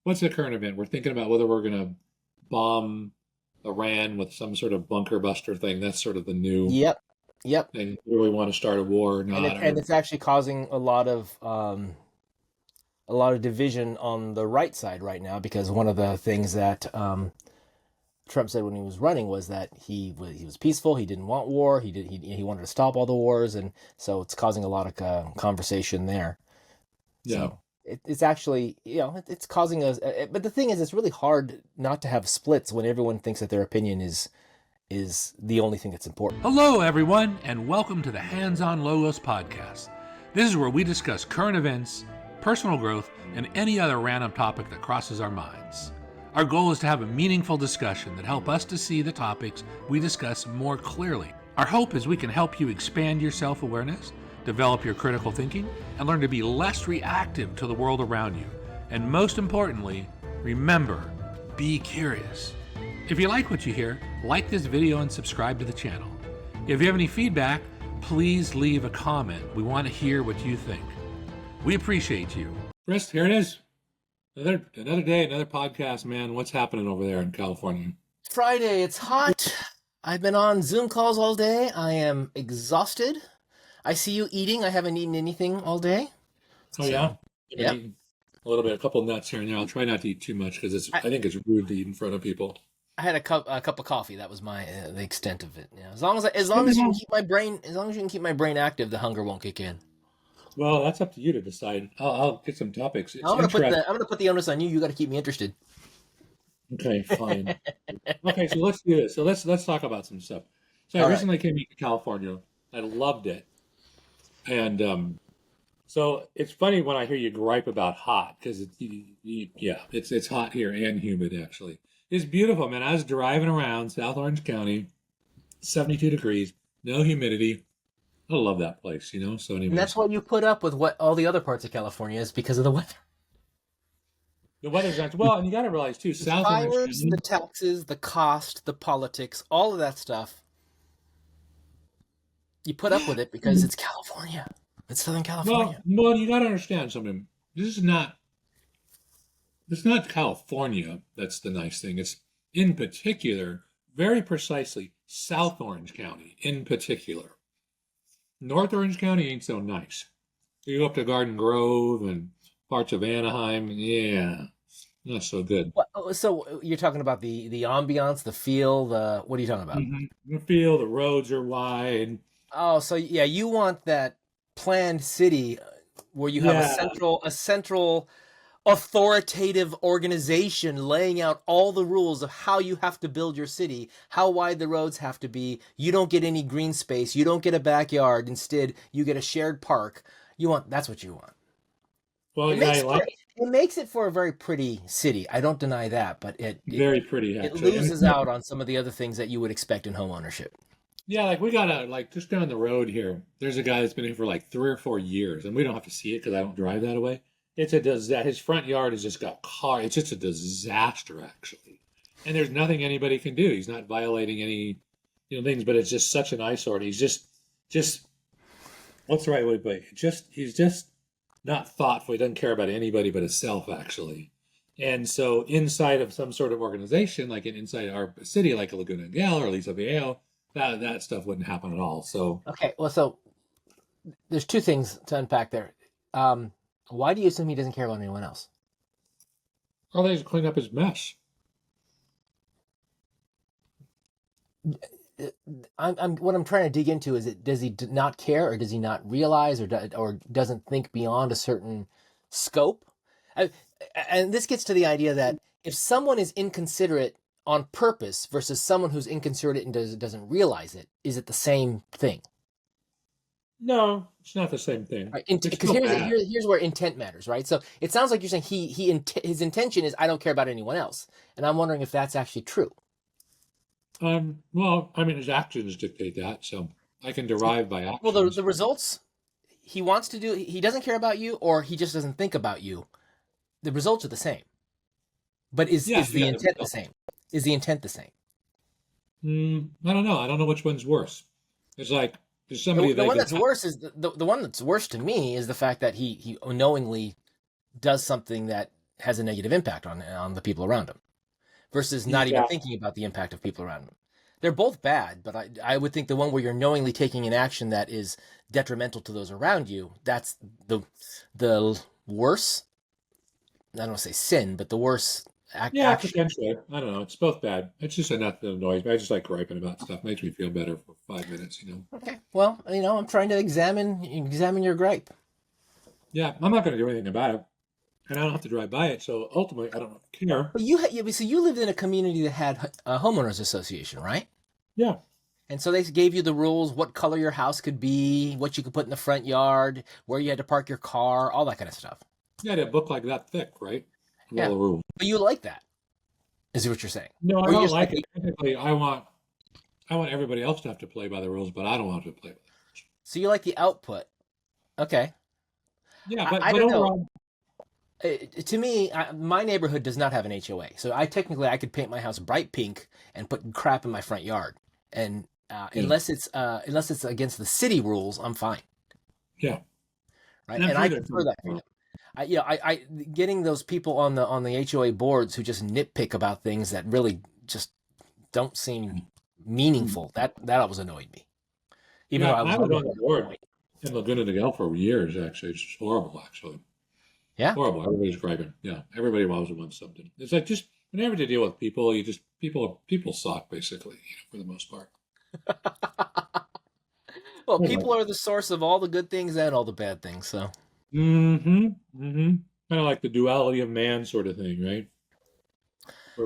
what's the current event? We're thinking about whether we're going to bomb Iran with some sort of bunker buster thing. That's sort of the new Yep. Yep. thing. Do we want to start a war or And not? it's actually causing a lot of division on the right side right now, because one of the things that Trump said when he was running was that he was peaceful. He didn't want war. He wanted to stop all the wars, and so it's causing a lot of conversation there. Yeah. So it's actually, it's causing us. But the thing is, it's really hard not to have splits when everyone thinks that their opinion is the only thing that's important. Hello, everyone, and welcome to the Hands-On Logos podcast. This is where we discuss current events, personal growth, and any other random topic that crosses our minds. Our goal is to have a meaningful discussion that help us to see the topics we discuss more clearly. Our hope is we can help you expand your self-awareness, develop your critical thinking, and learn to be less reactive to the world around you. And most importantly, remember, be curious. If you like what you hear, like this video and subscribe to the channel. If you have any feedback, please leave a comment. We want to hear what you think. We appreciate you. Chris, here it is. Another day, another podcast, man. What's happening over there in California? Friday, it's hot. I've been on Zoom calls all day. I am exhausted. I see you eating. I haven't eaten anything all day. Oh, yeah? Yeah. A little bit, a couple nuts here and there. I'll try not to eat too much because I think it's rude to eat in front of people. I had a cup of coffee. That was the extent of it. Yeah. As long as you can keep my brain active, the hunger won't kick in. Well, that's up to you to decide. I'll get some topics. I'm gonna put the onus on you. You got to keep me interested. Okay, fine. Okay, so let's do this. So let's talk about some stuff. So I recently came to California. I loved it, and so it's funny when I hear you gripe about hot because it's hot here and humid actually. It's beautiful, man. I was driving around South Orange County, 72 degrees, no humidity. I love that place, So anyway, and that's why you put up with what all the other parts of California is, because of the weather. The weather's nice. Well, and you got to realize too, South Orange County, the taxes, the cost, the politics, all of that stuff. You put up with it because it's California. It's Southern California. Well, you got to understand something. It's not California that's the nice thing. It's in particular, very precisely, South Orange County in particular. North Orange County ain't so nice. You go up to Garden Grove and parts of Anaheim, not so good. So you're talking about the ambiance, the feel, what are you talking about? Mm-hmm. The feel, the roads are wide. Oh, so yeah, you want that planned city where you have a central authoritative organization laying out all the rules of how you have to build your city, how wide the roads have to be. You don't get any green space. You don't get a backyard. Instead, you get a shared park. That's what you want. Well, it makes it for a very pretty city. I don't deny that, but very pretty. Actually. It loses out on some of the other things that you would expect in home ownership. Yeah, like we got just down the road here. There's a guy that's been here for like 3 or 4 years, and we don't have to see it because I don't drive that way. His front yard has just got cars. It's just a disaster, actually. And there's nothing anybody can do. He's not violating any, things, but it's just such an eyesore. He's just, what's the right way to put it? He's just not thoughtful. He doesn't care about anybody but himself, actually. And so inside of some sort of organization, like inside our city, like a Laguna Niguel or Aliso Viejo, that stuff wouldn't happen at all. So okay, well, so there's two things to unpack there. Why do you assume he doesn't care about anyone else? Oh, they just clean up his mess. What I'm trying to dig into is, does he not care, or does he not realize, or doesn't think beyond a certain scope? And this gets to the idea that if someone is inconsiderate on purpose versus someone who's inconsiderate and doesn't realize it, is it the same thing? No, it's not the same thing. Because here's where intent matters, right? So it sounds like you're saying his intention is, I don't care about anyone else, and I'm wondering if that's actually true. Well, I mean, his actions dictate that, so I can derive by actions. Well, the results he wants to do, he doesn't care about you, or he just doesn't think about you. The results are the same, but is the intent the same? Is the intent the same? I don't know. I don't know which one's worse. It's like there's somebody. The one that's worse is the one that's worse to me is the fact that he knowingly does something that has a negative impact on the people around him, versus not even thinking about the impact of people around him. They're both bad, but I would think the one where you're knowingly taking an action that is detrimental to those around you, that's the worse. I don't want to say sin, but the worse action. Potentially. I don't know. It's both bad. It's just enough that annoys me. I just like griping about stuff. Makes me feel better for 5 minutes, Okay. Well, I'm trying to examine your gripe. Yeah, I'm not going to do anything about it. And I don't have to drive by it, so ultimately I don't care. But you lived in a community that had a homeowners association, right? Yeah. And so they gave you the rules, what color your house could be, what you could put in the front yard, where you had to park your car, all that kind of stuff. Yeah, a book like that thick, right? With Yeah. all the rules. But you like that, is what you're saying. No, I Or you don't just like it. Technically, I want everybody else to have to play by the rules, but I don't want to play by the rules. So you like the output. Okay. Yeah, but I don't overall, know. To me, my neighborhood does not have an HOA, so I could paint my house bright pink and put crap in my front yard, and unless it's against the city rules, I'm fine. Yeah, right, and I prefer that freedom. I getting those people on the HOA boards who just nitpick about things that really just don't seem meaningful. That always annoyed me. Even though I was on the board in Laguna Niguel for years. Actually, it's just horrible. Actually. Yeah. Horrible. Everybody's griping. Yeah. Everybody always wants something. It's like just whenever you deal with people, people suck basically, for the most part. Well, people are the source of all the good things and all the bad things, so. Mm-hmm. Mm-hmm. Kind of like the duality of man sort of thing, right?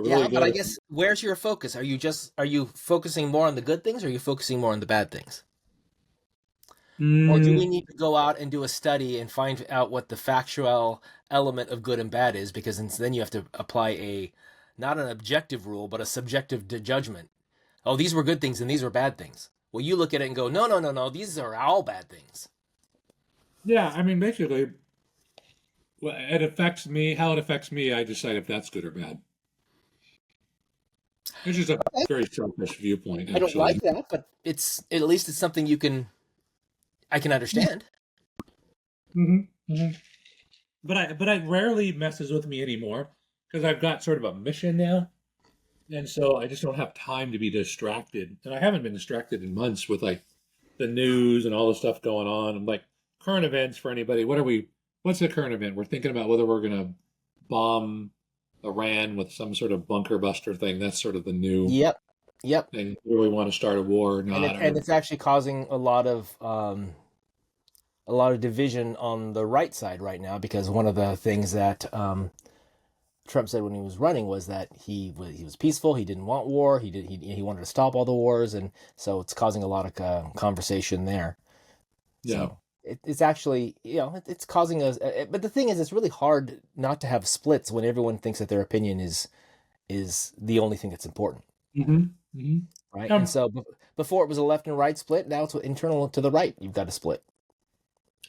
Yeah, but I guess where's your focus? Are you focusing more on the good things or are you focusing more on the bad things? Or do we need to go out and do a study and find out what the factual element of good and bad is? Because then you have to apply not an objective rule, but a subjective judgment. Oh, these were good things and these were bad things. Well, you look at it and go, no, these are all bad things. Yeah, I mean, basically, it affects me. How it affects me, I decide if that's good or bad. It's just a very selfish viewpoint. Actually. I don't like that, but at least it's something I can understand. Mm-hmm. Mm-hmm. But it rarely messes with me anymore because I've got sort of a mission now, and so I just don't have time to be distracted. And I haven't been distracted in months with like the news and all the stuff going on. And like current events for anybody. What's the current event? We're thinking about whether we're gonna bomb Iran with some sort of bunker buster thing. That's sort of the new thing. Do we want to start a war or not? And it's actually causing a lot of division on the right side right now, because one of the things that Trump said when he was running was that he was peaceful. He didn't want war. He wanted to stop all the wars, and so it's causing a lot of conversation there. Yeah. So it's actually, it's causing us. But the thing is, it's really hard not to have splits when everyone thinks that their opinion is the only thing that's important. Mm-hmm. Mm-hmm. Right. And so before it was a left and right split. Now it's internal to the right. You've got to split.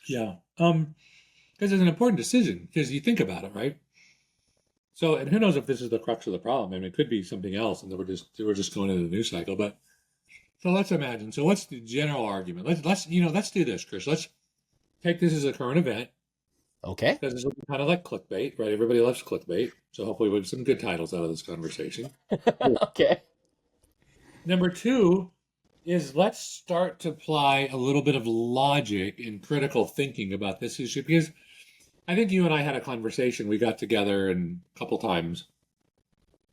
Yeah. Because it's an important decision because you think about it, right? So, and who knows if this is the crux of the problem? I mean, it could be something else, and we're just going into the news cycle. But so let's imagine. So, what's the general argument? Let's do this, Chris. Let's take this as a current event. Okay. Because it's kind of like clickbait, right? Everybody loves clickbait. So hopefully we'll get some good titles out of this conversation. Okay. Number 2 is let's start to apply a little bit of logic and critical thinking about this issue, because I think you and I had a conversation. We got together a couple times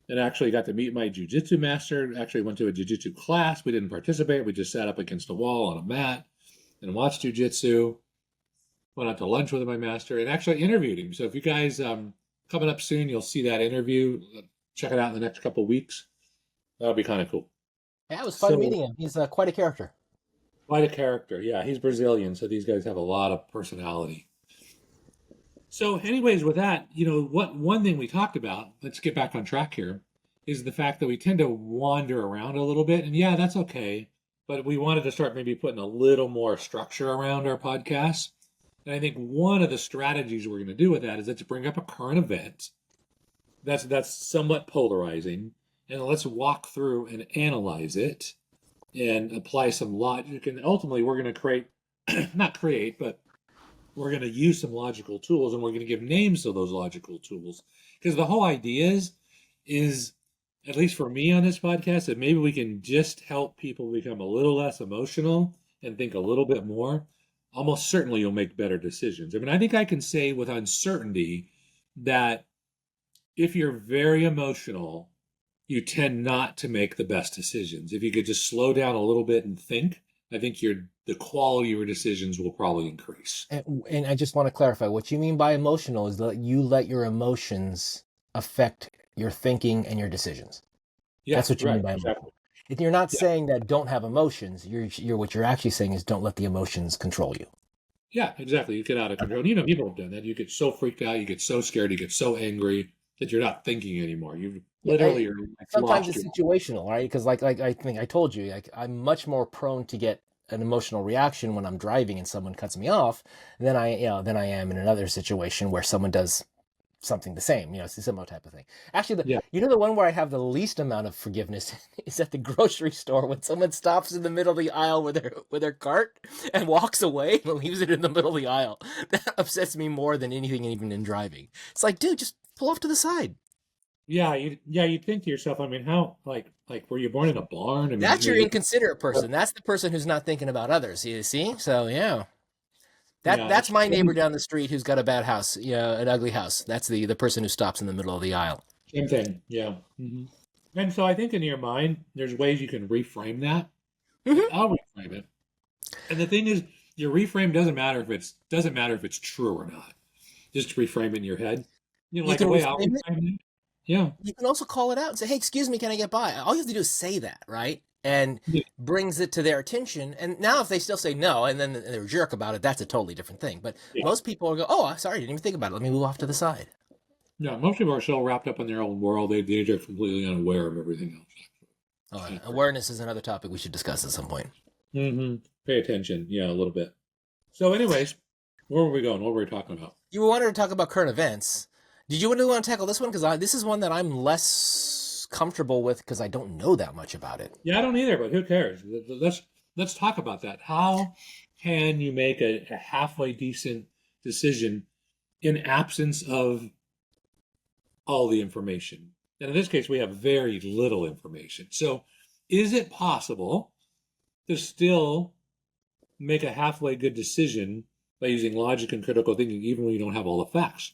and actually got to meet my jiu-jitsu master. Actually went to a jiu-jitsu class. We didn't participate. We just sat up against a wall on a mat and watched jiu-jitsu. Went out to lunch with my master and actually interviewed him. So if you guys coming up soon, you'll see that interview. Check it out in the next couple of weeks. That'll be kind of cool. Yeah, it was fun meeting him. He's quite a character. Quite a character. Yeah, he's Brazilian, so these guys have a lot of personality. So anyways, with that, one thing we talked about, let's get back on track here, is the fact that we tend to wander around a little bit. And yeah, that's okay. But we wanted to start maybe putting a little more structure around our podcast. And I think one of the strategies we're going to do with that is let's bring up a current event that's somewhat polarizing, and let's walk through and analyze it and apply some logic. And ultimately, we're going to we're we're going to use some logical tools, and we're going to give names to those logical tools. Because the whole idea is, at least for me on this podcast, that maybe we can just help people become a little less emotional and think a little bit more. Almost certainly you'll make better decisions. I mean, I think I can say with uncertainty that if you're very emotional, you tend not to make the best decisions. If you could just slow down a little bit and think, I think the quality of your decisions will probably increase. And I just want to clarify what you mean by emotional is that you let your emotions affect your thinking and your decisions. Yeah, that's what you mean by emotional. Exactly. If you're not saying that don't have emotions, you're what you're actually saying is don't let the emotions control you. Yeah, exactly. You get out of control. You know, people have done that. You get so freaked out, you get so scared, you get so angry that you're not thinking anymore. You literally are like sometimes lost it's situational, right? Because like I think I told you, like I'm much more prone to get an emotional reaction when I'm driving and someone cuts me off than I am in another situation where someone does something the same. It's a similar type of thing. Actually, the one where I have the least amount of forgiveness is at the grocery store when someone stops in the middle of the aisle with their cart and walks away and leaves it in the middle of the aisle. That upsets me more than anything, even in driving. It's like, dude, just pull off to the side. Yeah, you'd think to yourself, I mean, how like were you born in a barn? I mean, that's your inconsiderate person. That's the person who's not thinking about others. You see? So yeah. That's my neighbor down the street who's got a bad house, an ugly house. That's the person who stops in the middle of the aisle. Same thing, yeah. Mm-hmm. And so I think in your mind, there's ways you can reframe that. Mm-hmm. I'll reframe it. And the thing is, your reframe doesn't matter if it's true or not. Just reframe it in your head. Like the way I'll reframe it. Yeah. You can also call it out and say, "Hey, excuse me, can I get by?" All you have to do is say that, right? And brings it to their attention. And now if they still say no, and then they're a jerk about it, that's a totally different thing. But most people will go, "Oh, sorry, I didn't even think about it. Let me move off to the side." Yeah, most people are so wrapped up in their own world, they're completely unaware of everything else. Awareness is another topic we should discuss at some point. Mm-hmm. Pay attention, a little bit. So anyways, where were we going? What were we talking about? You wanted to talk about current events. Did you want to tackle this one? Because this is one that I'm less comfortable with because I don't know that much about it. Yeah, I don't either, but who cares? Let's talk about that. How can you make a halfway decent decision in absence of all the information? And in this case, we have very little information. So is it possible to still make a halfway good decision by using logic and critical thinking, even when you don't have all the facts?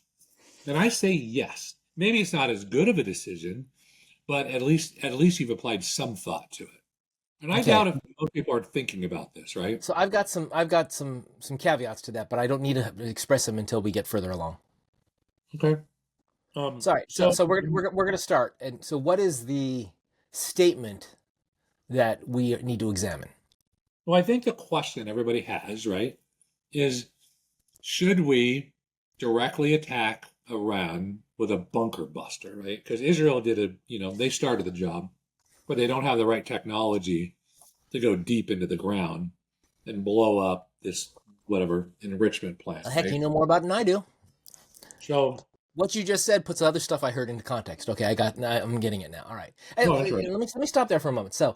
And I say yes. Maybe it's not as good of a decision, but at least you've applied some thought to it. And I doubt if most people are thinking about this, right? So I've got some caveats to that, but I don't need to express them until we get further along. Okay. Sorry. So we're going to start. And so what is the statement that we need to examine? Well, I think the question everybody has, right, is should we directly attack Iran with a bunker buster, right? Because Israel they started the job, but they don't have the right technology to go deep into the ground and blow up this enrichment plant. Heck, right? you know more about it than I do. So what you just said puts other stuff I heard into context. Okay, I'm getting it now. All right. And right. let me stop there for a moment. So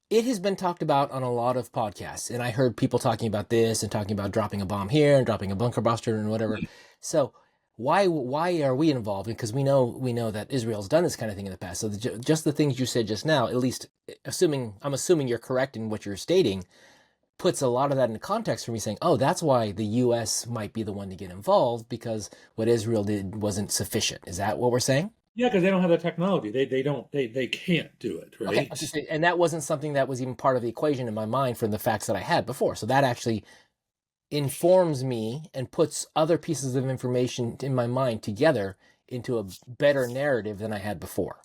it has been talked about on a lot of podcasts, and I heard people talking about this and talking about dropping a bomb here and dropping a bunker buster and whatever. So why are we involved? Because we know that Israel's done this kind of thing in the past. So just the things you said just now, at least I'm assuming you're correct in what you're stating, puts a lot of that into context for me, saying, oh, that's why the U.S. might be the one to get involved, because what Israel did wasn't sufficient. Is that what we're saying? Yeah, because they don't have the technology. They can't do it, right? Okay, and that wasn't something that was even part of the equation in my mind from the facts that I had before. So that actually informs me and puts other pieces of information in my mind together into a better narrative than I had before.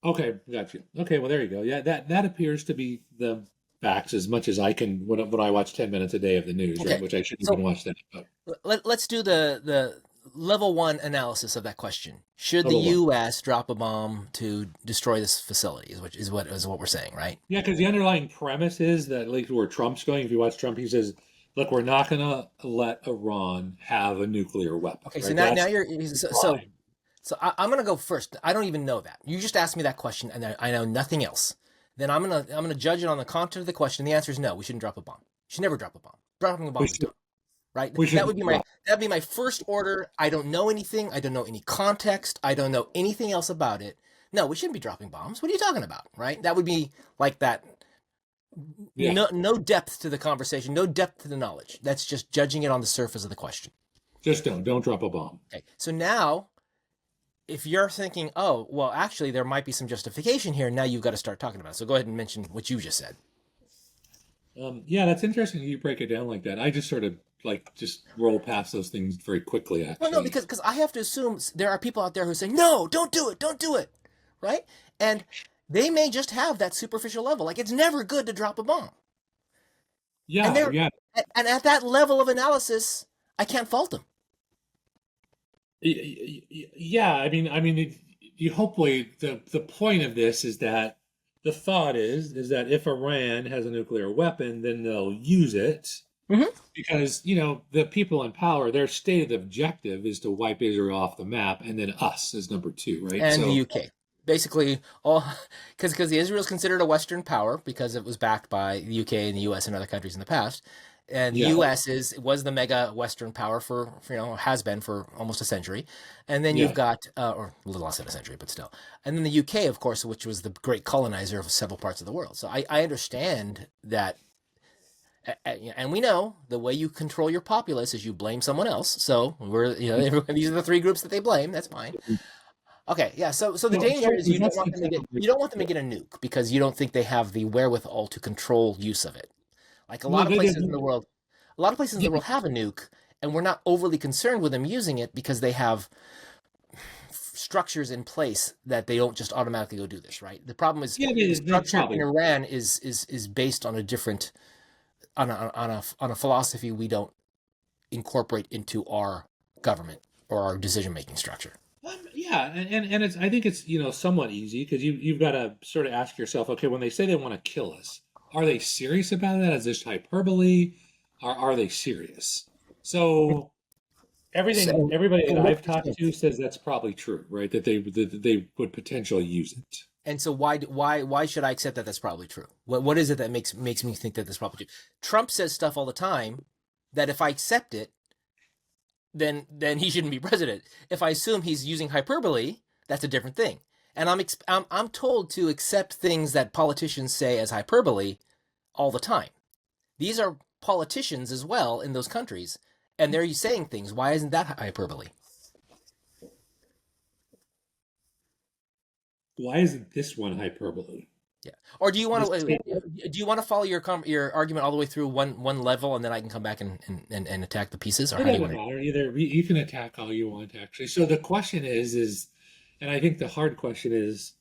Okay, got you. Okay, well, there you go. Yeah, that appears to be the facts as much as I can when I watch 10 minutes a day of the news, right? Which I shouldn't even watch that. But. Let's do the level one analysis of that question. Should the U.S. drop a bomb to destroy this facility? Is what we're saying, right? Yeah, because the underlying premise is that, like, where Trump's going. If you watch Trump, he says, "Look, we're not going to let Iran have a nuclear weapon." Okay, right? so now you're so I'm going to go first. I don't even know that. You just asked me that question, and I know nothing else. Then I'm gonna judge it on the content of the question. The answer is no. We shouldn't drop a bomb. We should never drop a bomb. Dropping a bomb is dumb. right? We should. That'd be my first order. I don't know anything. I don't know any context. I don't know anything else about it. No, we shouldn't be dropping bombs. What are you talking about, right? That would be like that. Yeah. No depth to the conversation, no depth to the knowledge. That's just judging it on the surface of the question. Just don't drop a bomb. Okay. So now, if you're thinking, oh, well, actually, there might be some justification here, now you've got to start talking about it. So go ahead and mention what you just said. Yeah, that's interesting. You break it down like that. I just sort of just roll past those things very quickly. Actually, Well, no, because I have to assume there are people out there who say, no, don't do it, right? And they may just have that superficial level. Like, it's never good to drop a bomb. Yeah, yeah. And at that level of analysis, I can't fault them. Yeah, I mean, you hopefully the point of this is that the thought is that if Iran has a nuclear weapon, then they'll use it because the people in power, their stated objective is to wipe Israel off the map, and then us is number two, right? And the UK. Basically, all because Israel is considered a Western power because it was backed by the UK and the US and other countries in the past, and the US was the mega Western power for has been for almost a century, and then you've got or a little less than a century, but still, and then the UK, of course, which was the great colonizer of several parts of the world. So I understand that, and we know the way you control your populace is you blame someone else. So these are the three groups that they blame. That's fine. Okay, yeah. So the danger is you don't want them to get a nuke because you don't think they have the wherewithal to control use of it. Like a lot of places in the world have a nuke, and we're not overly concerned with them using it because they have structures in place that they don't just automatically go do this. Right. The problem is the structure in Iran is based on a different on a philosophy we don't incorporate into our government or our decision making structure. Yeah, and it's I think it's somewhat easy because you've got to sort of ask yourself, okay, when they say they want to kill us, are they serious about that? Is this hyperbole? Are they serious? So everybody that I've talked to says that's probably true, right? That they would potentially use it. And so why should I accept that that's probably true? What is it that makes me think that that's probably true? Trump says stuff all the time that if I accept it, then he shouldn't be president. If I assume he's using hyperbole, that's a different thing. And I'm told to accept things that politicians say as hyperbole all the time. These are politicians as well in those countries, and they're saying things. Why isn't that hyperbole? Why isn't this one hyperbole? Yeah. Or do you want to follow your argument all the way through one level, and then I can come back and attack the pieces? Or it doesn't matter either. You can attack all you want, actually. So the question is, and I think the hard question is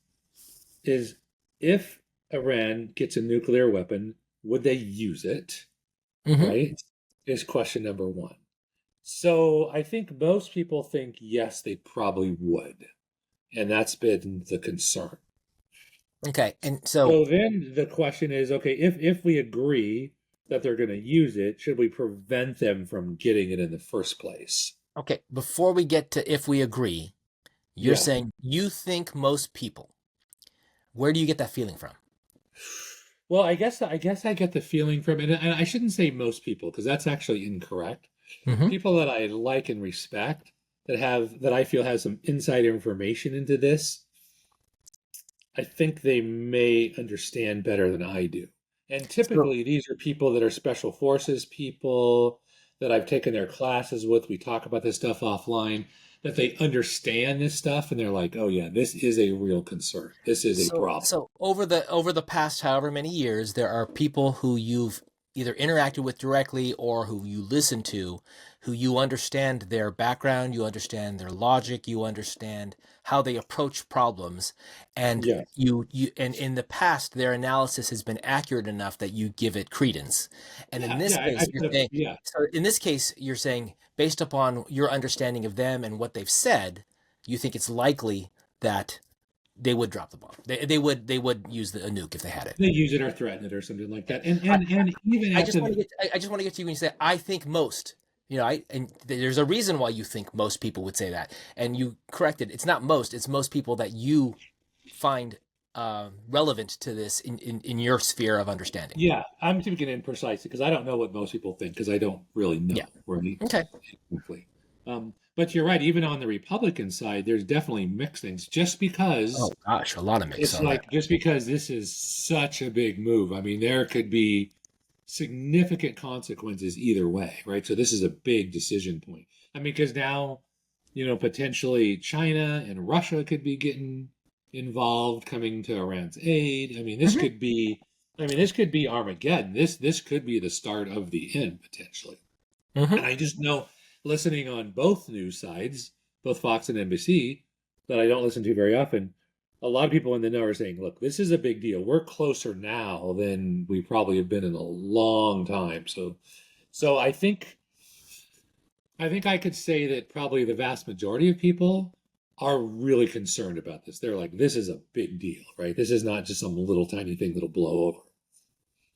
if Iran gets a nuclear weapon, would they use it? Right? Is question number one. So I think most people think yes, they probably would, and that's been the concern. Okay, and so then the question is, okay, if we agree that they're going to use it, should we prevent them from getting it in the first place? Okay, before we get to if we agree, you're saying you think most people. Where do you get that feeling from? Well, I guess I get the feeling from it, and I shouldn't say most people because that's actually incorrect. People that I like and respect that I feel have some inside information into this, I think they may understand better than I do. And typically these are people that are special forces people that I've taken their classes with. We talk about this stuff offline, that they understand this stuff and they're like, oh yeah, this is a real concern. This is a problem. So over the past however many years, there are people who you've either interacted with directly or who you listen to, who you understand their background, you understand their logic, you understand how they approach problems, and you and in the past their analysis has been accurate enough that you give it credence. And in this case, so in this case, you're saying based upon your understanding of them and what they've said, you think it's likely that they would drop the bomb. They would use a nuke if they had it. They use it or threaten it or something like that. And even I just want to get to you when you say I think most. And there's a reason why you think most people would say that, and you corrected. It's not most; it's most people that you find relevant to this in your sphere of understanding. Yeah, I'm speaking imprecise because I don't know what most people think because I don't really know. Yeah. Right? Okay. Exactly. But you're right. Even on the Republican side, there's definitely mixed things. Just because Oh gosh, a lot of mix it's on that. like, just because this is such a big move. I mean, there could be significant consequences either way, right? So this is a big decision point. I mean, because now, potentially China and Russia could be getting involved, coming to Iran's aid. I mean, this Mhm. could be, Armageddon. This could be the start of the end potentially. And Mhm. I just know, listening on both news sides, both Fox and NBC, that I don't listen to very often, a lot of people in the know are saying, look, this is a big deal. We're closer now than we probably have been in a long time. So I think I could say that probably the vast majority of people are really concerned about this. They're like, this is a big deal, right? This is not just some little tiny thing that'll blow over.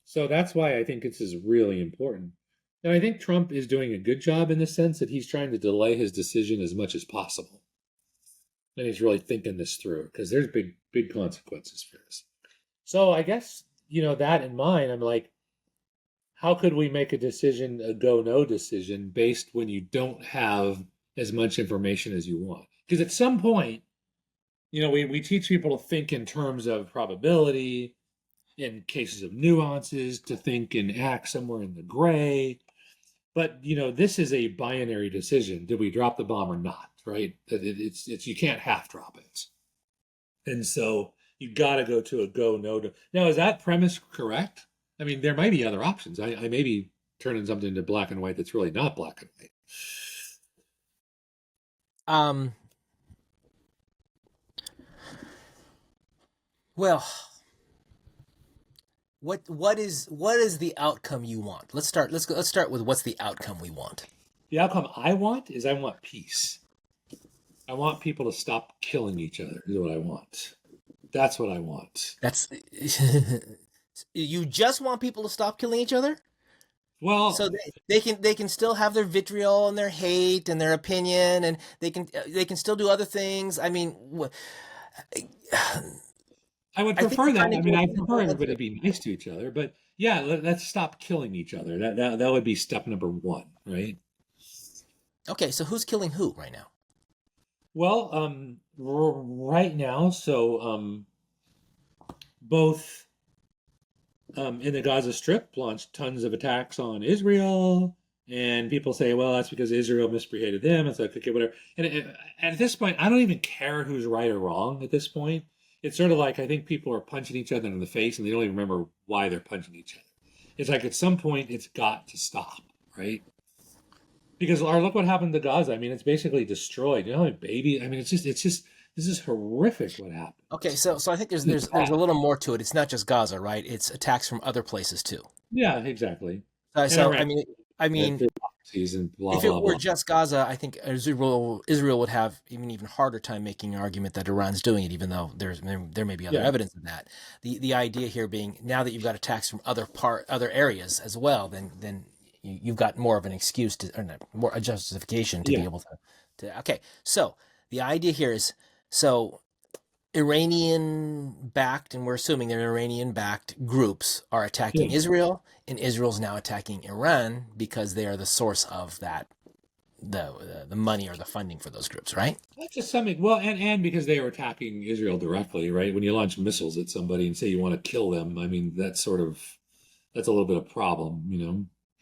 So that's why I think this is really important. And I think Trump is doing a good job in the sense that he's trying to delay his decision as much as possible. And he's really thinking this through because there's big consequences for this. So I guess, that in mind, I'm like, how could we make a decision, a go no decision, based when you don't have as much information as you want? Because at some point, we teach people to think in terms of probability, in cases of nuances, to think and act somewhere in the gray. But this is a binary decision. Did we drop the bomb or not? Right? It's you can't half drop it. And so you got to go to a go no. Now, is that premise correct? I mean, there might be other options. I may be turning something into black and white that's really not black and white. Um. Well, what is the outcome you want? Let's start. Let's start with what's the outcome we want. The outcome I want is I want peace. I want people to stop killing each other. Is what I want. That's what I want. That's you just want people to stop killing each other? Well, So they can still have their vitriol and their hate and their opinion, and they can still do other things. I mean, I would I think prefer we're that. trying to I do mean, a I prefer everybody to comprehensive. be nice to each other. But yeah, let's stop killing each other. That would be step number one, right? Okay, so who's killing who right now? Well, right now, so both in the Gaza Strip launched tons of attacks on Israel, and people say, well, that's because Israel misbehaved them. It's like, okay, whatever. And at this point, I don't even care who's right or wrong at this point. It's sort of like I think people are punching each other in the face and they don't even remember why they're punching each other. It's like at some point it's got to stop, right? Because or look what happened to Gaza. I mean, it's basically destroyed. Baby. I mean, it's just this is horrific what happened. Okay, so I think there's a little more to it. It's not just Gaza, right? It's attacks from other places too. Yeah, exactly. And So Iran I had mean, their policies and blah if it blah were blah. just Gaza, I think Israel would have even harder time making an argument that Iran's doing it, even though there may be other Yeah, evidence of that. The idea here being now that you've got attacks from other areas as well, then you've got more of an excuse to or not, more a justification to be yeah, able to. Okay, so the idea here is so Iranian backed, and we're assuming they're Iranian backed groups are attacking yeah. Israel, and Israel's now attacking Iran because they are the source of that the money or the funding for those groups, right? That's just something. Well, and because they were attacking Israel directly, right? When you launch missiles at somebody and say you want to kill them, I mean that's a little bit of problem.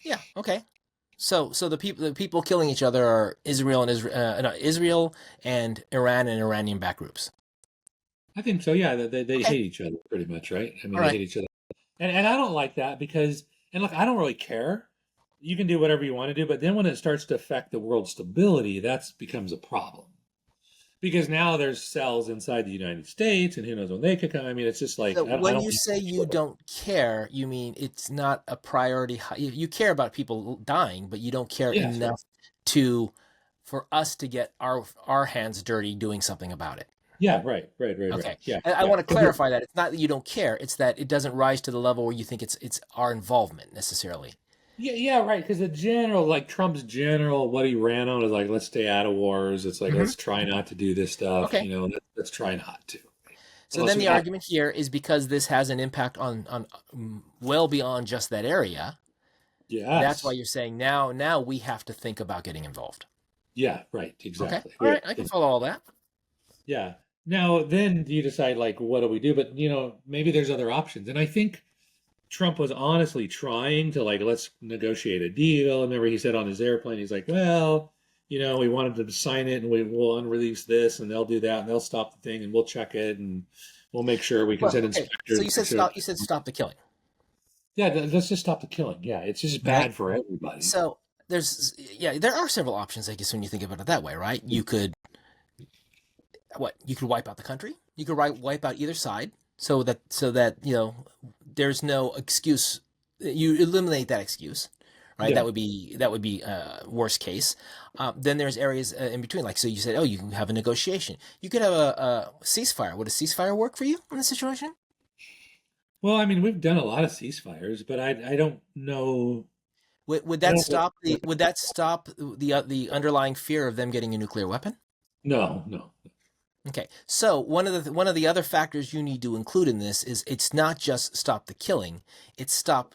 Yeah. Okay. So the people killing each other are Israel and Iran and Iranian backed groups. I think so. Yeah, they Okay. hate each other pretty much, right? I mean, All they right. hate each other, and I don't like that because and look, I don't really care. You can do whatever you want to do, but then when it starts to affect the world's stability, that becomes a problem. Because now there's cells inside the United States, and who knows when they could come. I mean, it's just like So I when don't you think say you don't care, you mean it's not a priority. You care about people dying, but you don't care yes, enough to for us to get our hands dirty doing something about it. yeah, right, Okay. yeah, And I yeah. want to clarify that it's not that you don't care, it's that it doesn't rise to the level where you think it's our involvement necessarily. Yeah, right. Because the general, like Trump's general, what he ran on is like, let's stay out of wars. It's like, Hmm. let's try not to do this stuff. Okay. Let's try not to. So then the argument here is because this has an impact on well beyond just that area. Yes. That's why you're saying now we have to think about getting involved. Yeah, right, exactly. Okay. All right, I can follow all that. Yeah. Now, then you decide, like, what do we do? But, maybe there's other options. And I think Trump was honestly trying to, like, let's negotiate a deal. I remember he said on his airplane, he's like, well, we wanted them to sign it and we'll unrelease this and they'll do that and they'll stop the thing and we'll check it and we'll make sure we can send inspectors. So you said stop the killing. Yeah, let's just stop the killing. Yeah, it's just bad for everybody. So there are several options, I guess, when you think about it that way, right? You could wipe out the country. You could wipe out either side so that there's no excuse. You eliminate that excuse, right? Yeah. That would be worst case. Then there's areas in between, like, so you said, you can have a negotiation. You could have a ceasefire. Would a ceasefire work for you in this situation? Well, I mean, we've done a lot of ceasefires, but I don't know. Would that stop the underlying fear of them getting a nuclear weapon? No. Okay, so one of the other factors you need to include in this is it's not just stop the killing. It's not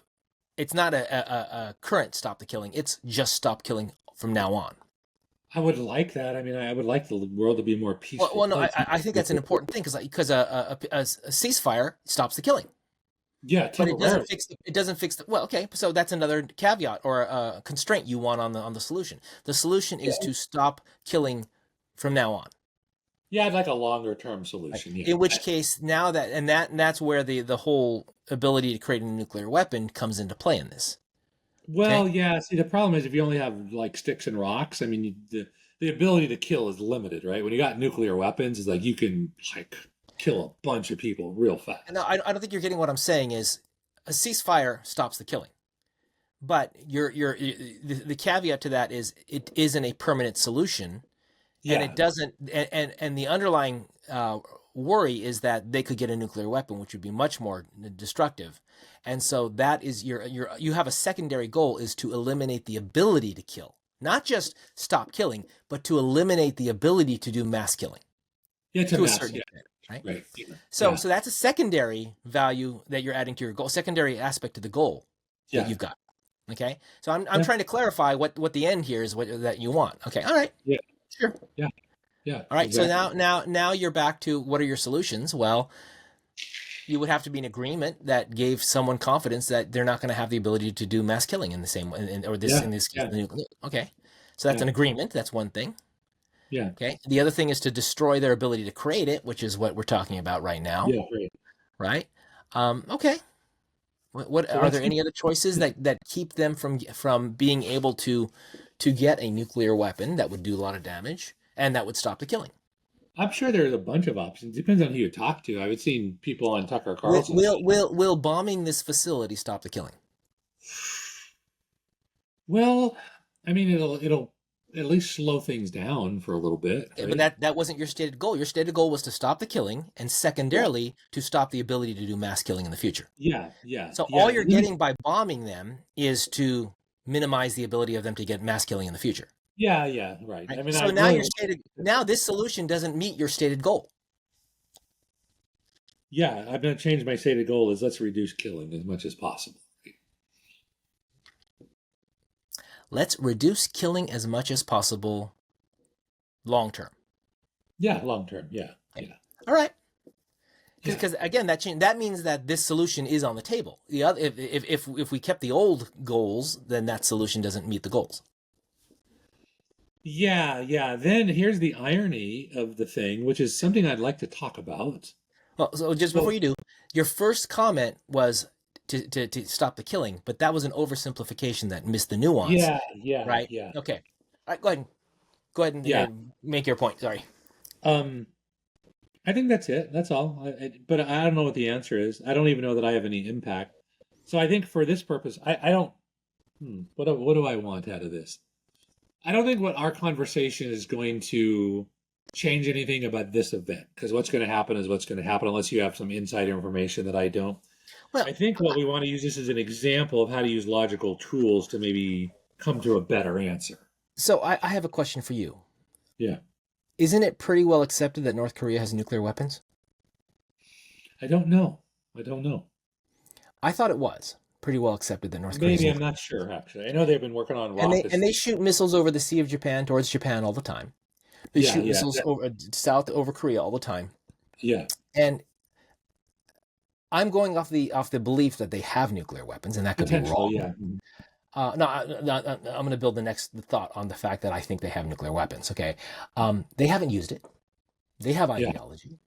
a current stop the killing. It's just stop killing from now on. I would like that. I mean, I would like the world to be more peaceful. Well, no, I think that's an important thing because a ceasefire stops the killing. Yeah, but it doesn't fix the. Well, okay, so that's another caveat or a constraint you want on the solution. The solution is to stop killing from now on. Yeah, I'd like a longer term solution. Yeah. In which case, that's where the whole ability to create a nuclear weapon comes into play in this. Well, yeah. See, the problem is if you only have like sticks and rocks. I mean, the ability to kill is limited, right? When you got nuclear weapons, it's like you can like kill a bunch of people real fast. No, I don't think you're getting what I'm saying. Is a ceasefire stops the killing, but the caveat to that is it isn't a permanent solution. And it doesn't, and the underlying worry is that they could get a nuclear weapon, which would be much more destructive. And so that is you have a secondary goal is to eliminate the ability to kill, not just stop killing, but to eliminate the ability to do mass killing. Yeah, to a certain extent, right? Right. So that's a secondary value that you're adding to your goal, secondary aspect to the goal that you've got. Okay, so I'm trying to clarify what the end here is that you want. Okay, all right. Yeah. Sure. Yeah. All right. Exactly. So now you're back to what are your solutions? Well, you would have to be in agreement that gave someone confidence that they're not going to have the ability to do mass killing in the same way, in this case. Okay. So that's an agreement. That's one thing. Yeah. Okay. The other thing is to destroy their ability to create it, which is what we're talking about right now. Yeah. Right. Okay. What are there any other choices that keep them from being able to get a nuclear weapon that would do a lot of damage and that would stop the killing? I'm sure there's a bunch of options. Depends on who you talk to. I've seen people on Tucker Carlson. Will bombing this facility stop the killing? Well, I mean, it'll at least slow things down for a little bit. Okay, right? But that wasn't your stated goal. Your stated goal was to stop the killing and secondarily to stop the ability to do mass killing in the future. Yeah. So all you're getting by bombing them is to minimize the ability of them to get mass killing in the future. Yeah, right. I mean, so now this solution doesn't meet your stated goal. Yeah, I'm going to change my stated goal is let's reduce killing as much as possible. Let's reduce killing as much as possible long term. Yeah, long term. Yeah. All right. Because again, that means that this solution is on the table. The other, if we kept the old goals, then that solution doesn't meet the goals. Yeah. Then here's the irony of the thing, which is something I'd like to talk about. Well, so just before you do, your first comment was to stop the killing, but that was an oversimplification that missed the nuance. Yeah. Right. Yeah. Okay. All right. Go ahead and make your point. Sorry. I think that's it. That's all. But I don't know what the answer is. I don't even know that I have any impact. So I think for this purpose, I don't. What do I want out of this? I don't think what our conversation is going to change anything about this event, because what's going to happen is what's going to happen unless you have some insider information that I don't. Well, I think what we want to use this as an example of how to use logical tools to maybe come to a better answer. So I have a question for you. Yeah. Isn't it pretty well accepted that North Korea has nuclear weapons? I don't know. I don't know. I thought it was pretty well accepted that North Korea is Maybe I'm nuclear. not sure actually. I know they've been working on And rockets. they shoot missiles over the Sea of Japan towards Japan all the time. They Yeah, shoot yeah, missiles over south over Korea all the time. yeah. And I'm going off the belief that they have nuclear weapons, and that could be Potential, wrong. yeah. No, I'm going to build the next thought on the fact that I think they have nuclear weapons. Okay, they haven't used it. They have Yeah, ideology.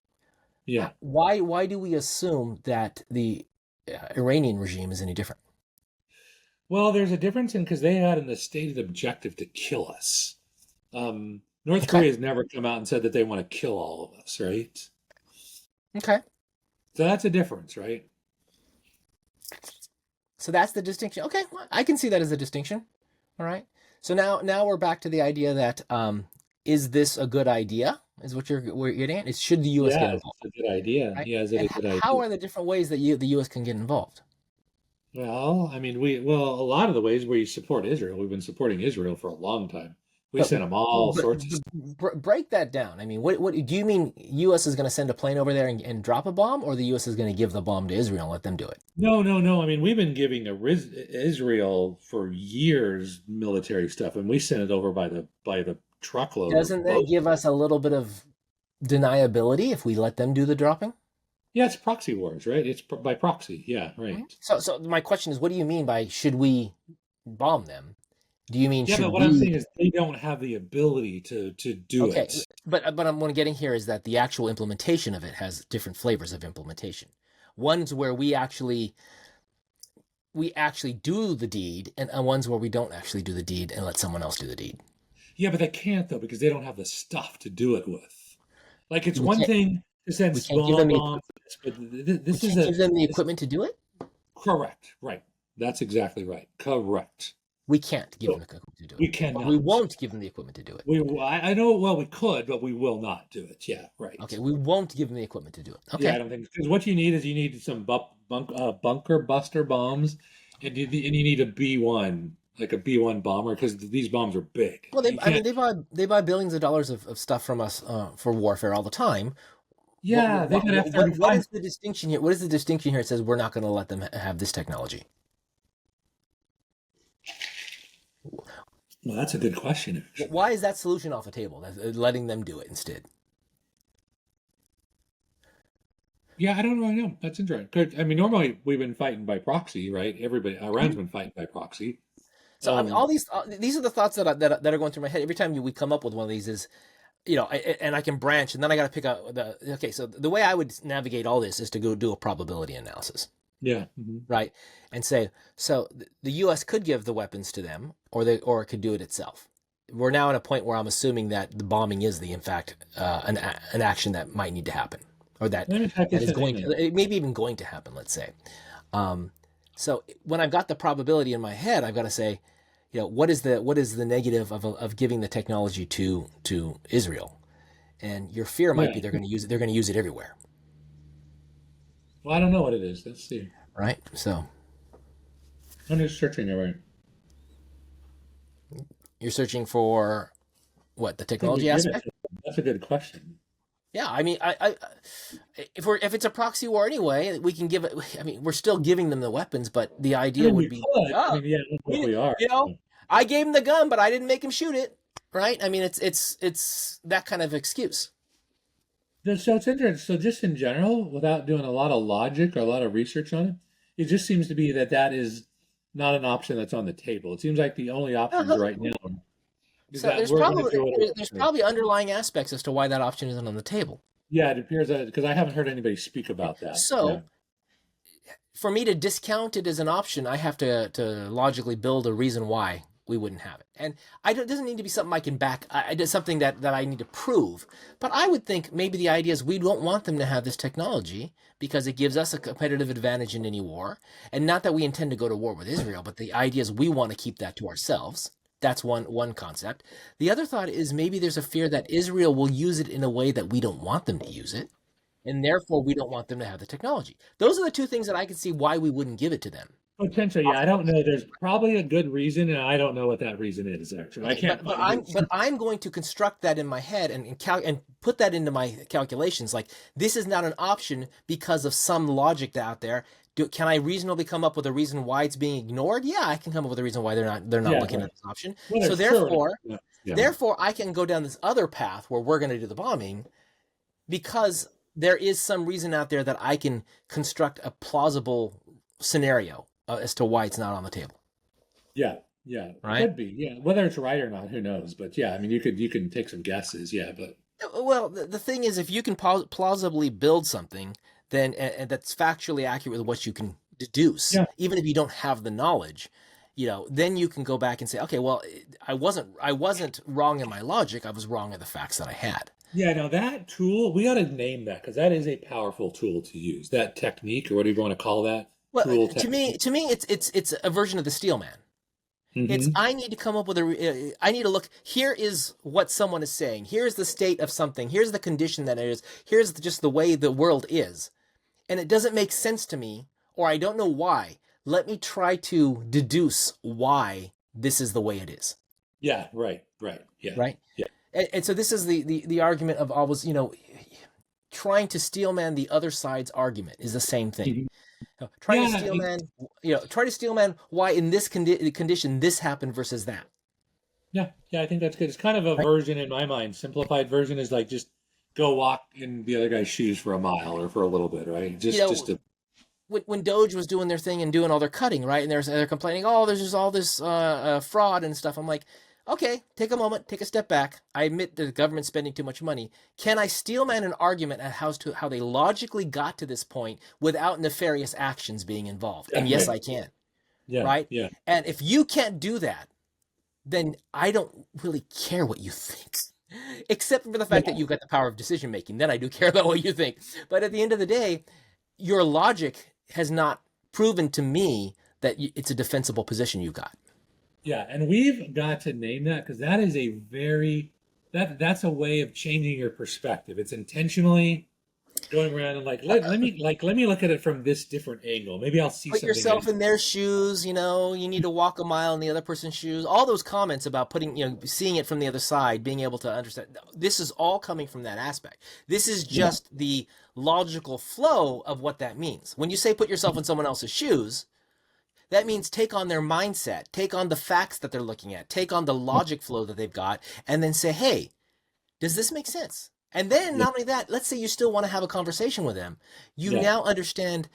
yeah. Why do we assume that the Iranian regime is any different? Well, there's a difference in because they had a stated objective to kill us. North Okay, Korea has never come out and said that they want to kill all of us, right? okay. So that's a difference, right? So that's the distinction. Okay, well, I can see that as a distinction. All right. So now we're back to the idea that is this a good idea? Is what we're getting at? Is should the U.S. get Yeah, involved? it's a good idea. Right. Yeah, is it And a good how idea? are the different ways that the U.S. can get involved? Well, I mean, a lot of the ways we support Israel, we've been supporting Israel for a long time. We But send them all but, sorts of stuff. break that down. I mean, what do you mean? U.S. is going to send a plane over there and drop a bomb, or the U.S. is going to give the bomb to Israel and let them do it? No, no, no. I mean, we've been giving Israel for years military stuff, and we send it over by the truckload or Doesn't that boat. give us a little bit of deniability if we let them do the dropping? Yeah, it's proxy wars, right? It's by proxy. Yeah, right. So my question is, what do you mean by should we bomb them? Do you mean Yeah, should but what I'm we? saying is they don't have the ability to do Okay, it. but I'm what I'm getting here is that the actual implementation of it has different flavors of implementation. One's where we actually do the deed, and one's where we don't actually do the deed and let someone else do the deed. Yeah, but they can't though because they don't have the stuff to do it with. Like it's We one can't thing to send we can't give them small the bombs, but we this is can't give them the this, equipment to do it. correct, right? That's exactly right. Correct. We can't give them So the equipment to do we it. Or we cannot. won't give them the equipment to do it. I know. Well, we could, but we will not do it. Yeah, right. Okay, we won't give them the equipment to do it. Yeah, I Okay. don't think because what you need is you need some bunker buster bombs, and you need a B-1, like a B-1 bomber, because these bombs are big. Well, You can't. they buy billions of dollars of stuff from us for warfare all the time. Yeah, they got What F-35. is the distinction here? What is the distinction here? It says we're not going to let them have this technology. Well, that's a good question, actually. Why is that solution off the table? Letting them do it instead. Yeah, I don't really know. That's interesting. 'Cause, I mean, normally we've been fighting by proxy, right? Everybody, Iran's been fighting by proxy. So I mean, Um, these are the thoughts that are going through my head every time we come up with one of these. Is and I can branch, and then I got to pick out okay. So the way I would navigate all this is to go do a probability analysis, yeah. right? And say, so the U.S. could give the weapons to them, or it could do it itself. We're now at a point where I'm assuming that the bombing is in fact an action that might need to happen, or that Let me type that this is going in. to, it maybe even going to happen. Let's say. So when I've got the probability in my head, I've got to say, what is the negative of giving the technology to Israel? And your fear might Yeah. be they're going to use it. They're going to use it everywhere, Well, I don't know what it is. Let's see. right? So I'm just searching it right. you're searching for what the I think we technology give it aspect. to them. That's a good question. Yeah, I mean, if it's a proxy war anyway, we can give it. I mean, we're still giving them the weapons, but the I idea mean, we would be, could. I oh, mean, yeah, I don't think we are. So. I gave him the gun, but I didn't make him shoot it, right? I mean, it's that kind of excuse. So it's interesting. So just in general, without doing a lot of logic or a lot of research on it, it just seems to be that is not an option that's on the table. It seems like the only options Uh-huh. right now is So that we're going to do it. there's probably underlying aspects as to why that option isn't on the table. Yeah, it appears that because I haven't heard anybody speak about that. So for me to discount it as an option, I have to logically build a reason why we wouldn't have it. And it doesn't need to be something I can back. It's something that I need to prove. But I would think maybe the idea is we don't want them to have this technology because it gives us a competitive advantage in any war. And not that we intend to go to war with Israel, but the idea is we want to keep that to ourselves. That's one concept. The other thought is maybe there's a fear that Israel will use it in a way that we don't want them to use it, and therefore we don't want them to have the technology. Those are the two things that I can see why we wouldn't give it to them. Potentially, yeah. I don't know. There's probably a good reason, and I don't know what that reason is, actually. I can't But find it. I'm going to construct that in my head and put that into my calculations. Like, this is not an option because of some logic out there. Can I reasonably come up with a reason why it's being ignored? Yeah, I can come up with a reason why they're not Yeah, looking right. at this option. Well, So sure. Yeah. therefore, I can go down this other path where we're going to do the bombing because there is some reason out there that I can construct a plausible scenario as to why it's not on the table. Yeah, yeah. Right? Could be. Yeah. Whether it's right or not, who knows? But yeah, I mean, you can take some guesses. Yeah, but Well, the thing is, if you can plausibly build something, then and that's factually accurate with what you can deduce, yeah, even if you don't have the knowledge, then you can go back and say, okay, well, I wasn't wrong in my logic. I was wrong in the facts that I had. yeah. Now that tool, we got to name that because that is a powerful tool to use. That technique, or whatever you want to call that Well, tool. to me, it's a version of the steel man. It's Hmm. I need to come up with I need to look. Here is what someone is saying. Here's the state of something. Here's the condition that it is. Here's just the way the world is, and it doesn't make sense to me, or I don't know why. Let me try to deduce why this is the way it is. Yeah. Right. Right. Yeah. Right. Yeah. And so this is the argument of always, trying to steelman the other side's argument is the same thing. Mhm. Trying to Yeah. steelman, try to steelman why in this condition this happened versus that. Yeah. Yeah. I think that's good. It's kind of a Right? version in my mind. Simplified version is like just go walk in the other guy's shoes for a mile or for a little bit, right? You Just know, to when Doge was doing their thing and doing all their cutting, right, and they're complaining, oh, there's just all this fraud and stuff. I'm like, okay, take a moment, take a step back. I admit the government's spending too much money. Can I steelman an argument at how they logically got to this point without nefarious actions being involved? And yes, right. I can. Yeah. Right? Yeah. And if you can't do that, then I don't really care what you think. Except for the fact that Yeah. you've got the power of decision making. Then I do care about what you think. But at the end of the day, your logic has not proven to me that it's a defensible position you've got. Yeah, and we've got to name that because that is a very that's a way of changing your perspective. It's intentionally going around and like let me look at it from this different angle. Maybe I'll see Put something. yourself in their shoes, you need to walk a mile in the other person's shoes. All those comments about seeing it from the other side, being able to understand. This is all coming from that aspect. This is just the logical flow of what that means. When you say put yourself in someone else's shoes, that means take on their mindset, take on the facts that they're looking at, take on the logic flow that they've got, and then say, hey, does this make sense? And then Yeah, not only that, let's say you still want to have a conversation with them. You yeah, now understand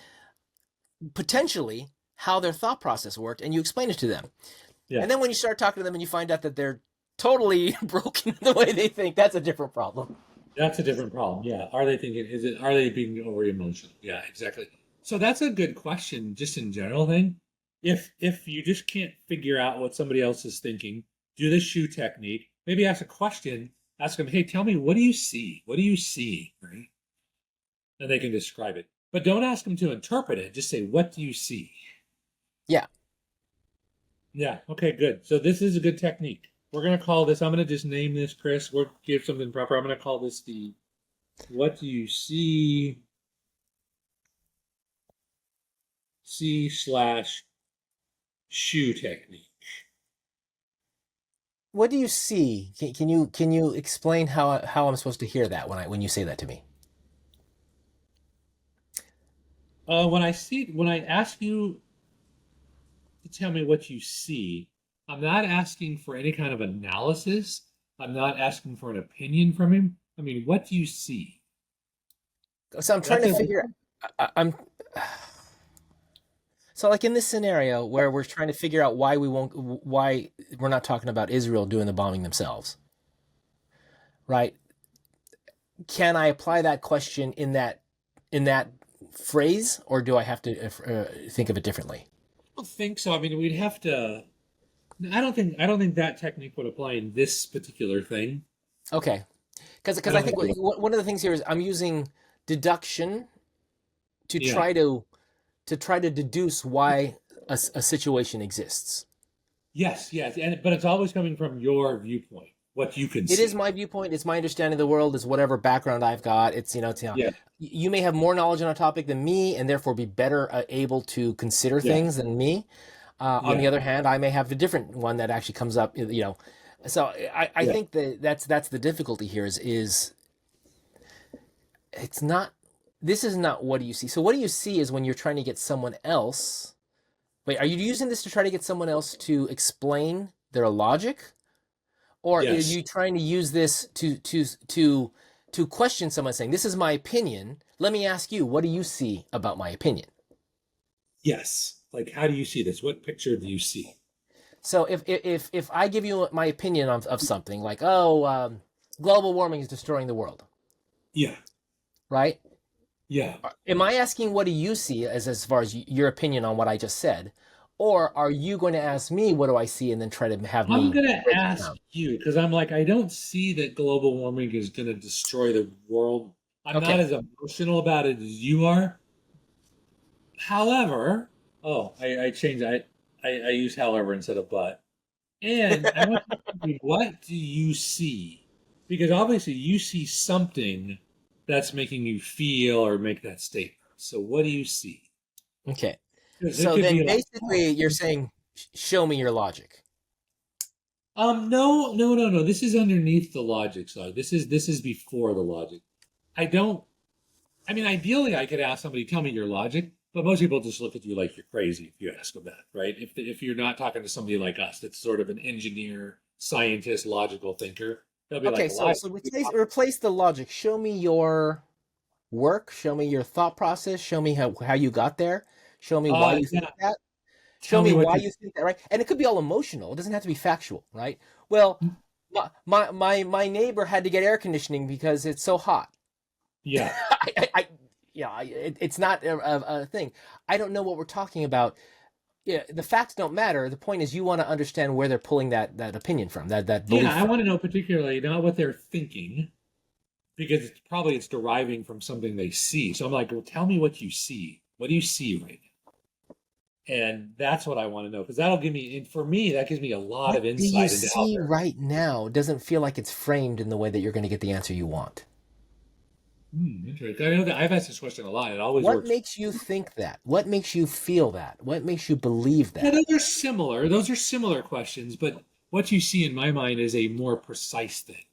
potentially how their thought process worked and you explain it to them. yeah. And then when you start talking to them and you find out that they're totally broken the way they think, that's a different problem. That's a different problem. Yeah. Are they thinking, are they being over emotional? Yeah, exactly. So that's a good question, just in general thing. If you just can't figure out what somebody else is thinking, do the shoe technique. Maybe ask a question. Ask them, hey, tell me, what do you see? What do you see? Right? And they can describe it. But don't ask them to interpret it. Just say, what do you see? Yeah. Yeah. Okay, good. So this is a good technique. We're gonna call this. I'm gonna just name this, Chris. We'll give something proper. I'm gonna call this the what do you see shoe technique. What do you see? Can you explain how I'm supposed to hear that when you say that to me? When I ask you to tell me what you see, I'm not asking for any kind of analysis. I'm not asking for an opinion from him. I mean, what do you see? So I'm trying That's to a figure. I'm so like in this scenario where we're trying to figure out why we're not talking about Israel doing the bombing themselves, right? Can I apply that question in that phrase, or do I have to think of it differently? I don't think so. I mean, we'd have to. I don't think that technique would apply in this particular thing. Okay, I because I don't think think. one of the things here is I'm using deduction to Yeah. try to deduce why a situation exists. Yes. Yes. And but it's always coming from your viewpoint. what you can It see. is my viewpoint. It's my understanding of the world. It's whatever background I've got. Yeah, You may have more knowledge on a topic than me, and therefore be better able to consider yeah, things than me. On the yeah, other hand, I may have a different one that actually comes up. So I yeah. think that's the difficulty here is it's not. This is not what do you see. So what do you see is when you're trying to get someone else. Wait, are you using this to try to get someone else to explain their logic? Or are Yes, you trying to use this to question someone saying, this is my opinion. Let me ask you, what do you see about my opinion? yes. Like, how do you see this? What picture do you see? So if I give you my opinion of something like, global warming is destroying the world, Yeah, right? yeah. Am I asking what do you see as far as your opinion on what I just said? Or are you going to ask me what do I see and then try to have I'm me gonna break it ask down? you because I'm like, I don't see that global warming is gonna destroy the world. I'm not Okay. as emotional about it as you are. However, oh, I changed. I use however instead of but. And I want you to tell me, what do you see? Because obviously you see something that's making you feel or make that statement. So what do you see? Okay. Because it So could then be like, basically you're saying, show me your logic. no, no, no, no. This is underneath the logic side. This is before the logic. I don't. I mean, ideally, I could ask somebody, tell me your logic, but most people just look at you like you're crazy if you ask them that, right? If you're not talking to somebody like us, that's sort of an engineer, scientist, logical thinker, they'll be Okay, like, so why? so replace the logic. Show me your work. Show me your thought process. Show me how you got there. Show me why you think Yeah. that. Show Tell me me what why you. you think that. Right, and it could be all emotional. It doesn't have to be factual. Right. Well, my neighbor had to get air conditioning because it's so hot. Yeah. I yeah, it's not a thing. I don't know what we're talking about. Yeah, the facts don't matter. The point is you want to understand where they're pulling that opinion from, that Yeah, belief I from. want to know particularly not what they're thinking because it's deriving from something they see. So I'm like, well, tell me what you see. What do you see right now? And that's what I want to know because that'll give me, and for me, that gives me a lot What of do you insight into how see they're. right now doesn't feel like it's framed in the way that you're going to get the answer you want. Interesting. I know that I've asked this question a lot. It always What works. makes you think that? What makes you feel that? What makes you believe Yeah, that? those are similar. Those are similar questions, but what you see in my mind is a more precise thing.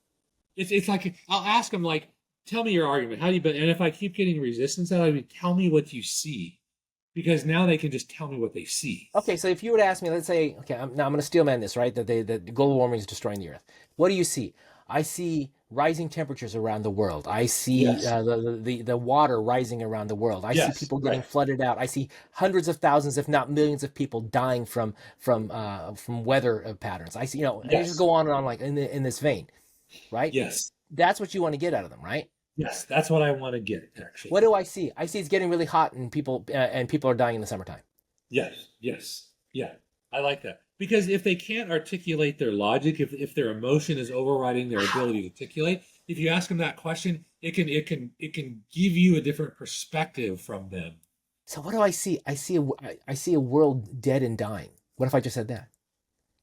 It's like I'll ask them like, tell me your argument. How do you? And if I keep getting resistance, I'll be tell me what you see, because now they can just tell me what they see. Okay, so if you were to ask me, let's say, okay, now I'm going to steel man this, right? That global warming is destroying the earth. What do you see? I see rising temperatures around the world. I see Yes. the water rising around the world. I see Yes. people getting Right. flooded out. I see hundreds of thousands, if not millions, of people dying from weather patterns. I see, and you just Yes. go on and on like in this vein, right? Yes. That's what you want to get out of them, right? Yes. That's what I want to get What actually. do I see? I see it's getting really hot and people are dying in the summertime. Yes. Yes. Yeah. I like that because if they can't articulate their logic, if their emotion is overriding their ability to articulate, if you ask them that question, it can give you a different perspective from them. So what do I see? I see a world dead and dying. What if I just said that?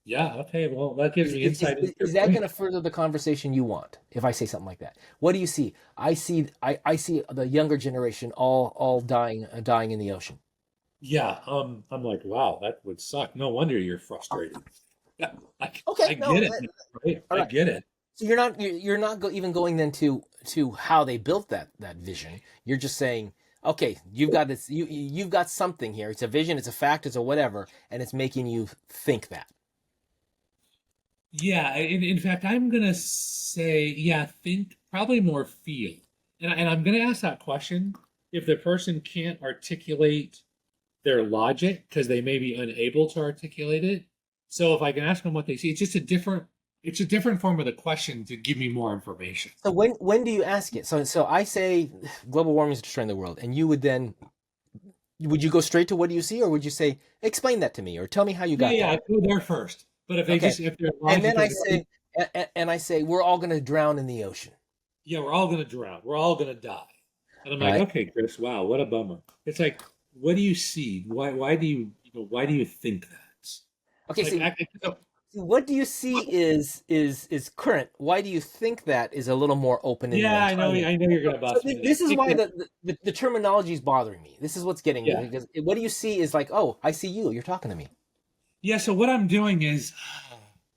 Yeah. Okay. Well, that gives Is me is, insight into your is that brain. going to further the conversation you want if I say something like that? What do you see? I see the younger generation all dying in the ocean. Yeah, I'm like, wow, that would suck. No wonder you're frustrated. Yeah, I Okay, get no, it, right? all I right. get it. So you're not even going then to how they built that vision. You're just saying, okay, you've got this, you've got something here. It's a vision, it's a fact, it's a whatever, and it's making you think that. Yeah, in fact, I'm gonna say, yeah, think probably more feel. And I'm gonna ask that question if the person can't articulate their logic because they may be unable to articulate it. So if I can ask them what they see, it's a different form of the question to give me more information. So when do you ask it? So I say global warming is destroying the world, and you would you go straight to what do you see, or would you say explain that to me, or tell me how you Yeah, got yeah, there? I go there first. But if they Okay, just if their and logic then is already. I say we're all going to drown in the ocean, Yeah, we're all gonna drown. We're all gonna die. And I'm like, right? okay, Chris, wow, what a bummer. It's like, what do you see? Why do you think that? Okay, Like, so what do you see is current. Why do you think that is a little more open-ended Yeah, and timely? I know you're gonna So bust me. this I is think why that, the terminology is bothering me. This is what's getting me yeah, because what do you see is like, oh, I see you. You're talking to me. yeah. So what I'm doing is,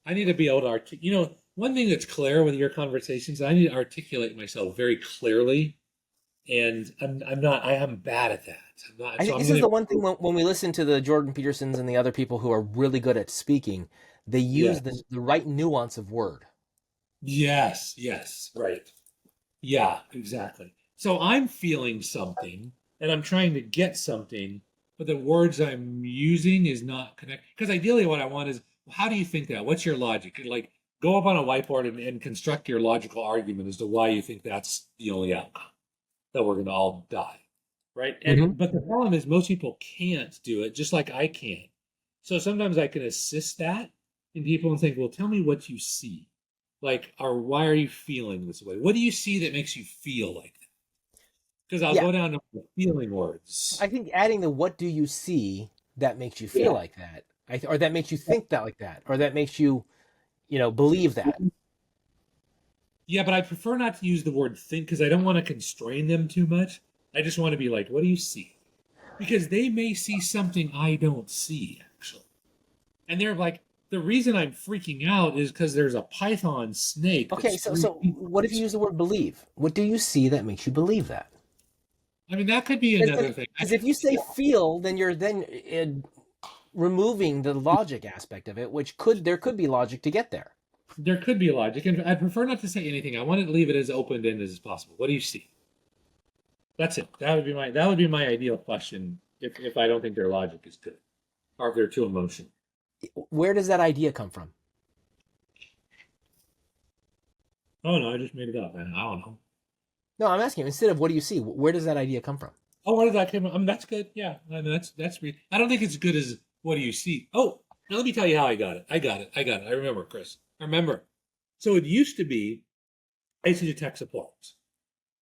I need to be able to one thing that's clear with your conversations, I need to articulate myself very clearly, and I am bad at that. I'm not. I So think I'm this is gonna, the one thing when we listen to the Jordan Petersons and the other people who are really good at speaking, they use yes, the right nuance of word. yes, right. Yeah, exactly. So I'm feeling something and I'm trying to get something, but the words I'm using is not connect. Because ideally, what I want is, well, how do you think that? What's your logic? Like, go up on a whiteboard and construct your logical argument as to why you think that's the only outcome, that we're going to all die, right? Hmm. And but the problem is most people can't do it, just like I can't. So sometimes I can assist that in people and think, well, tell me what you see, like, or why are you feeling this way? What do you see that makes you feel like that? Because I'll Yeah, go down to the feeling words. I think adding the "what do you see" that makes you feel Yeah. like that, or that makes you think that like that, or that makes you, believe that. Yeah, but I prefer not to use the word think because I don't want to constrain them too much. I just want to be like, what do you see? Because they may see something I don't see, actually. And they're like, the reason I'm freaking out is because there's a python snake Okay, that's so 3 feet from what if you us. use the word believe? What do you see that makes you believe that? I mean, that could be another thing. Because if you say feel, then you're removing the logic aspect of it, which there could be logic to get there. There could be logic, and I prefer not to say anything. I want to leave it as open-ended as possible. What do you see? That's it. That would be my ideal question if I don't think their logic is good or if they're too emotional. Where does that idea come from? Oh no, I just made it up, man. I don't know. No, I'm asking you, instead of what do you see, where does that idea come from? Oh, where did that come from? I mean, that's good. Yeah, I mean, I don't think it's good as what do you see? Oh, now let me tell you how I got it. I remember, Chris. I remember. So it used to be I used to do tech support,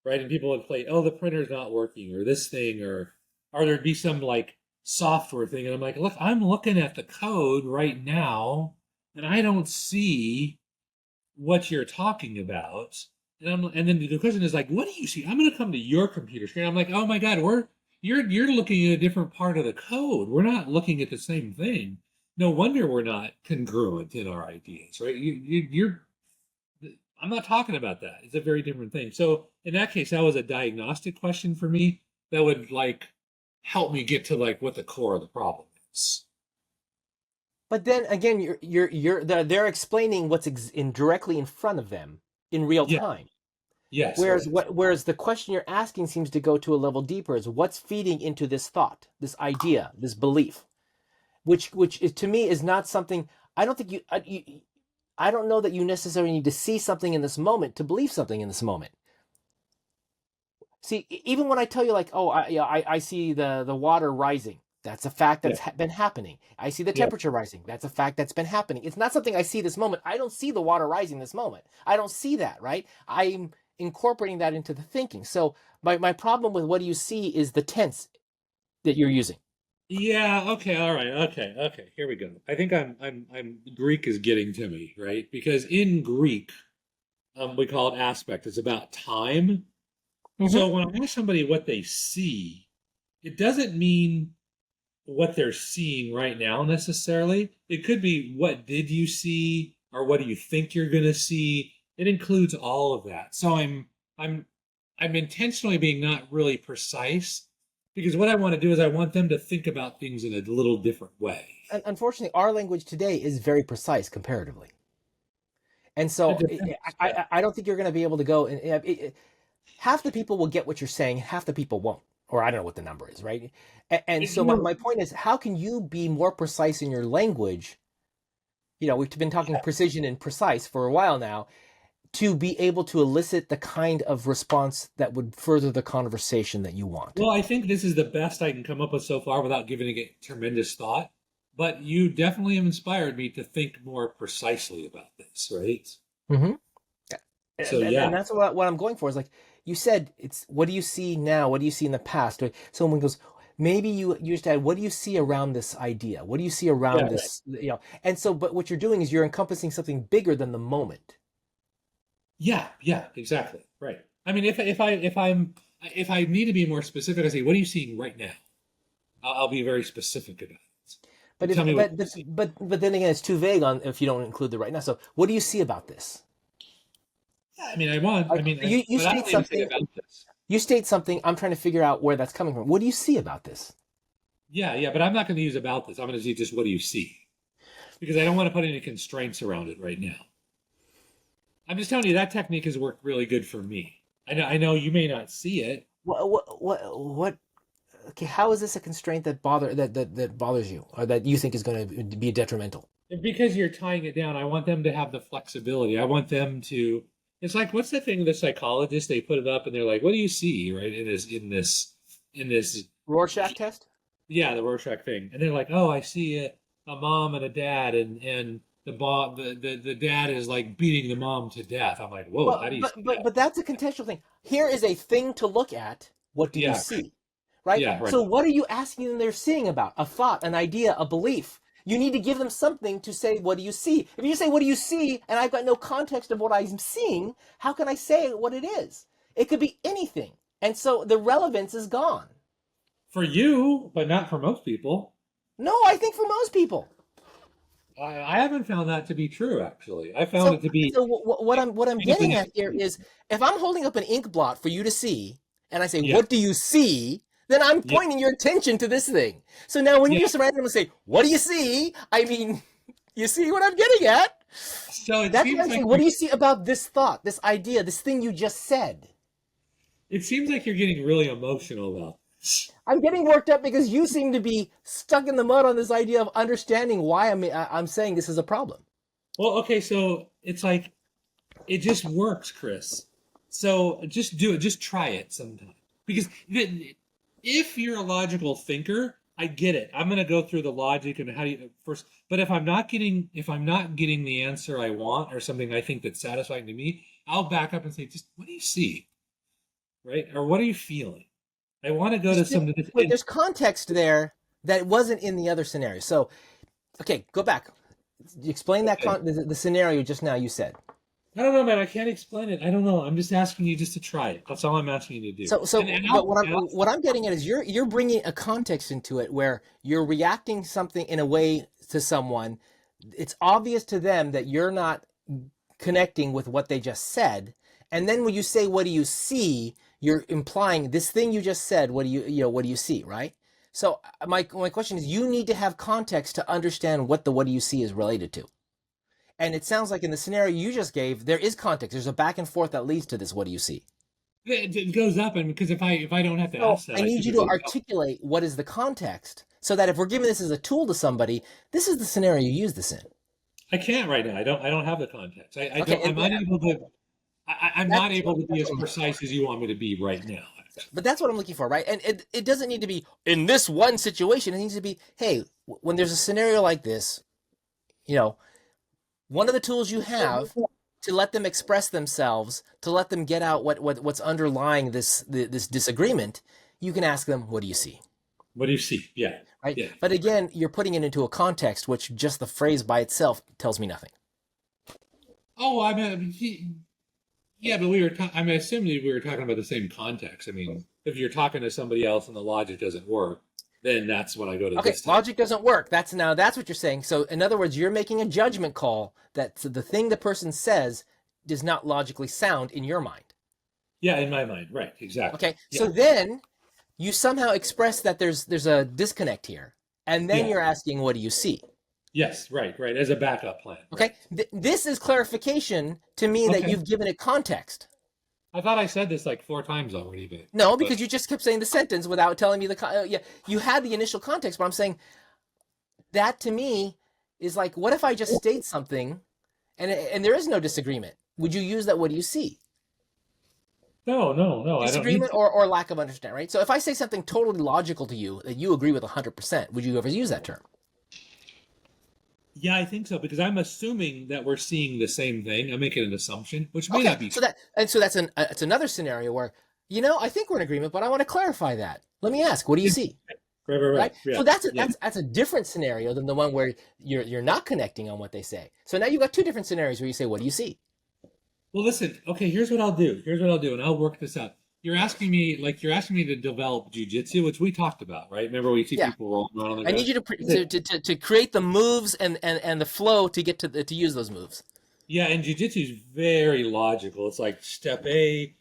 right? And people would play, oh, the printer's not working, or this thing, or there'd be some like software thing, and I'm like, look, I'm looking at the code right now, and I don't see what you're talking about. And then the question is like, what do you see? I'm going to come to your computer screen. I'm like, oh my god, you're looking at a different part of the code. We're not looking at the same thing. No wonder we're not congruent in our ideas, right? You're I'm not talking about that. It's a very different thing. So in that case, that was a diagnostic question for me that would like help me get to like what the core of the problem is. But then again, they're explaining what's directly in front of them in real Yeah. time. Yes. Whereas Right. whereas the question you're asking seems to go to a level deeper is what's feeding into this thought, this idea, this belief, which is, to me is not something I don't think I don't know that you necessarily need to see something in this moment to believe something in this moment. See, even when I tell you like, oh, I see the water rising. That's a fact Yeah. that's been happening. I see the Yeah. temperature rising. That's a fact that's been happening. It's not something I see this moment. I don't see the water rising this moment. I don't see that, right? I'm incorporating that into the thinking. So my problem with what do you see is the tense that you're using. Yeah, okay, all right, okay. Here we go. I think I'm Greek is getting to me, right? Because in Greek, we call it aspect. It's about time. Hmm. So when I ask somebody what they see, it doesn't mean what they're seeing right now necessarily. It could be what did you see or what do you think you're going to see. It includes all of that. So I'm I'm intentionally being not really precise because what I want to do is I want them to think about things in a little different way. And unfortunately, our language today is very precise comparatively. And It so depends. Yeah. I don't think you're going to be able to go and half the people will get what you're saying, half the people won't, or I don't know what the number is, right? And so You know, my point is, how can you be more precise in your language? We've been talking precision and precise for a while now to be able to elicit the kind of response that would further the conversation that you want. well, I think this is the best I can come up with so far without giving it tremendous thought. But you definitely have inspired me to think more precisely about this, right? Hmm. So And yeah, that's what I'm going for is like you said, it's what do you see now? What do you see in the past? Someone goes, maybe you just add, what do you see around this idea? What do you see around Yeah, this, and so, but what you're doing is you're encompassing something bigger than the moment. yeah, exactly. Right. I mean, if I need to be more specific, I say, what are you seeing right now? I'll be very specific about it. But Tell me what you see. but then again, it's too vague on if you don't include the right now. So what do you see about this? Yeah, I mean, I want. I Like mean, you but I state don't even say something, about this. you state something. I'm trying to figure out where that's coming from. What do you see about this? Yeah, but I'm not going to use about this. I'm going to use just what do you see? Because I don't want to put any constraints around it right now. I'm just telling you that technique has worked really good for me. I know you may not see it. What? Okay, how is this a constraint that bothers you, or that you think is going to be detrimental? Because you're tying it down, I want them to have the flexibility. I want them to. It's like what's the thing? The psychologist they put it up and they're like, "What do you see?" Right in this. Rorschach test? Yeah, the Rorschach thing, and they're like, "Oh, I see a mom and a dad, and the dad is like beating the mom to death." I'm like, "Whoa, how Well, do you but see but that?" but that's a contextual thing. Here is a thing to look at. What do you Yeah, see? Right? yeah, right. So what are you asking them they're seeing about? A thought, an idea, a belief. You need to give them something to say, what do you see? If you say, what do you see? And I've got no context of what I'm seeing, how can I say what it is? It could be anything. And so the relevance is gone. For you, but not for most people. No, I think for most people. I haven't found that to be true, actually. I found So, it to be so what I'm getting incredibly. at here is, if I'm holding up an ink blot for you to see, and I say, Yeah, "What do you see?" Then I'm yeah, pointing your attention to this thing. So now, when you yeah. just randomly say, "What do you see?" I mean, you see what I'm getting at? So That's what I'm saying. What do you see about this thought, this idea, this thing you just said? it seems like you're getting really emotional about this. I'm getting worked up because you seem to be stuck in the mud on this idea of understanding why I'm saying this is a problem. Well, okay, so it's like it just works, Chris. So just do it. Just try it sometime. Because if you're a logical thinker, I get it. I'm going to go through the logic and how do you first. But if I'm not getting the answer I want or something I think that's satisfying to me, I'll back up and say, just what do you see, right? Or what are you feeling? I want to go to some. Wait, there's context there that wasn't in the other scenario. So, okay, go back. Explain that the scenario just now you said. I don't know, man. I can't explain it. I don't know. I'm just asking you just to try it. That's all I'm asking you to do. But what I'm getting at is you're bringing a context into it where you're reacting something in a way to someone. It's obvious to them that you're not connecting with what they just said, and then when you say, "What do you see?" You're implying this thing you just said. What do you see, right? So my question is, you need to have context to understand what do you see is related to. And it sounds like in the scenario you just gave, there is context. There's a back and forth that leads to this. What do you see? It goes up, and because if I don't have to So ask that, I need you to typically articulate what is the context, so that if we're giving this as a tool to somebody, this is the scenario you use this in. I can't right now. I don't have the context. I Okay, don't. I'm unable to. I'm not able to be as what precise as you want me to be right now. But that's what I'm looking for, right? And it doesn't need to be in this one situation. It needs to be, hey, when there's a scenario like this, one of the tools you have to let them express themselves, to let them get out what's underlying this disagreement, you can ask them, what do you see? What do you see? Yeah. Right? Yeah. But again, you're putting it into a context, which just the phrase by itself tells me nothing. Oh, I mean, yeah, but I'm assuming we were talking about the same context. I mean, if you're talking to somebody else and the logic doesn't work, then that's when I go to Okay, this. logic doesn't work. That's what you're saying. So in other words, you're making a judgment call that the thing the person says does not logically sound in your mind. Yeah, in my mind, right? Exactly. Okay, Yeah. so then you somehow express that there's a disconnect here, and then you're asking, what do you see? Yes, right, as a backup plan. Okay, this is clarification to me that you've given it context. I thought I said this like 4 times already, but no, because you just kept saying the sentence without telling me you had the initial context, but I'm saying that to me is like, what if I just state something and there is no disagreement? Would you use that? What do you see? No, Disagreement or lack of understanding, right? So if I say something totally logical to you that you agree with 100%, would you ever use that term? Yeah, I think so, because I'm assuming that we're seeing the same thing. I'm making an assumption, which may not be true. So that's another scenario where, I think we're in agreement, but I want to clarify that. Let me ask, what do you see? Right? Yeah. So that's a different scenario than the one where you're not connecting on what they say. So now you've got two different scenarios where you say, what do you see? Well, listen. Okay, here's what I'll do. And I'll work this out. You're asking me to develop jujitsu, which we talked about, right? Remember we see Yeah. people rolling around on the I ground. need you to create the moves and the flow to get to use those moves. Yeah, and jujitsu is very logical. It's like step A,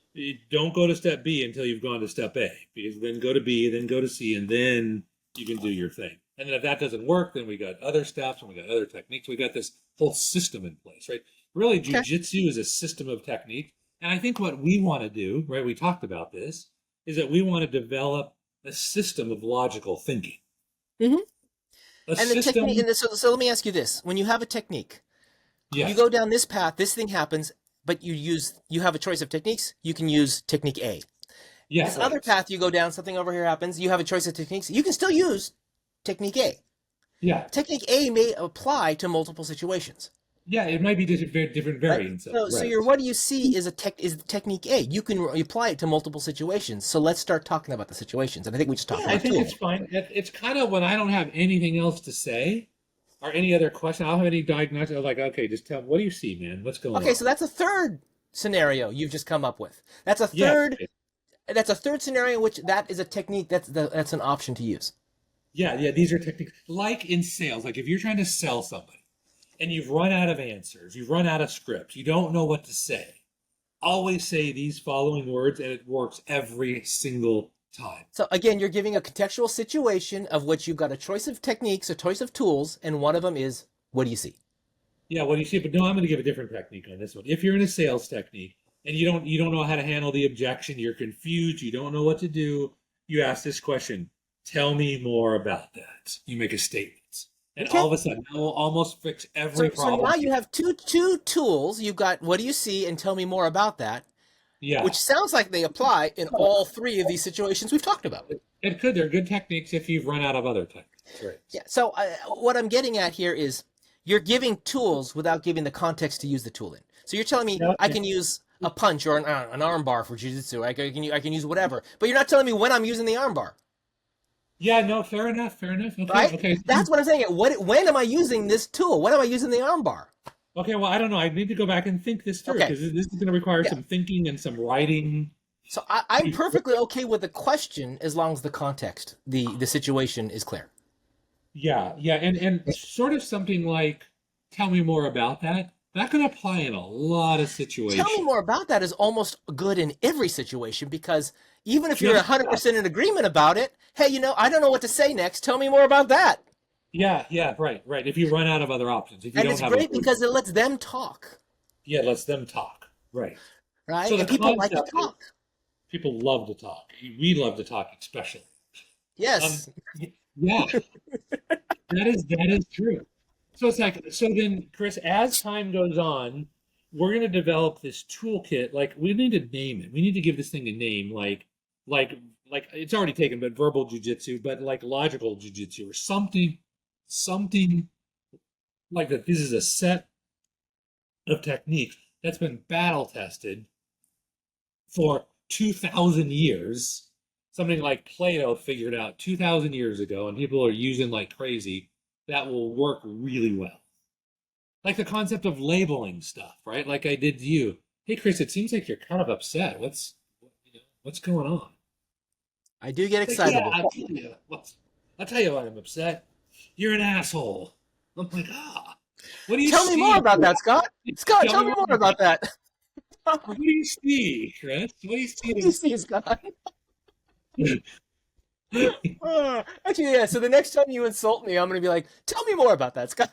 don't go to step B until you've gone to step A, because then go to B, then go to C, and then you can do your thing. And then if that doesn't work, then we got other steps and we got other techniques. We got this whole system in place, right? Really, Okay. jujitsu is a system of technique. And I think what we want to do, right, we talked about this, is that we want to develop a system of logical thinking. Mm-hmm. A And the system, technique. So let me ask you this: when you have a technique, yes. you go down this path, this thing happens, but you have a choice of techniques. You can use technique A. Yeah, This right. other path, you go down, something over here happens. You have a choice of techniques. You can still use technique A. Yeah, Technique A may apply to multiple situations. yeah, it might be different variants. Right? So your what do you see is technique A. You can apply it to multiple situations. So let's start talking about the situations. And I think we just talked Yeah, about I think two. it's fine. It's kind of when I don't have anything else to say or any other question. I don't have any diagnosis. I'm like, okay, just tell me, what do you see, man? What's going on? Okay, so that's a third scenario you've just come up with. That's a Yeah, third. okay. That's a third scenario in which that is a technique. That's an option to use. Yeah. These are techniques. Like in sales, like if you're trying to sell somebody and you've run out of answers, you've run out of scripts, you don't know what to say, always say these following words, and it works every single time. So again, you're giving a contextual situation of which you've got a choice of techniques, a choice of tools, and one of them is, what do you see? Yeah, what do you see? But no, I'm going to give a different technique on this one. If you're in a sales technique and you don't know how to handle the objection, you're confused, you don't know what to do, you ask this question: tell me more about that. You make a statement. And Okay. all of a sudden, that will almost fix every So problem. now you have two tools. You've got what do you see and tell me more about that, Yeah, which sounds like they apply in all three of these situations we've talked about. it could. They're good techniques if you've run out of other techniques. Right. Yeah. So what I'm getting at here is you're giving tools without giving the context to use the tool in. So you're telling me Yeah. I can use a punch or an arm bar for jiu-jitsu. I can use whatever, but you're not telling me when I'm using the arm bar. Yeah, no, fair enough. Okay, Right? okay. That's what I'm saying. When am I using this tool? When am I using the arm bar? Okay, well, I don't know. I need to go back and think this through Okay. because this is going to require Yeah. some thinking and some writing. So I'm perfectly okay with the question as long as the context, the situation is clear. Yeah, and sort of something like, tell me more about that. That can apply in a lot of situations. Tell me more about that is almost good in every situation because even if you're Yeah. 100% in agreement about it, hey, I don't know what to say next. Tell me more about that. Yeah, right. If you run out of other options, if you And don't it's have great because it lets them talk, yeah, lets them talk. Right. right? So And the people like to concept is- talk. People love to talk. We love to talk, especially. Yes. Yeah, that is true. So it's like, so then, Chris, as time goes on, we're going to develop this toolkit. Like, we need to name it. We need to give this thing a name, like it's already taken, but verbal jujitsu, but like logical jujitsu or something like that. This is a set of techniques that's been battle tested for 2,000 years. Something like Plato figured out 2,000 years ago, and people are using like crazy. That will work really well. Like the concept of labeling stuff, right? Like I did to you. Hey, Chris, it seems like you're kind of upset. What's going on? I do get Like, excitable. yeah, I'll tell you why I'm upset. You're an asshole. I'm like, what do you Tell see? me more about that, Scott. Scott, tell me more more about that. What do you see, Chris? What do you see? What do you see, Scott? Actually, yeah. So the next time you insult me, I'm going to be like, "Tell me more about that, Scott."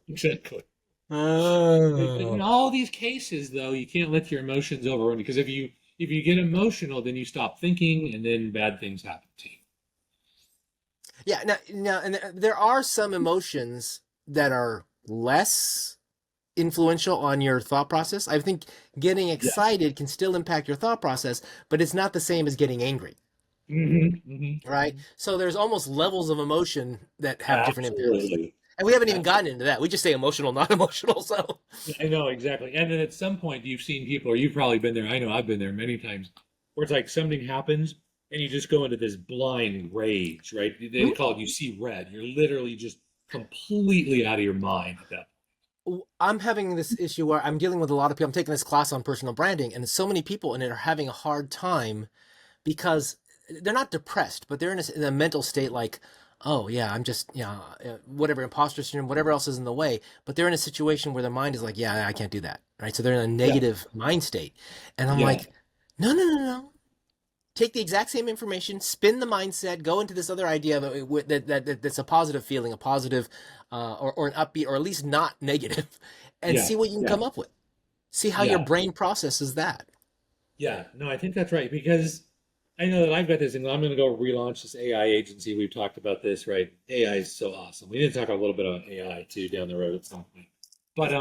Exactly. In Oh. all these cases, though, you can't let your emotions overrun you because if you get emotional, then you stop thinking, and then bad things happen to you. Yeah. Now, and there are some emotions that are less influential on your thought process. I think getting excited can still impact your thought process, but it's not the same as getting angry. Right? So there's almost levels of emotion that have different impacts. Absolutely. And we haven't even gotten into that. We just say emotional, not emotional. So I know, exactly. And then at some point, you've seen people, or you've probably been there. I know I've been there many times, where it's like something happens, and you just go into this blind rage, right? They call it you see red. You're literally just completely out of your mind at that. I'm having this issue where I'm dealing with a lot of people. I'm taking this class on personal branding, and so many people in it are having a hard time because they're not depressed, but they're in a mental state like, oh yeah, I'm just, whatever, imposter syndrome, whatever else is in the way. But they're in a situation where their mind is like, yeah, I can't do that, right? So they're in a negative mind state, and I'm Yeah. like, no, no, no, no. Take the exact same information, spin the mindset, go into this other idea that's a positive feeling, a positive, or an upbeat, or at least not negative, and Yeah. see what you can Yeah. come up with. See how your Yeah. brain processes that. Yeah. No, I think that's right because I know that I've got this, and I'm going to go relaunch this AI agency. We've talked about this, right? AI is so awesome. We need to talk a little bit about AI too down the road at some point. But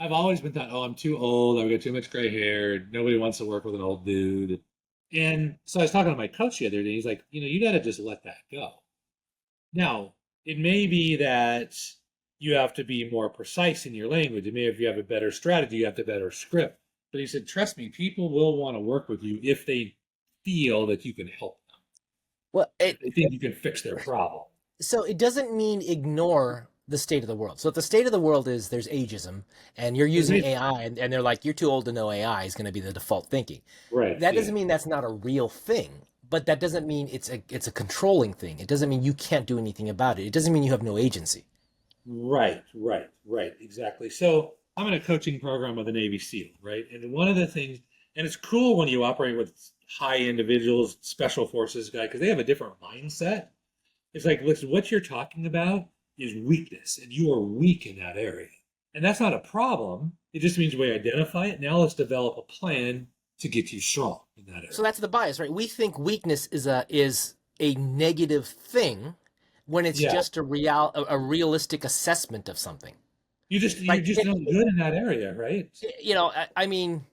I've always been thought, oh, I'm too old. I've got too much gray hair. Nobody wants to work with an old dude. And so I was talking to my coach the other day. He's like, you got to just let that go. Now, it may be that you have to be more precise in your language. It may, if you have a better strategy, you have a better script. But he said, trust me, people will want to work with you if they feel that you can help them. Well, If they think you can fix their problem. so it doesn't mean ignore the state of the world. So if the state of the world is there's ageism and you're using AI and they're like, you're too old to know AI is going to be the default thinking. Right. That Yeah. doesn't mean that's not a real thing, but that doesn't mean it's a controlling thing. It doesn't mean you can't do anything about it. It doesn't mean you have no agency. Right, right, right, exactly. So I'm in a coaching program with a Navy SEAL, right? And one of the things, and it's cool when you operate with high individuals, special forces guy, because they have a different mindset. It's like, listen, what you're talking about is weakness, and you are weak in that area. And that's not a problem. It just means we identify it. Now let's develop a plan to get you strong in that area. So that's the bias, right? We think weakness is a negative thing when it's Yeah. just a realistic assessment of something. You're Right? just not good in that area, right? I mean,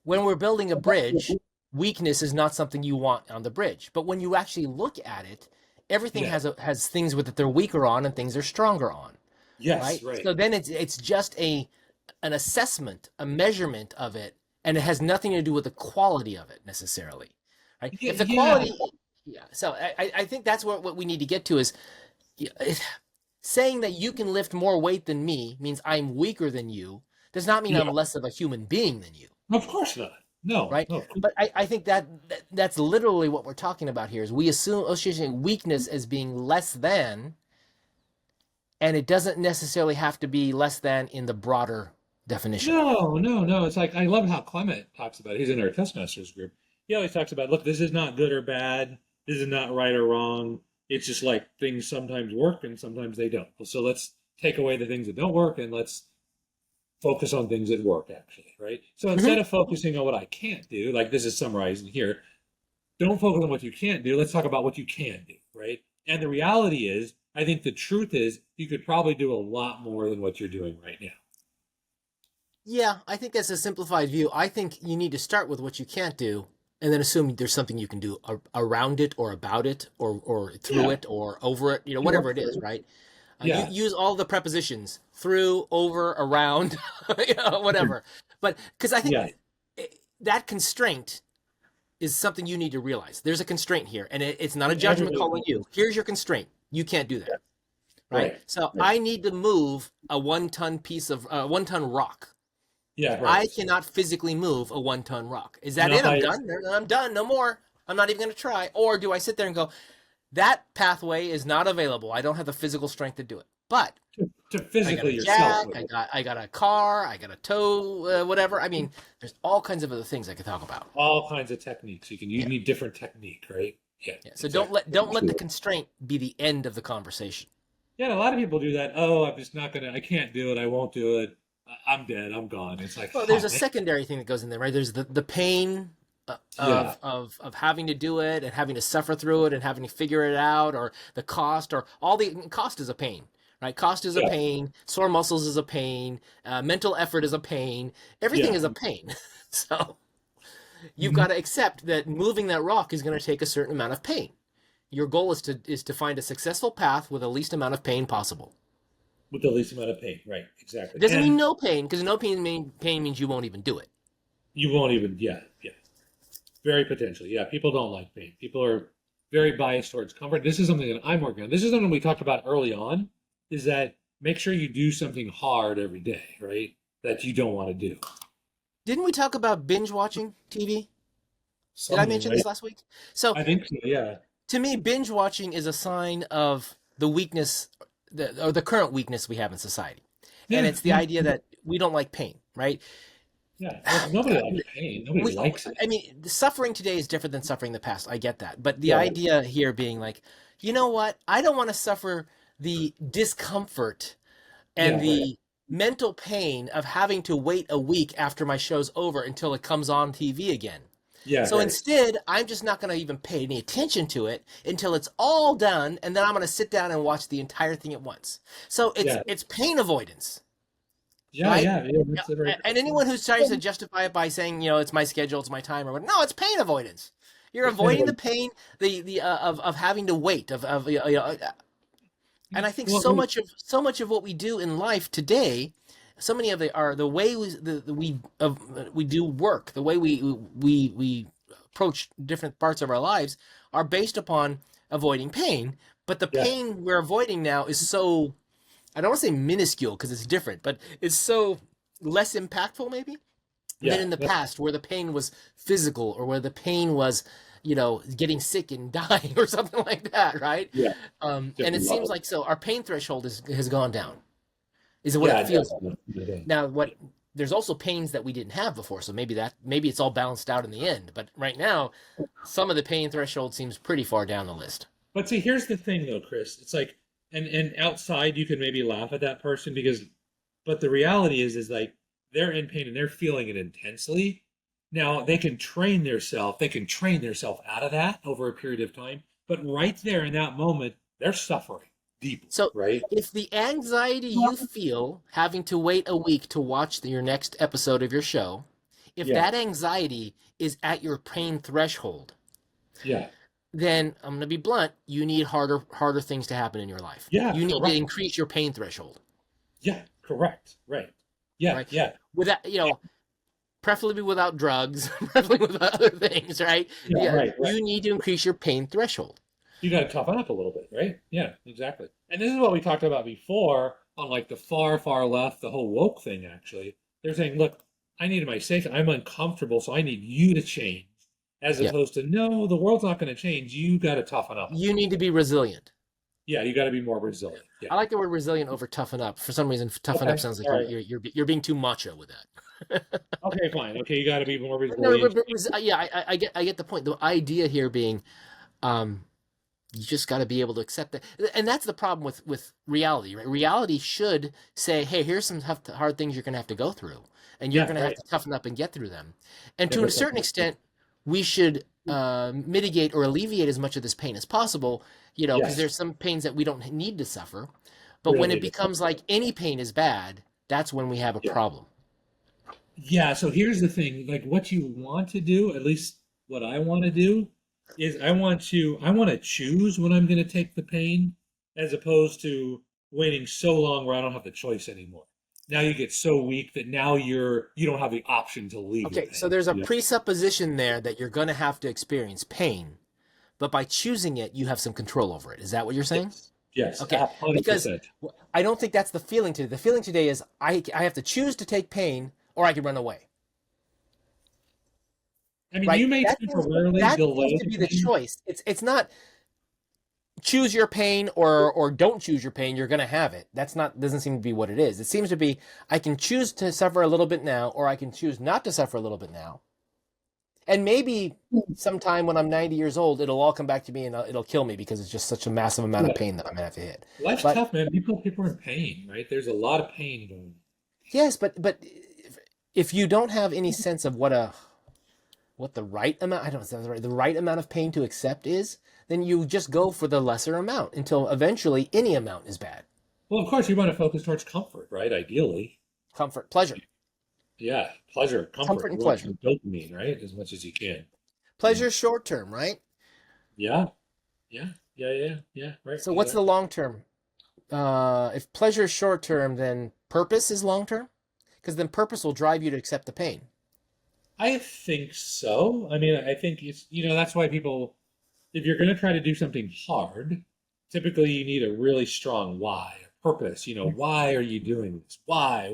when we're building a bridge, weakness is not something you want on the bridge. But when you actually look at it, everything Yeah. has things with it they're weaker on and things they're stronger on, Yes, right? right. So then it's just an assessment, a measurement of it, and it has nothing to do with the quality of it necessarily, right? If the Yeah. quality, yeah. So I think that's what we need to get to is saying that you can lift more weight than me means I'm weaker than you does not mean I'm Yeah. less of a human being than you. Of course not. No, Right? no. But I think that's literally what we're talking about here is we associate weakness as being less than, and it doesn't necessarily have to be less than in the broader definition. No, no, no. It's like I love how Clement talks about it. He's in our Toastmasters group. He always talks about, look, this is not good or bad. This is not right or wrong. It's just like things sometimes work and sometimes they don't. So let's take away the things that don't work and let's focus on things that work, actually, right? So instead of focusing on what I can't do, like this is summarized here, don't focus on what you can't do. Let's talk about what you can do, right? And the reality is, I think the truth is, you could probably do a lot more than what you're doing right now. Yeah, I think that's a simplified view. I think you need to start with what you can't do and then assume there's something you can do around it or about it or through Yeah. it or over it, whatever it is, right? Yeah. Use all the prepositions through, over, around, whatever. But because I think Yeah. that constraint is something you need to realize. There's a constraint here, and it's not a judgment call on you. Here's your constraint. You can't do that, right? So I need to move a 1-ton piece of 1-ton rock. Yeah, I right. cannot physically move a 1-ton rock. Is that No, it? I'm done. I'm done. No more. I'm not even going to try. Or do I sit there and go, that pathway is not available. I don't have the physical strength to do it. But To I got physically a yourself. jack, I got a car, I got a tow, whatever. I mean, there's all kinds of other things I could talk about. All kinds of techniques. You need different technique, right? Yeah. So don't let the constraint be the end of the conversation. Yeah, and a lot of people do that. Oh, I'm just not gonna. I can't do it. I won't do it. I'm dead. I'm gone. It's like, Well, there's oh, a secondary thing that goes in there, right? There's the pain of having to do it and having to suffer through it and having to figure it out, or the cost, or all the cost is a pain. Right, cost is a pain. Sore muscles is a pain. Mental effort is a pain. Everything is a pain. So you've got to accept that moving that rock is going to take a certain amount of pain. Your goal is to find a successful path with the least amount of pain possible. With the least amount of pain, right? Exactly. It doesn't mean no pain, because no pain means you won't even do it. You won't even. Yeah, yeah. Very potentially. Yeah, people don't like pain. People are very biased towards comfort. This is something that I'm working on. This is something we talked about early on, is that make sure you do something hard every day, right? That you don't want to do. Didn't we talk about binge watching TV? Did I Something, mention right? this last week? So I think so, yeah. to me, binge watching is a sign of the weakness, or the current weakness we have in society. And Yeah, it's the yeah, idea that we don't like pain, right? yeah. Well, nobody likes pain. Nobody We, likes it. I mean, the suffering today is different than suffering in the past. I get that. But the Yeah, idea here being like, you know what? I don't want to suffer the discomfort and yeah, right. the mental pain of having to wait a week after my show's over until it comes on TV again. Yeah, So right. instead, I'm just not going to even pay any attention to it until it's all done, and then I'm going to sit down and watch the entire thing at once. So Yeah, it's pain avoidance, yeah, right? yeah, yeah. Yeah, That's a very and anyone who tries to justify it by saying, it's my schedule, it's my time, or what, no, it's pain avoidance. You're it's pain avoiding the avoidance. pain, the of having to wait, and I think Well, so much of what we do in life today, so many of the way we do work, the way we approach different parts of our lives are based upon avoiding pain. But the yeah, pain we're avoiding now is so, I don't want to say minuscule because it's different, but it's so less impactful maybe than yeah. in the past, where the pain was physical, or where the pain was, getting sick and dying or something like that, right? Yeah, And it seems definitely. like so our pain threshold has gone down. Is what it Yeah, feels like. definitely. Now, there's also pains that we didn't have before, so maybe it's all balanced out in the end. But right now, some of the pain threshold seems pretty far down the list. But see, here's the thing though, Chris. It's like, and outside you can maybe laugh at that person because, but the reality is like they're in pain and they're feeling it intensely. Now they can train themselves out of that over a period of time. But right there in that moment, they're suffering deeply, So right? if the anxiety you feel having to wait a week to watch your next episode of your show, if Yeah, that anxiety is at your pain threshold, yeah, then I'm going to be blunt, you need harder things to happen in your life. yeah, You need to correct. increase your pain threshold, Yeah, correct. Right. Yeah, right? yeah, Without, preferably without drugs, preferably without other things, right? yeah, Yeah, right, right. you need to increase your pain threshold. You got to toughen up a little bit, right? Yeah, exactly. And this is what we talked about before on like the far, far left, the whole woke thing, actually. They're saying, look, I need my safety. I'm uncomfortable, so I need you to change. As Yeah, opposed to, no, the world's not going to change. You got to toughen up a you little need to bit. be resilient. Yeah, you got to be more resilient. Yeah. I like the word resilient over toughen up. For some reason, toughen up Okay. sounds like All right. you're being too macho with that. Okay, fine. Okay, you got to be more No, resilient. yeah, I get the point. The idea here being, um, you just got to be able to accept that, and that's the problem with reality, right? Reality should say, hey, here's some tough, hard things you're going to have to go through, and you're Yeah, going to have right. to toughen up and get through them. And to a certain 100%. extent, we should mitigate or alleviate as much of this pain as possible, because Yes, there's some pains that we don't need to suffer. But we don't when it need to suffer. becomes like any pain is bad, that's when we have a Yeah. problem. Yeah, so here's the thing, like what you want to do, at least what I want to do, is I want to choose when I'm going to take the pain as opposed to waiting so long where I don't have the choice anymore. Now you get so weak that now you don't have the option to leave the Okay, so pain. there's a Yeah. presupposition there that you're going to have to experience pain, but by choosing it, you have some control over it. Is that what you're saying? Yes. Yes, Okay, because 100%. I don't think that's the feeling today. The feeling today is I have to choose to take pain or I can run away, I mean, right? you may temporarily That seems delay to the be the pain. choice. It's not choose your pain or don't choose your pain. You're going to have it. That's not doesn't seem to be what it is. It seems to be I can choose to suffer a little bit now or I can choose not to suffer a little bit now. And maybe sometime when I'm 90 years old, it'll all come back to me and it'll kill me because it's just such a massive amount of Yeah. pain that I'm gonna have to hit. Life's But tough, man. People are in pain, right? There's a lot of pain going on. yes, but if you don't have any sense of what the right amount, I don't know, the right amount of pain to accept is, then you just go for the lesser amount until eventually any amount is bad. Well, of course, you want to focus towards comfort, right? Ideally. Comfort, pleasure, Yeah, pleasure, comfort comfort. and You want pleasure. some dopamine, right? As much as you can. Pleasure is short term, right? Yeah, yeah, yeah, yeah, yeah. Right, So what's the exactly. long term? If pleasure is short term, then purpose is long term, because then purpose will drive you to accept the pain. I think so. I mean, I think it's, that's why people, if you're going to try to do something hard, typically you need a really strong why, a purpose. Why are you doing this? Why?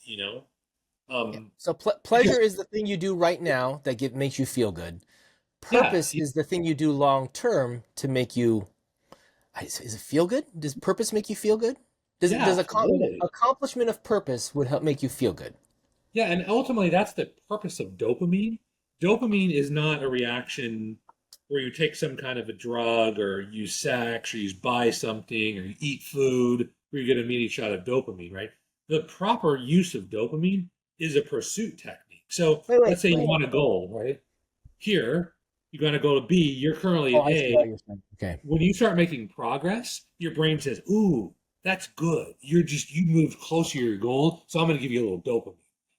Yeah. Um, So because, pleasure is the thing you do right now that makes you feel good. yeah, Purpose is the thing you do long term to make you. Is it feel good? Does purpose make you feel good? yeah, absolutely. Accomplishment of purpose would help make you feel good? Yeah, and ultimately that's the purpose of dopamine. Dopamine is not a reaction where you take some kind of a drug or use sex or you buy something or you eat food where you get an immediate shot of dopamine, right? The proper use of dopamine is a pursuit technique. So Wait, let's say you wait. want a goal, right? Here, you're going to go to B, you're currently Oh, at I see what A. you're saying. Okay. When you start making progress, your brain says, "Ooh, that's good. You moved closer to your goal, so I'm going to give you a little dopamine."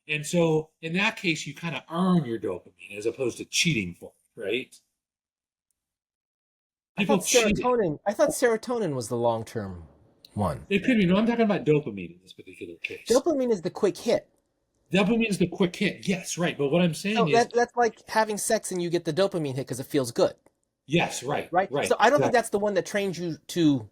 And so in that case, you kind of earn your dopamine as opposed to cheating for it, right? People cheat it. I thought serotonin was the long term one. It could be. No, I'm talking about dopamine in this particular case. Dopamine is the quick hit. Dopamine is the quick hit. Yes, right. But what I'm saying So is, that's like having sex and you get the dopamine hit because it feels good, yes, right, right? right, So I don't think exactly. that's the one that trains you to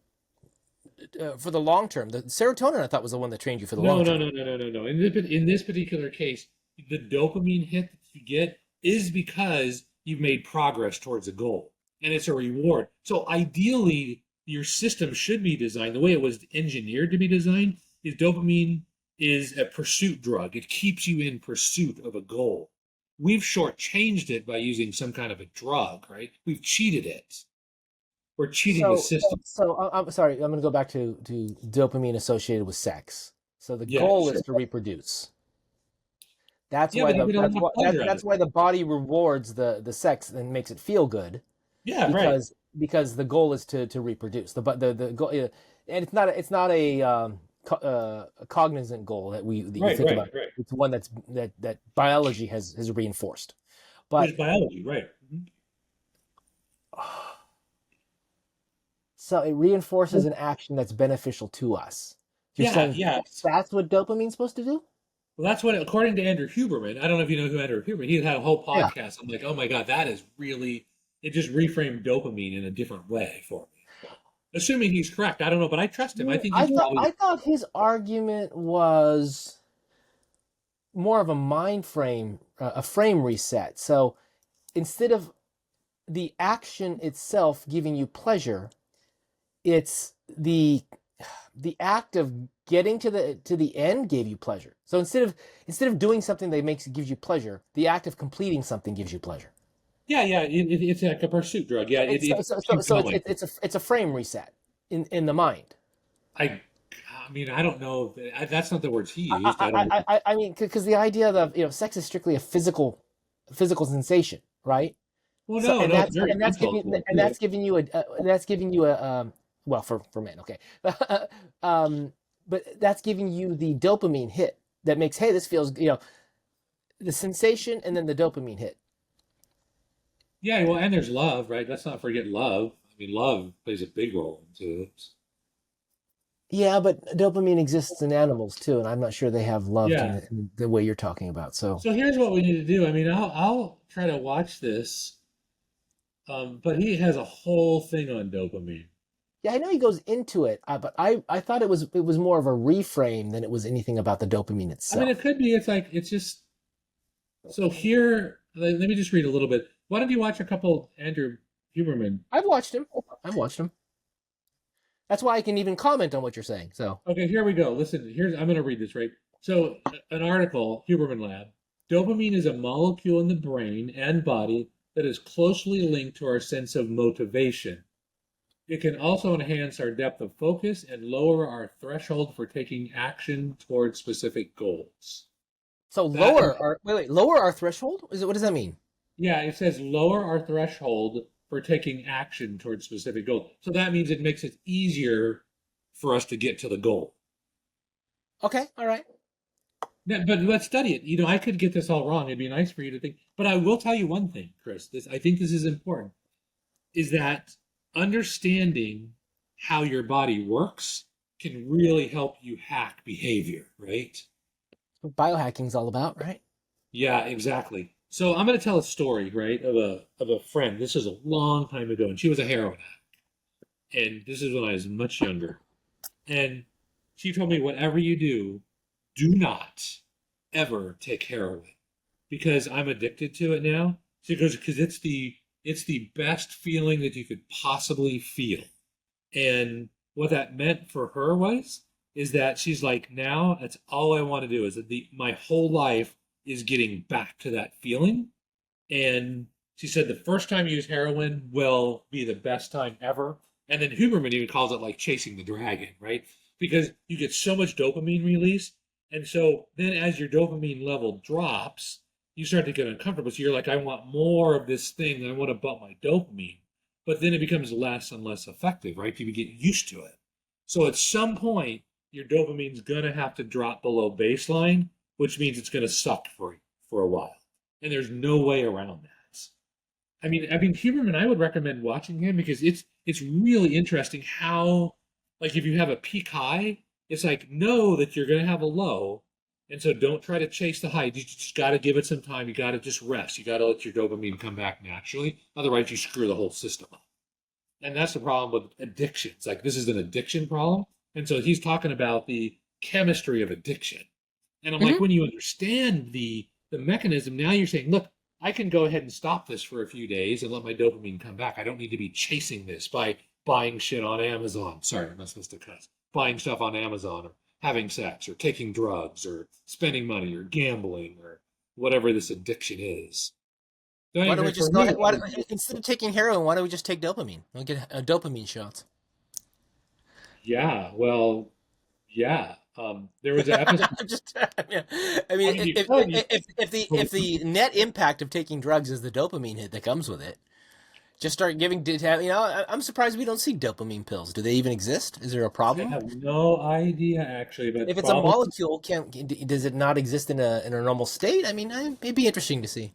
for the long term. The serotonin I thought was the one that trained you for the No, long no, term. no, no, no, no, no. In this particular case, the dopamine hit that you get is because you've made progress towards a goal, and it's a reward. So ideally, your system should be designed the way it was engineered to be designed. Is dopamine is a pursuit drug. It keeps you in pursuit of a goal. We've shortchanged it by using some kind of a drug, right? We've cheated it. We're cheating the So system. I'm sorry. I'm going to go back to dopamine associated with sex. So the Yeah, goal is sure. to reproduce. Yeah, but you get a lot of pleasure out of That's it. why the body rewards the sex and makes it feel good Yeah, right. because the goal is to reproduce. The goal, and it's not a cognizant goal that you Right, think right, about. right. It's one that biology has reinforced. But There's biology, right? Mhm. so it reinforces an action that's beneficial to us. You're Yeah, saying yeah. that's what dopamine's supposed to do? Well, that's what, according to Andrew Huberman, I don't know if you know who Andrew Huberman. He had a whole Yeah. podcast. I'm like, oh my god, that is really. It just reframed dopamine in a different way for me. Assuming he's correct, I don't know, but I trust him. I think he's probably. I thought his argument was more of a mind frame, a frame reset. So instead of the action itself giving you pleasure, it's the act of getting to the end gave you pleasure. So instead of doing something that gives you pleasure, the act of completing something gives you pleasure. Yeah, yeah. It's like a pursuit drug. Yeah, So it, it's it keeps going. it's a frame reset in the mind. I, I mean, I don't know. That's not the words he used. I don't know. I mean, because the idea of sex is strictly a physical sensation, right? Well, So no, no, it's very mental to it too. that's giving you a well for men, okay, um, but that's giving you the dopamine hit that makes hey this feels the sensation and then the dopamine hit. Yeah, well, and there's love, right? Let's not forget love. I mean, love plays a big role into it. Yeah, but dopamine exists in animals too, and I'm not sure they have love Yeah. in the way you're talking about. So So here's what we need to do. I mean, I'll try to watch this, but he has a whole thing on dopamine. yeah, I know he goes into it, but I thought it was more of a reframe than it was anything about the dopamine I mean, it itself. could be. It's like it's just so here. Let me just read a little bit. Why don't you watch a couple Andrew Huberman? I've watched him. I've watched him. That's why I can even comment on what you're saying. So Okay, here we go. Listen, here's I'm going to read this right. So, an article, Huberman Lab. Dopamine is a molecule in the brain and body that is closely linked to our sense of motivation. It can also enhance our depth of focus and lower our threshold for taking action towards specific goals. That lower our threshold. What does that mean? Yeah, it says lower our threshold for taking action towards specific goals. So that means it makes it easier for us to get to the goal. Okay, all right. Now, but let's study it. I could get this all wrong. It'd be nice for you to think. But I will tell you one thing, Chris. I think this is important. Is that understanding how your body works can really help you hack behavior, right? What biohacking's all about, right? Yeah, exactly. So I'm going to tell a story, right, of a friend. This is a long time ago, and she was a heroin addict. And this is when I was much younger. And she told me, whatever you do, do not ever take heroin because I'm addicted to it now. She goes, because it's the best feeling that you could possibly feel. And what that meant for her was is that she's like, now that's all I want to do is that my whole life is getting back to that feeling. And she said the first time you use heroin will be the best time ever. And then Huberman even calls it like chasing the dragon, right? Because you get so much dopamine release. And so then as your dopamine level drops, you start to get uncomfortable. So you're like, I want more of this thing. I want to bump my dopamine. But then it becomes less and less effective, right? You get used to it. So at some point, your dopamine's going to have to drop below baseline, which means it's going to suck for a while. And there's no way around that. I mean, Huberman, I would recommend watching him because it's really interesting how, like, if you have a peak high, it's like know that you're going to have a low, and so don't try to chase the high. You just got to give it some time. You got to just rest. You got to let your dopamine come back naturally. Otherwise, you screw the whole system up. And that's the problem with addictions. Like this is an addiction problem, and so he's talking about the chemistry of addiction. And I'm like, Hmm. when you understand the mechanism, now you're saying, look, I can go ahead and stop this for a few days and let my dopamine come back. I don't need to be chasing this by buying shit on Amazon. Sorry, I'm not supposed to cuss. Buying stuff on Amazon or having sex or taking drugs or spending money or gambling or whatever this addiction is. Don't Why don't we even for just go me. ahead? Instead of taking heroin, why don't we just take dopamine? We'll get dopamine shots. Yeah, well, yeah. There was an episode. I'm just, yeah. I I mean, mean, you could. You, if the net impact of taking drugs is the dopamine hit that comes with it, just start giving. I'm surprised we don't see dopamine pills. Do they even exist? Is there a I problem? have no idea actually, but If it's a probably molecule, does it not exist in a normal state? I mean, it'd be interesting to see.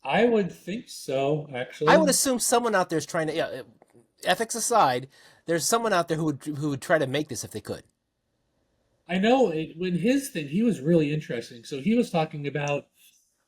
I would think so I would actually. assume someone out there is trying to. Yeah, ethics aside, there's someone out there who would try to make this if they could. I know when his thing, he was really interesting. So he was talking about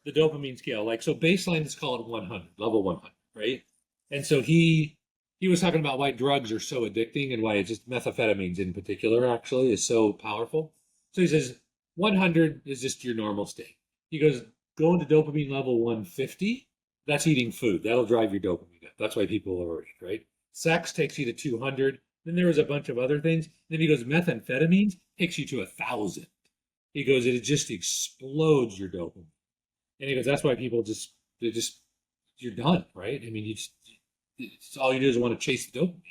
the dopamine scale. Like, so baseline is called 100, level 100, right? And so he was talking about why drugs are so addicting and why it's just methamphetamines in particular actually is so powerful. So he says 100 is just your normal state. He goes, go into dopamine level 150. That's eating food. That'll drive your dopamine up. That's why people overeat, right? Sex takes you to 200. Then there was a bunch of other things. Then he goes, methamphetamines takes you to 1,000. He goes, it just explodes your dopamine. And he goes, that's why people just, you're done, right? I mean, it's all you do is want to chase the dopamine.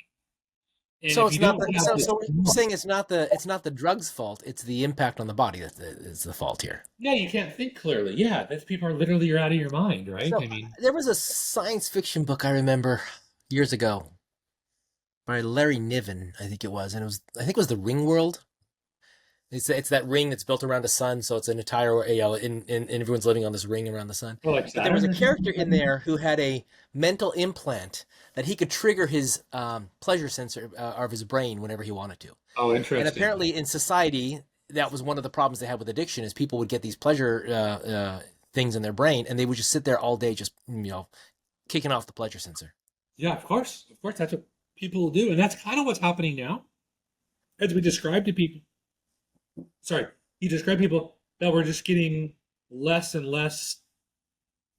And So if it's you not don't the have this, so you're saying it's not the drug's fault. It's the impact on the body that is the fault here. yeah, you can't think clearly. Yeah, that's people are literally you're out of your mind, right? So I mean, there was a science fiction book I remember years ago by Larry Niven, I think it was, and I think it was the Ring World. It's that ring that's built around the sun, so it's an entire and everyone's living on this ring around the sun. well, like But there was Saturn a or something character like in that. there who had a mental implant that he could trigger his pleasure sensor of his brain whenever he wanted to. Oh, And interesting. apparently, in society, that was one of the problems they had with addiction: is people would get these pleasure things in their brain, and they would just sit there all day, just kicking off the pleasure sensor. Yeah, of course, that's what people do, and that's kind of what's happening now. As we described to people, sorry, you describe people that we're just getting less and less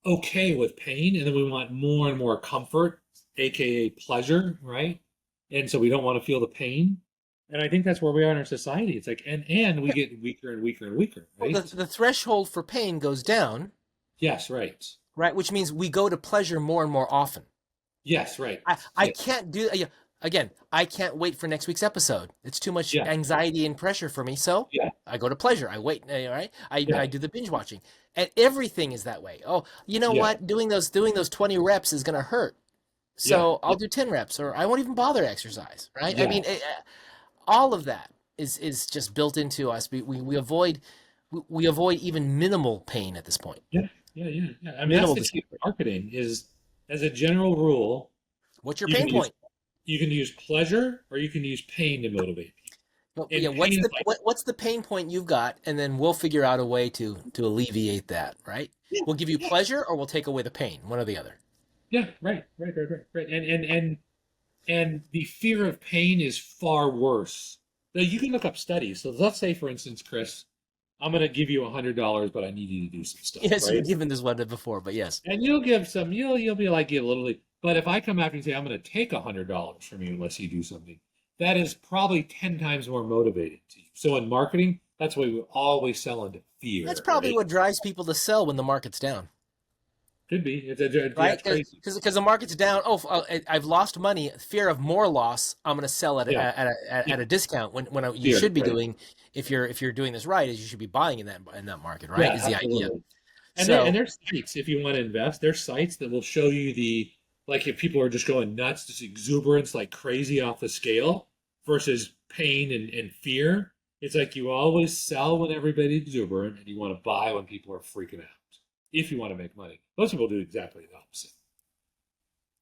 okay with pain, and then we want more and more comfort, aka pleasure, right? And so we don't want to feel the pain. And I think that's where we are in our society. It's like, and we get weaker and weaker and weaker, Well, right? the threshold for pain goes down, Yes, right. right? Which means we go to pleasure more and more often. Yes, right. I Yeah, can't do yeah, again. I can't wait for next week's episode. It's too much yeah, anxiety and pressure for me. So yeah, I go to pleasure. I wait. Right? yeah, I do the binge watching, and everything is that way. Oh, you know yeah, what? Doing those 20 reps is gonna hurt. yeah, So I'll do 10 reps, or I won't even bother exercise. Right? I yeah, mean, all of that is just built into us. We avoid we avoid even minimal pain at this point. yeah. I mean, that's Minimal the key to discomfort. marketing is, as a general rule, What's your you can pain use point? you can use pleasure or you can use pain to motivate people. Well, And yeah, pain is like, what's the pain point you've got, and then we'll figure out a way to alleviate that, right? yeah, We'll give you yeah, pleasure, or we'll take away the pain, one or the other. yeah, right. And the fear of pain is far worse. Now you can look up studies. So let's say, for instance, Chris, I'm going to give you $100, but I need you to do some stuff, Yes, you've right? given this one before, but yes, And you'll give some, you'll be like, you literally. But if I come after you and say, I'm going to take $100 from you unless you do something, that is probably 10 times more motivating to you. So in marketing, that's why we always sell into that's fear, probably right? what drives people to sell when the market's down. Could be. Yeah, Right? it's crazy. Because the market's down. Oh, I've lost money. Fear of more loss. I'm going to sell Yeah, yeah, at a discount. When you fear, should be right? doing, if you're doing this right, is you should be buying in that market. Right? Yeah, Is the idea. absolutely. And So there's sites if you want to invest. There's sites that will show you the like if people are just going nuts, just exuberance like crazy off the scale versus pain and fear. It's like you always sell when everybody's exuberant and you want to buy when people are freaking out. If you want to make money. Most people do exactly the opposite.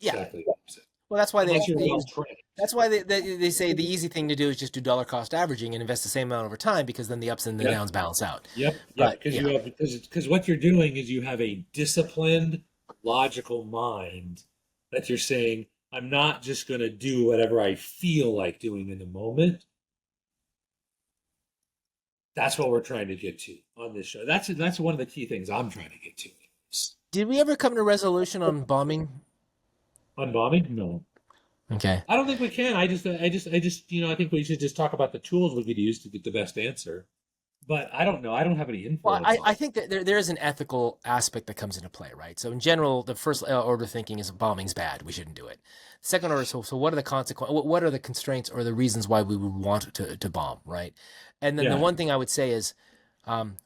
yeah. Exactly the opposite. Well, that's why Unless you're they well use. trained. That's why they say the easy thing to do is just do dollar cost averaging and invest the same amount over time because then the ups and the Yep. downs balance out. Yep. But Because yeah, you have because what you're doing is you have a disciplined, logical mind that you're saying, I'm not just going to do whatever I feel like doing in the moment. That's what we're trying to get to on this show. That's one of the key things I'm trying to get to. did we ever come to resolution on bombing? On bombing? No. Okay. I don't think we can. I think we should just talk about the tools we could use to get the best answer. But I don't know. I don't have any Well, influence on I it. think that there is an ethical aspect that comes into play, right? So in general, the first order thinking is bombing's bad. We shouldn't do it. Second order, so what are the consequences? What are the constraints or the reasons why we would want to bomb, right? And then the Yeah. one thing I would say is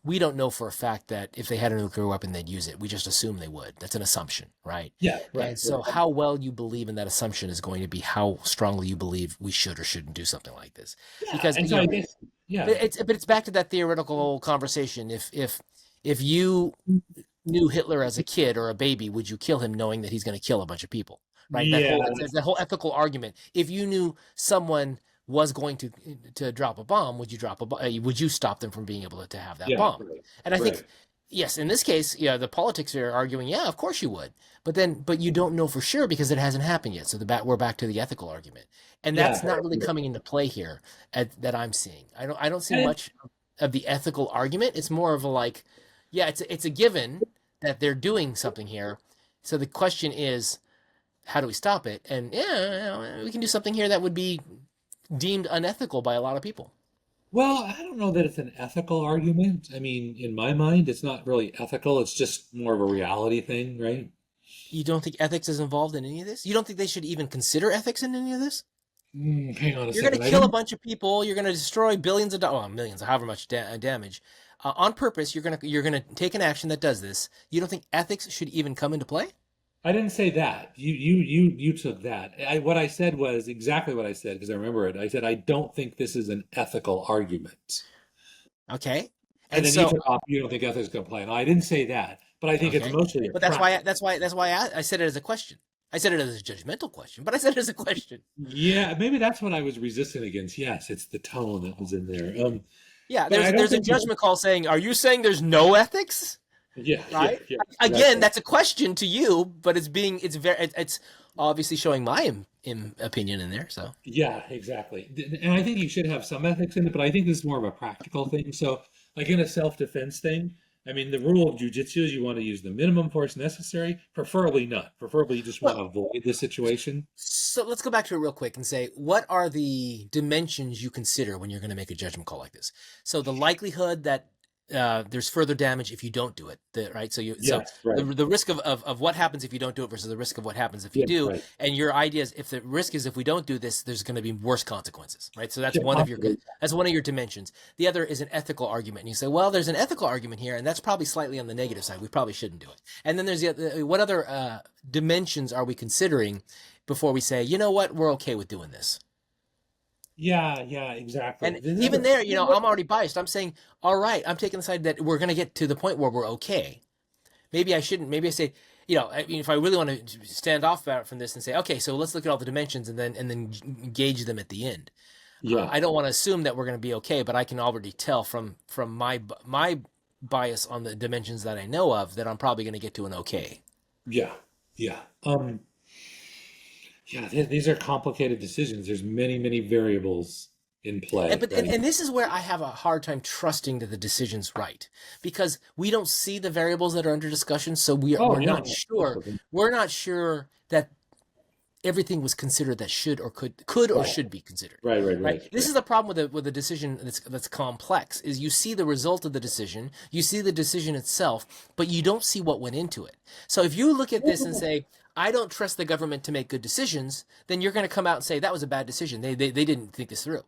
we don't know for a fact that if they had a nuclear weapon, they'd use it. We just assume they would. That's an assumption, right? Yeah. And so how well you believe in that assumption is going to be how strongly you believe we should or shouldn't do something like this. Yeah. Because And so I guess, yeah. but it's back to that theoretical conversation. If you knew Hitler as a kid or a baby, would you kill him knowing that he's going to kill a bunch of people? Right? Yeah. That whole ethical argument. If you knew someone was going to drop a bomb, would you drop a bomb? Would you stop them from being able to have that Yeah. bomb? Right. And I think Right. yes, in this case, yeah, the politics are arguing, yeah, of course you would. But you don't know for sure because it hasn't happened yet. So we're back to the ethical argument. And that's Yeah. not really coming into play here that I'm seeing. I don't see And much of the ethical argument. It's more of a like, yeah, it's a given that they're doing something here. So the question is, how do we stop it? And yeah, we can do something here that would be deemed unethical by a lot of people. well, I don't know that it's an ethical argument. I mean, in my mind, it's not really ethical. It's just more of a reality thing, right? You don't think ethics is involved in any of this? You don't think they should even consider ethics in any of this? Hang on a You're going second. to kill a bunch of people. You're going to destroy billions of dollars, well, millions, however much damage, on purpose. You're going to take an action that does this. You don't think ethics should even come into play? I didn't say that. You took that. What I said was exactly what I said because I remember it. I said I don't think this is an ethical argument. Okay, And and then you so took off. You don't think ethics can play. No, I didn't say that. But I think it's okay, mostly a but that's practice. why I said it as a question. I said it as a judgmental question, but I said it as a question. Yeah, maybe that's what I was resisting against. Yes, it's the tone that was in there. Yeah, But I don't there's a think. judgment call saying, "Are you saying there's no ethics?" Right? Yeah. Again, Exactly. that's a question to you, but it's obviously showing my opinion in there. So Yeah, exactly. And I think you should have some ethics in it, but I think this is more of a practical thing. So, like in a self-defense thing, I mean, the rule of jujitsu is you want to use the minimum force necessary, preferably not. Preferably you just want to well, avoid the situation. so let's go back to it real quick and say, what are the dimensions you consider when you're going to make a judgment call like this? So the likelihood that there's further damage if you don't do it, right? So Yes, right. the risk of what happens if you don't do it versus the risk of what happens if you Yeah, do, right. and your idea is if the risk is if we don't do this, there's going to be worse consequences, right? So Yeah, absolutely. that's one of your dimensions. The other is an ethical argument, and you say, well, there's an ethical argument here, and that's probably slightly on the negative side. We probably shouldn't do it. And then there's what other dimensions are we considering before we say, you know what, we're okay with doing this? Yeah, exactly. And even there, I'm already biased. I'm saying, all right, I'm taking the side that we're going to get to the point where we're okay. Maybe I shouldn't. Maybe I say, I mean, if I really want to stand off from this and say, okay, so let's look at all the dimensions and then gauge them at the end. Yeah. I don't want to assume that we're going to be okay, but I can already tell from my bias on the dimensions that I know of that I'm probably going to get to an okay. Yeah. Yeah. Yeah, these are complicated decisions. There's many, many variables in play, right? And this is where I have a hard time trusting that the decision's right, because we don't see the variables that are under discussion, so Oh, we're yeah, not sure. We're not sure that everything was considered that should or could or right, should be considered. right, right, Right. right, This right. is the problem with a decision that's complex. Is you see the result of the decision, you see the decision itself, but you don't see what went into it. So if you look at this and say, I don't trust the government to make good decisions, then you're going to come out and say that was a bad decision. They didn't think this through.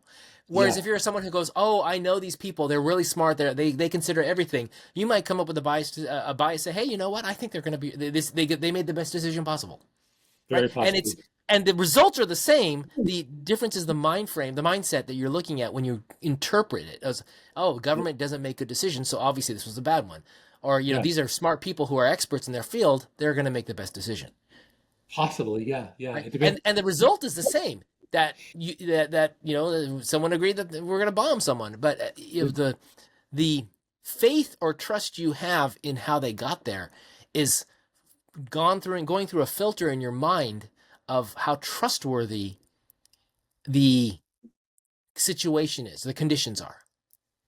Whereas Yeah, if you're someone who goes, oh, I know these people, they're really smart, they consider everything, you might come up with a bias, say, hey, you know what? I think they're going to be they made the best decision possible. Right? very possibly. And the results are the same. The difference is the mind frame, the mindset that you're looking at when you interpret it as, oh, government doesn't make good decisions, so obviously this was a bad one. Or, Yeah, these are smart people who are experts in their field, they're going to make the best decision. possibly. Yeah, yeah. Right? It depends. And the result is the same. That someone agreed that we're going to bomb someone, but the faith or trust you have in how they got there is going through a filter in your mind of how trustworthy the situation is, the conditions are.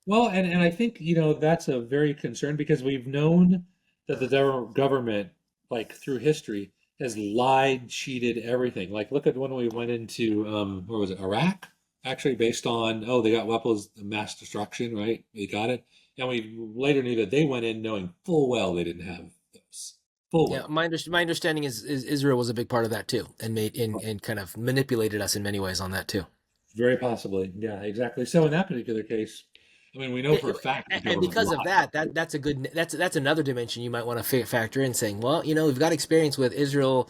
Well, and I think, that's a very concern because we've known that the government, like through history, has lied, cheated, everything. Like, look at when we went into, where was it, Iraq? Actually, based on, oh, they got weapons of mass destruction, right? They got it. And we later knew that they went in knowing full well they didn't have those. Full Yeah, well. my understanding is Israel was a big part of that too, and and kind of manipulated us in many ways on that too. Very possibly. Yeah, exactly. So in that particular case, I mean, we know for a fact the And government because of lied. that's another dimension you might want to factor in, saying, well, we've got experience with Israel,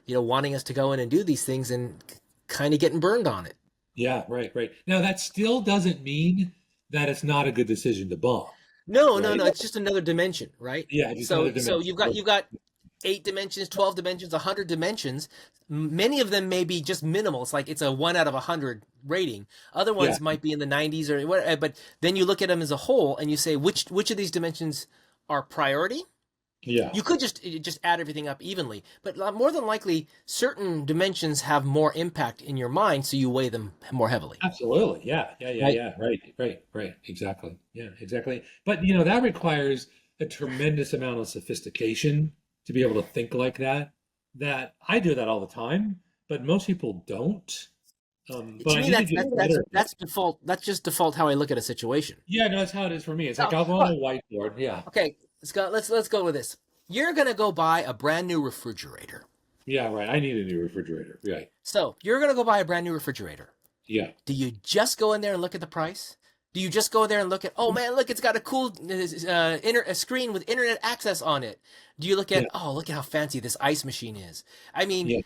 wanting us to go in and do these things and kind of getting burned on it. Yeah, right, right. Now that still doesn't mean that it's not a good decision to bomb, No, no, right? no. It's just another dimension, right? Yeah, just another So dimension. you've got 8 dimensions, 12 dimensions, 100 dimensions. Many of them may be just minimal. It's like it's a 1 out of 100 rating. Other Yeah, ones might be in the 90s or whatever. But then you look at them as a whole and you say which of these dimensions are priority. yeah, You could just add everything up evenly, but more than likely, certain dimensions have more impact in your mind, so you weigh them more heavily. absolutely. Yeah, yeah, yeah, Right. yeah. Right, right, right. Exactly. Yeah, exactly. But that requires a tremendous amount of sophistication to be able to think like that. That I do that all the time, but most people don't. But To I me, need to get better at it. that's default. That's just default how I look at a situation. Yeah, no, that's how it is for me. It's like Oh, I'll go on oh, a whiteboard. Yeah, okay, Scott. Let's go with this. You're gonna go buy a brand new refrigerator. yeah, right. I need a new refrigerator. Right. So you're gonna go buy a brand new refrigerator. Yeah. Do you just go in there and look at the price? Do you just go there and look at, oh man, look, it's got a cool a screen with internet access on it? Do you look Yeah. at, oh, look at how fancy this ice machine is? I mean, Yeah.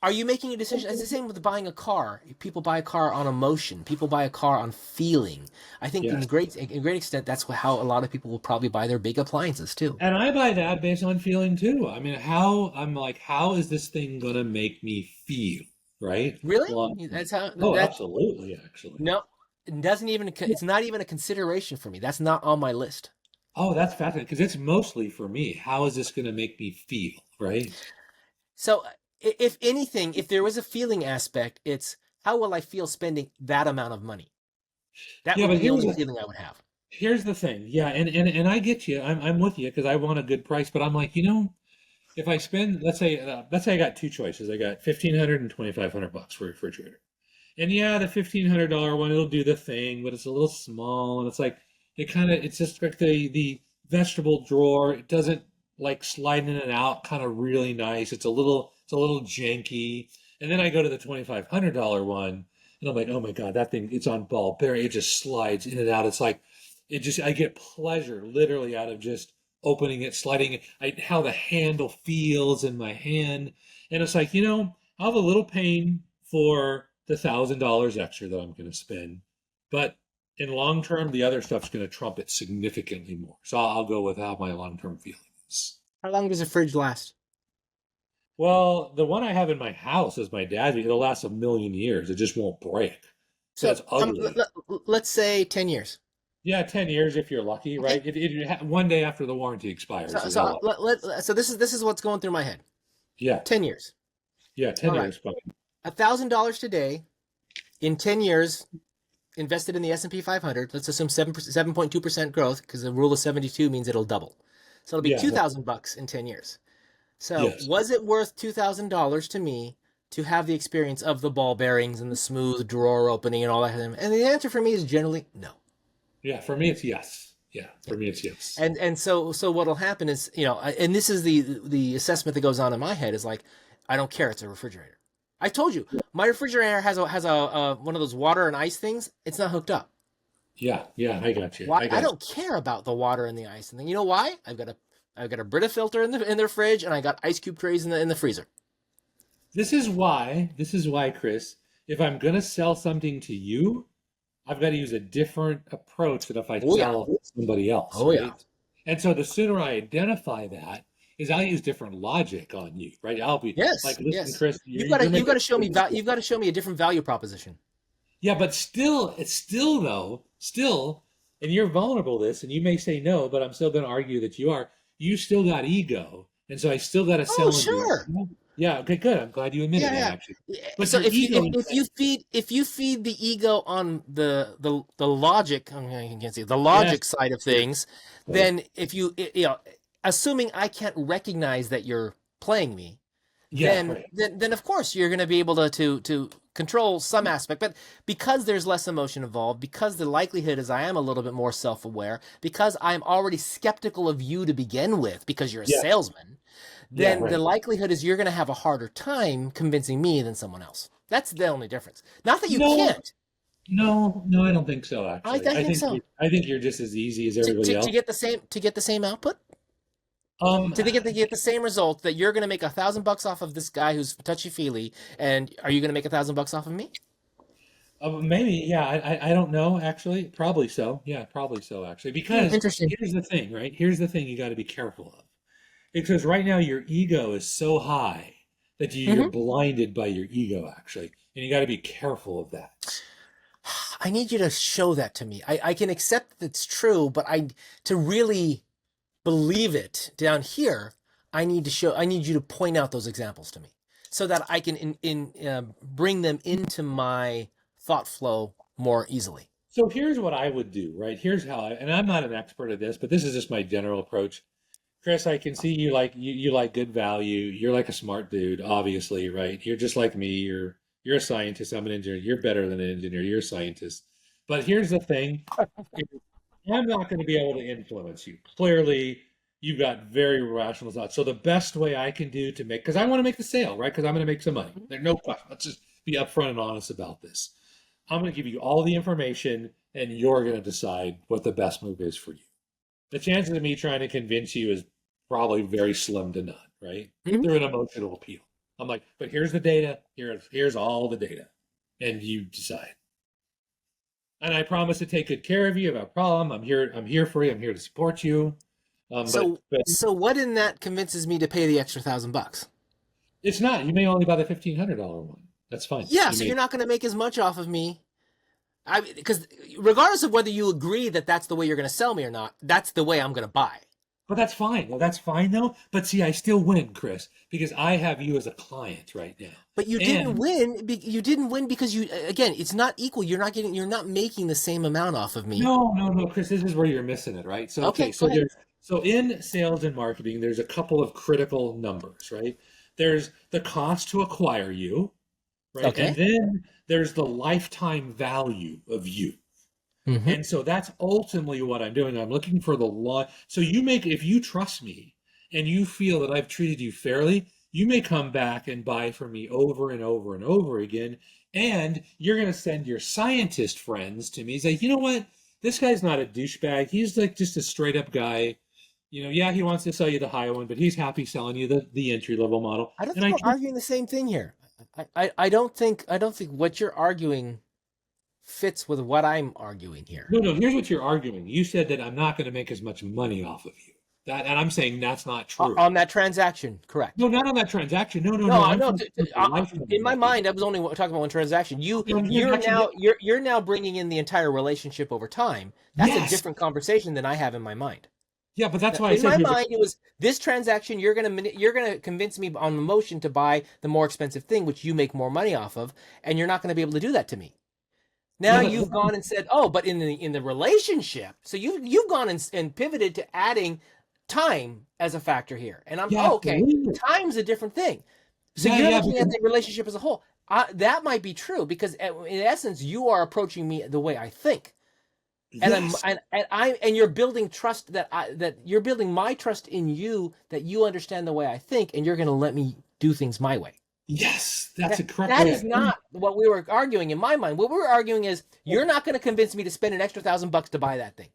are you making a decision? It's the same with buying a car. People buy a car on emotion. People buy a car on feeling. I think Yes. in great extent, that's how a lot of people will probably buy their big appliances too. And I buy that based on feeling too. I mean, I'm like, how is this thing gonna make me feel? Right? Really? Well, That's how oh, that absolutely, actually. no, it doesn't even. It's not even a consideration for me. That's not on my list. Oh, that's fascinating because it's mostly for me. How is this gonna make me feel? Right? So, if anything, if there was a feeling aspect, it's how will I feel spending that amount of money? That Yeah, would be but the only feeling I would have. here's the thing. Yeah, and I get you. I'm with you because I want a good price, but I'm like, if I spend, let's say I got two choices. I got 1,500 and 2,500 bucks for a refrigerator. And yeah, the $1,500 one, it'll do the thing, but it's a little small, and it's like it's just like the vegetable drawer. It doesn't like slide in and out, kind of really nice. It's a little janky. And then I go to the $2,500 one, and I'm like, oh my God, that thing, it's on ball bearing. It just slides in and out. It's like I get pleasure literally out of just opening it, sliding it, how the handle feels in my hand. And it's like, I'll have a little pain for the $1,000 extra that I'm going to spend. But in long term, the other stuff's going to trump it significantly more. So I'll go with how my long term feeling is. How long does a fridge last? Well, the one I have in my house is my dad's. It'll last a million years. It just won't break. So That's ugly. let's say 10 years. Yeah, 10 years if you're lucky, Okay. right? One day after the warranty expires So is how so long. so this is what's going through my head. Yeah, 10 years. yeah, All 10 right. years, fine. $1,000 today in 10 years invested in the S&P 500. Let's assume 7.2% growth because the rule of 72 means it'll double. So it'll be Yeah, $2,000 in 10 years. So yes. was it worth $2,000 to me to have the experience of the ball bearings and the smooth drawer opening and all that? And the answer for me is generally no. Yeah, for me it's yes. Yeah, Yeah. for me it's yes. And so what'll happen is, and this is the assessment that goes on in my head is like, I don't care. It's a refrigerator. I told you, my refrigerator has a one of those water and ice things. It's not hooked up. Yeah, yeah, I got you. Why? I don't care about the water and the ice and thing. You know why? I've got a Brita filter in the fridge, and I got ice cube trays in the freezer. This is why, Chris, if I'm gonna sell something to you, I've got to use a different approach than if I Oh, yeah. sell to somebody else, Oh, right? yeah. And so the sooner I identify that is I'll use different logic on you, right? I'll be Yes, like, listen, yes. Chris, You've you're got making to show me you've got to show me a different value proposition. Yeah, but still, it's still though, still, and you're vulnerable to this, and you may say no, but I'm still going to argue that you are. You still got ego, and so I still got to Oh, sell into sure. you. Yeah, okay, good. I'm glad you admitted that actually. Yeah. But So your if ego, if you feed the ego on the logic, I can't see the yes, logic side of things, then if assuming I can't recognize that you're playing me, yeah, right. then of course you're going to be able to control some aspect. But because there's less emotion involved, because the likelihood is I am a little bit more self-aware, because I'm already skeptical of you to begin with, because you're a Yeah, salesman, yeah, then the right. likelihood is you're going to have a harder time convincing me than someone else. That's the only difference. Not that you No, can't. no, I don't think so. I Actually, think so. I think you're just as easy as everybody else. To get the same output, Um, to get the same result, that you're going to make $1,000 off of this guy who's touchy feely, and are you going to make $1,000 off of me? maybe, yeah. I don't know actually. Probably so. Yeah, probably so actually. Because Interesting. here's the thing, right? Here's the thing you got to be careful of. Because right now your ego is so high that you're Hmm. blinded by your ego, actually. And you got to be careful of that. I need you to show that to me. I can accept that it's true, but to really believe it down here, I need you to point out those examples to me so that I can bring them into my thought flow more easily. So here's what I would do, right? Here's how and I'm not an expert at this, but this is just my general approach. Chris, I can see you like good value. You're like a smart dude, obviously, right? You're just like me. You're a scientist. I'm an engineer. You're better than an engineer. You're a scientist. But here's the thing. I'm not going to be able to influence you. Clearly, you've got very rational thoughts. So the best way I can do to make, because I want to make the sale, right? Because I'm going to make some money. There's no question. Let's just be upfront and honest about this. I'm going to give you all the information, and you're going to decide what the best move is for you. The chances of me trying to convince you is probably very slim to none, right? Mhm. Through an emotional appeal. I'm like, but here's the data. Here's all the data, and you decide. And I promise to take good care of you. If you have a problem, I'm here for you. I'm here to support you. So what in that convinces me to pay the extra $1,000? It's not. You may only buy the $1,500 one. That's fine. Yeah, so you're not going to make as much off of me. Because regardless of whether you agree that that's the way you're going to sell me or not, that's the way I'm going to buy. But that's fine. Well, that's fine though. But see, I still win, Chris, because I have you as a client right now. But you didn't win. You didn't win because again, it's not equal. You're not making the same amount off of me. No, Chris. This is where you're missing it, right? So Okay, so go ahead. in sales and marketing, there's a couple of critical numbers, right? There's the cost to acquire you, right? Okay. And then there's the lifetime value of you. Mm-hmm. And so that's ultimately what I'm doing. I'm looking for the law. So if you trust me and you feel that I've treated you fairly, you may come back and buy from me over and over and over again. And you're going to send your scientist friends to me. Say, you know what? This guy's not a douchebag. He's like just a straight up guy. Yeah, he wants to sell you the high one, but he's happy selling you the entry level model. I don't And think we're arguing the same thing here. I don't think what you're arguing fits with what I'm arguing here. no, here's what you're arguing. You said that I'm not going to make as much money off of you. That, and I'm saying that's not true. On that transaction, correct? No, not on that transaction. No, no, no. No, I'm no. talking about the lifetime In my value. mind, I was only talking about one transaction. Okay, I'm getting You're back to the, now you're now bringing in the entire relationship over time. That's a yes, different conversation than I have in my mind. yeah, but that's Now, why I in said my here's a, mind, it was this transaction. You're gonna convince me on emotion to buy the more expensive thing, which you make more money off of, and you're not going to be able to do that to me. yeah, Now but you've gone and said, oh, but in the relationship, so you've gone and pivoted to adding time as a factor here, and yeah, oh, okay, absolutely. time's a different thing. So Yeah, you're yeah, looking at because the relationship as a whole. That might be true because in essence, you are approaching me the way I think, and yes, and you're building trust that you're building my trust in you that you understand the way I think, and you're going to let me do things my way. yes, that's That, a correct that way is of thinking. not what we were arguing in my mind. What we were arguing is you're not going to convince me to spend an extra $1,000 to buy that thing.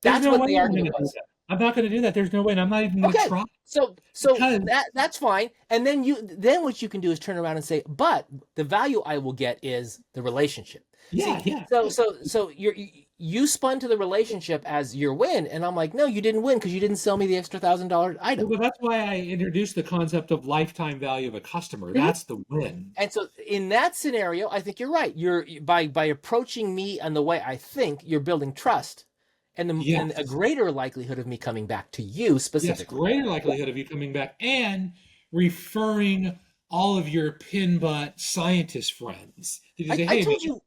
There's That's no what way the I'm going argument to do was. that. I'm not going to do that. There's no way, and I'm not even going to Okay, try so because that's fine. And then what you can do is turn around and say, but the value I will get is the relationship. yeah, See, yeah. so you spun to the relationship as your win, and I'm like, no, you didn't win because you didn't sell me the extra $1,000 item. Well, that's why I introduced the concept of lifetime value of a customer. Mhm. That's the win. And so in that scenario, I think you're right. You're by approaching me and the way I think, you're building trust and a Yes, greater likelihood of me coming back to you yes, specifically. greater likelihood of you coming back and referring all of your pin butt scientist friends. You I, say, I hey, man, told you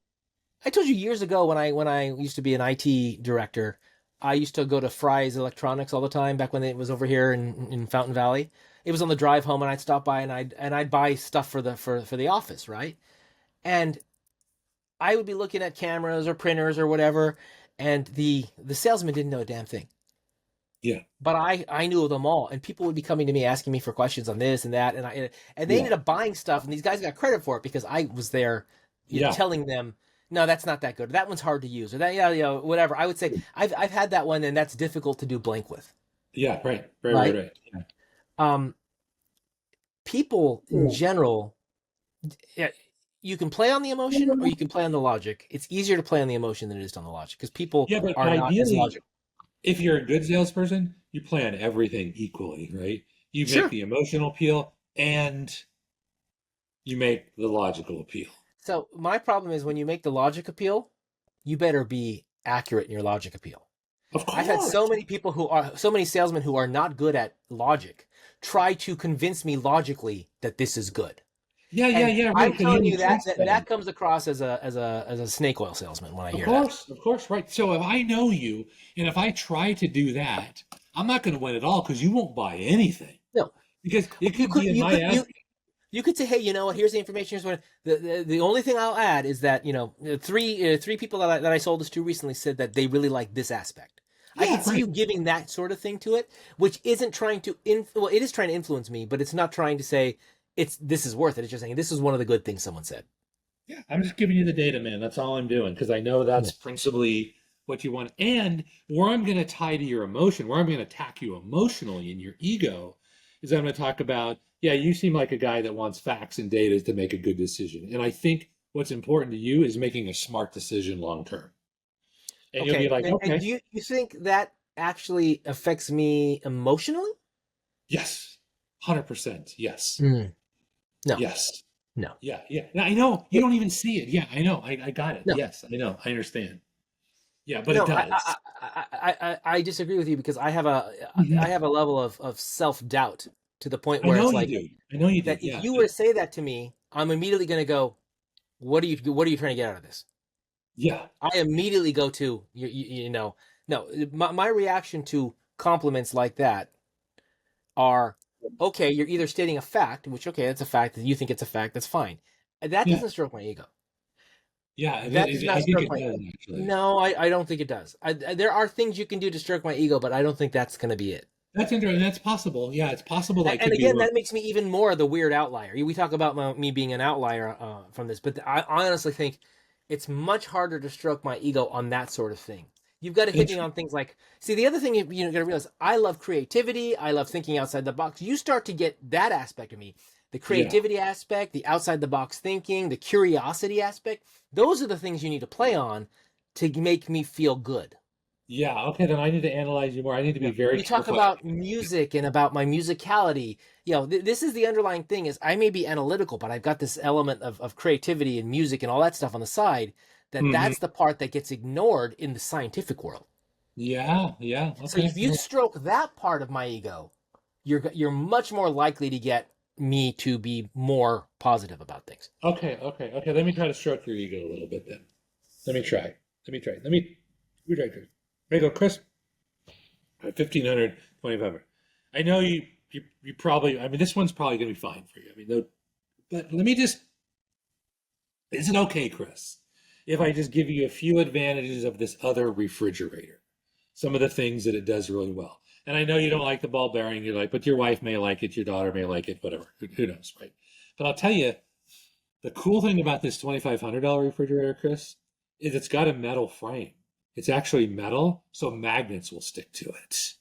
I told you years ago when I used to be an IT director, I used to go to Fry's Electronics all the time back when it was over here in Fountain Valley. It was on the drive home and I'd stop by and I'd buy stuff for the office, right? And I would be looking at cameras or printers or whatever, and the salesman didn't know a damn thing. yeah, But I knew them all, and people would be coming to me asking me for questions on this and that, and they yeah, ended up buying stuff, and these guys got credit for it because I was there, yeah, telling them, no, that's not that good. That one's hard to use, or that whatever. I would say I've had that one, and that's difficult to do blank with, yeah, right, right, right, right? right. Yeah. Um, People in general, yeah, you can play on the emotion or you can play on the logic. It's easier to play on the emotion than it is on the logic because people Yeah, but are not as ideally, logical. if you're a good salesperson, you plan everything equally, right? You make Sure. the emotional appeal and you make the logical appeal. So my problem is when you make the logic appeal, you better be accurate in your logic appeal. Of I've had course. so many salesmen who are not good at logic try to convince me logically that this is good. Yeah, yeah, And yeah, right. I'm Because you telling don't you that trust that, them. that comes across as a snake oil salesman when I hear that. Of course, right. So if I know you and if I try to do that, I'm not going to win at all because you won't buy anything. No. Because it You could be could in you my could ad. you could say, hey, you know what? Here's the information. Here's what the only thing I'll add is that three people that I sold this to recently said that they really like this aspect. I Yeah, could see right. you giving that sort of thing to it, which isn't trying to well, it is trying to influence me, but it's not trying to say this is worth it. It's just saying this is one of the good things someone said. Yeah, I'm just giving you the data, man. That's all I'm doing because I know Yeah. that's principally what you want. And where I'm going to tie to your emotion, where I'm going to attack you emotionally in your ego, is I'm going to talk about, yeah, you seem like a guy that wants facts and data to make a good decision. And I think what's important to you is making a smart decision long term. And you'll be Okay, like, and okay, do you think that actually affects me emotionally? yes, 100%. Yes, Mm, no, yes. no, Yeah, yeah. Now, I know you don't even see it. Yeah, I know. I got it. no. Yes, I know. I understand. Yeah, but it No, does. I disagree with you because Mhm. I have a level of self doubt to the point I where know it's you like do. I know you do. that if Yeah. you were to say that to me, I'm immediately going to go, what are you trying to get out of this? Yeah. I immediately go to no, my reaction to compliments like that are okay. You're either stating a fact, which okay, that's a fact that you think it's a fact. That's fine. That Yeah. doesn't stroke my ego. Yeah. That does I not think stroke it my. does actually. No, I don't think it does. There are things you can do to stroke my ego, but I don't think that's going to be it. That's interesting. That's possible. Yeah, it's possible that And could be again, wrong. that makes me even more the weird outlier. We talk about me being an outlier from this, but I honestly think it's much harder to stroke my ego on that sort of thing. You've got to hit It's, me on things like, see, the other thing you got to realize, I love creativity. I love thinking outside the box. You start to get that aspect of me, the yeah. creativity aspect, the outside the box thinking, the curiosity aspect. Those are the things you need to play on to make me feel good. Yeah. Okay. Then I need to analyze you more. I need to be Yeah. very You talk careful. about music and about my musicality. This is the underlying thing is I may be analytical, but I've got this element of creativity and music and all that stuff on the side Hmm. that's the part that gets ignored in the scientific world. Yeah. Yeah. So Okay. if you stroke that part of my ego, you're much more likely to get me to be more positive about things. Okay. Okay. Okay. Let me try to stroke your ego a little bit then. Let me try. Let me try. Let me try. Chris. There you go, Chris. 1,500, 2,500. I know you probably. I mean, this one's probably going to be fine for you. I mean, but let me just. Is it okay, Chris, if I just give you a few advantages of this other refrigerator? Some of the things that it does really well. And I know you don't like the ball bearing, you like, but your wife may like it, your daughter may like it, whatever. Who knows, right? But I'll tell you, the cool thing about this $2,500 refrigerator, Chris, is it's got a metal frame. It's actually metal, so magnets will stick to it.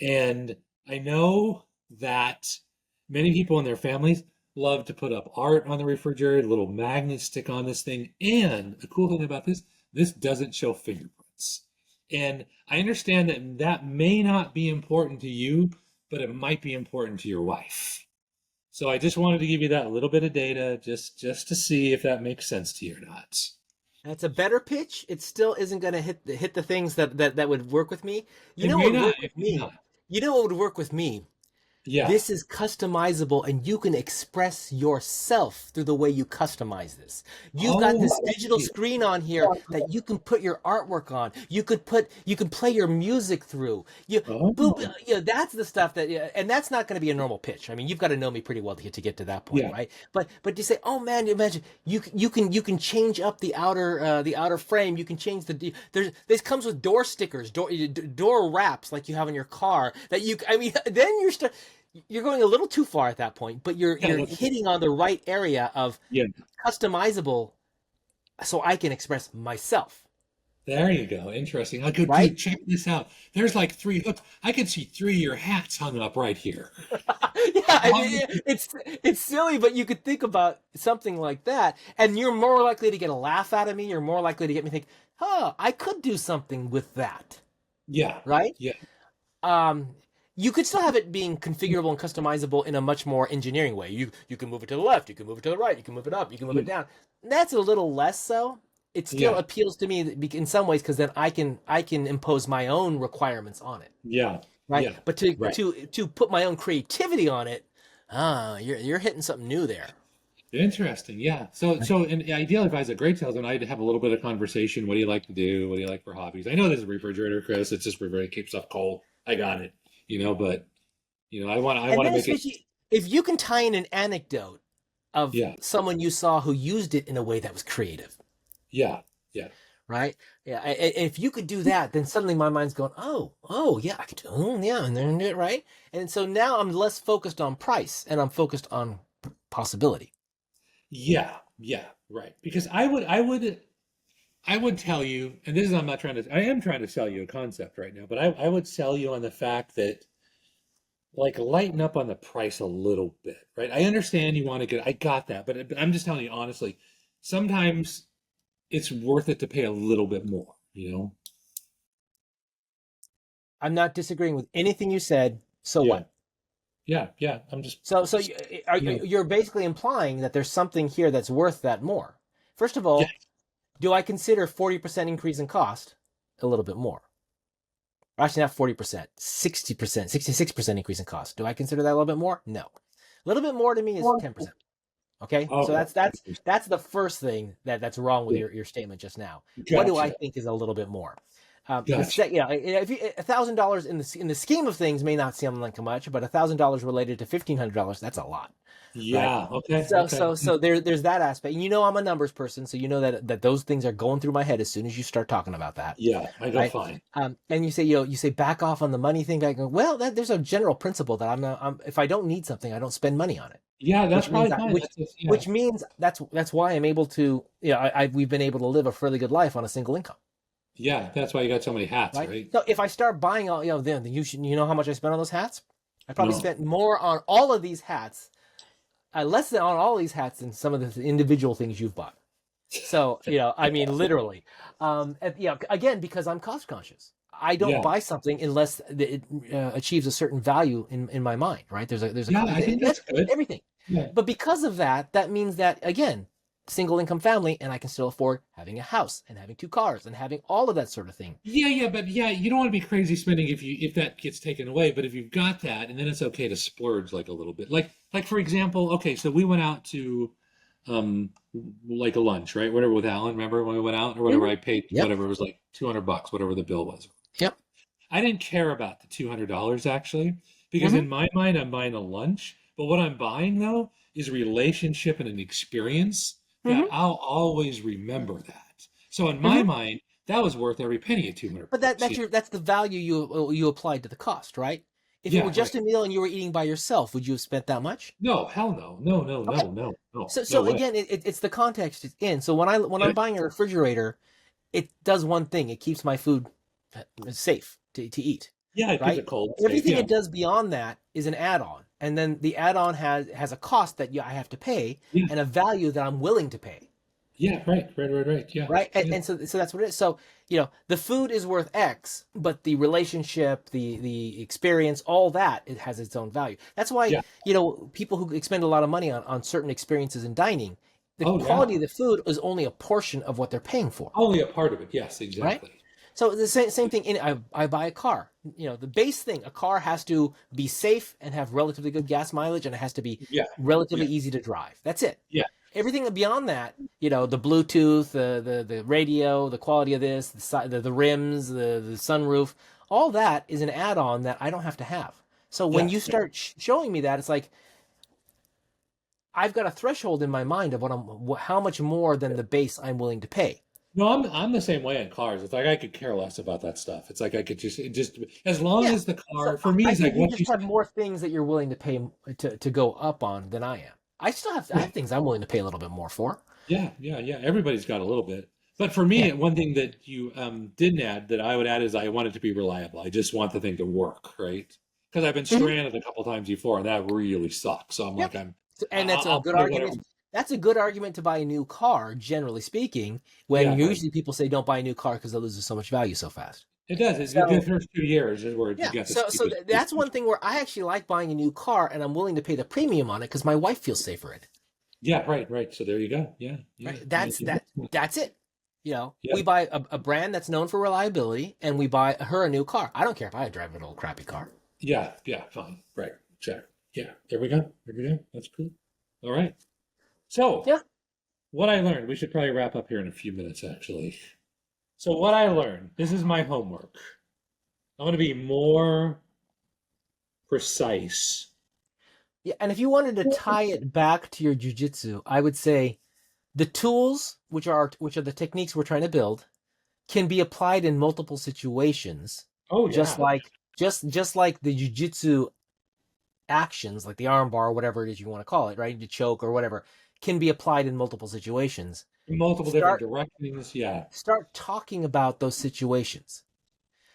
And I know that many people in their families love to put up art on the refrigerator, little magnets stick on this thing. And the cool thing about this doesn't show fingerprints. And I understand that that may not be important to you, but it might be important to your wife. So I just wanted to give you that little bit of data just to see if that makes sense to you or not. That's a better pitch. It still isn't going to hit the things that would work with me. You It know may what would not, work it with may me? not. You know what would work with me? Yeah. This is customizable and you can express yourself through the way you customize this. You've got Oh, this digital screen on here that you can put your artwork on. You can play your music through. oh, That's the stuff that and that's not going to be a normal pitch. I mean, you've got to know me pretty well to get to that point, yeah. right? But you say, "Oh man, imagine you can change up the outer frame. You can change this comes with door stickers, door wraps like you have in your car that you I mean, then you're going a little too far at that point, but Yeah, you're hitting on the right area of yeah. customizable so I can express myself, There you go. Interesting. I go, right? dude, check this out. There's like three hooks. I can see three of your hats hung up right here. Yeah, I mean it's silly, but you could think about something like that, and you're more likely to get a laugh out of me. You're more likely to get me think, "Huh, I could do something with that," Yeah, right? yeah, Um, you could still have it being configurable and customizable in a much more engineering way. You can move it to the left, you can move it to the right, you can move it up, you can move yeah, it down. That's a little less so. It still yeah, appeals to me in some ways because then I can impose my own requirements on it, yeah, right? yeah. But to Right. to to put my own creativity on it, you're hitting something new there. Interesting. Yeah. So and ideally, if I was a great salesman, I'd have a little bit of conversation. What do you like to do? What do you like for hobbies? I know there's a refrigerator, Chris. It's just refrigerator keeps stuff cold. I got it. But I And want to then make it. especially if you can tie in an anecdote of Yeah, someone you saw who used it in a way that was creative, yeah, yeah, right? Yeah, if you could do that, then suddenly my mind's going, oh, yeah, I could do, yeah, and then do it right. And so now I'm less focused on price and I'm focused on possibility. yeah, yeah. Right. Because I would tell you, and this is I'm not trying to. I am trying to sell you a concept right now, but I would sell you on the fact that like lighten up on the price a little bit, right? I understand you want to get, I got that, but I'm just telling you honestly, sometimes it's worth it to pay a little bit more. I'm not disagreeing with anything you said. So Yeah, what? yeah, yeah. I'm just, So yeah, you're basically implying that there's something here that's worth that more. First of yeah, all, do I consider 40% increase in cost a little bit more? Actually, not 40%, 60%, 66% increase in cost. Do I consider that a little bit more? No. A little bit more to me is 10%. Okay, so oh, that's the first thing that's wrong with yeah, your statement just now. What do I gotcha, think is a little bit more? gotcha. If $1,000 in the scheme of things may not seem like much, but $1,000 related to $1,500, that's a lot, right? Yeah, okay, So okay. so so there's that aspect, and I'm a numbers person, so you know that those things are going through my head as soon as you start talking about that, Yeah, I go right? fine. And you say back off on the money thing. I go, well, there's a general principle that if I don't need something, I don't spend money on it, Yeah, that's which means probably fine. That's just, yeah, which means that's why I'm able to, we've been able to live a fairly good life on a single income, yeah. That's why you got so many hats, right? right? So if I start buying all, then you know how much I spent on those hats? I probably No. spent more on all of these hats, less than on all these hats than some of the individual things you've bought. So, I mean, literally, again, because I'm cost conscious. I don't buy something unless it achieves a certain value in my mind, right? There's a I think that's good. everything. Yeah. But because of that, that means that, again, single income family, and I can still afford having a house and having 2 cars and having all of that sort of thing. But you don't want to be crazy spending if that gets taken away. But if you've got that, and then it's okay to splurge like a little bit. Like for example, okay, so we went out to like a lunch, right? Whatever with Alan, remember when we went out or whatever, I paid whatever, it was like $200, whatever the bill was. Yep. I didn't care about the $200 actually, because in my mind I'm buying a lunch, but what I'm buying though is a relationship and an experience that I'll always remember that. So in my mind, that was worth every penny of $200. But that's the value you applied to the cost, right? If it were just a meal and you were eating by yourself, would you have spent that much? No, hell no. No. So again, it's the context it's in. So when I'm buying a refrigerator, it does one thing: it keeps my food safe to eat. Yeah, it right? keeps it cold. Everything safe, it does beyond that is an add-on, and then the add-on has a cost that I have to pay and a value that I'm willing to pay. Yeah, right. Yeah. Right. And so that's what it is. So, the food is worth X, but the relationship, the experience, all that, it has its own value. That's why, people who expend a lot of money on certain experiences in dining, the quality of the food is only a portion of what they're paying for. Only a part of it. Yes, exactly. Right? So the same thing I buy a car. The base thing, a car has to be safe and have relatively good gas mileage, and it has to be relatively easy to drive. That's it. Yeah. Everything beyond that, the Bluetooth, the radio, the quality of this, the rims, the sunroof, all that is an add-on that I don't have to have. So when you start showing me that, it's like I've got a threshold in my mind of how much more than the base I'm willing to pay. No, I'm the same way in cars. It's like I could care less about that stuff. It's like I could just as long as the car for me is like you just have more things that you're willing to pay to go up on than I am. I still have things I'm willing to pay a little bit more for. Yeah. Everybody's got a little bit. But for me, one thing that you didn't add that I would add is I want it to be reliable. I just want the thing to work, right? Because I've been stranded a couple times before, and that really sucks. So I'm like, and that's a good argument. That's a good argument to buy a new car, generally speaking, when usually people say don't buy a new car because it loses so much value so fast. It does. It's the first 2 years is where you get so that's one thing where I actually like buying a new car, and I'm willing to pay the premium on it because my wife feels safer in it. Yeah, right. So there you go. Yeah. Right. That's it. We buy a brand that's known for reliability, and we buy her a new car. I don't care if I drive an old crappy car. Yeah, fine. Right. Check. Yeah, there we go. That's cool. All right. So, what I learned, we should probably wrap up here in a few minutes, actually. So what I learned, this is my homework. I want to be more precise. Yeah, and if you wanted to tie it back to your jiu-jitsu, I would say the tools, which are the techniques we're trying to build, can be applied in multiple situations. Oh, yeah. Just like the jiu-jitsu actions, like the arm bar or whatever it is you want to call it, right? The choke or whatever, can be applied in multiple situations. In multiple different directions, yeah. Start talking about those situations.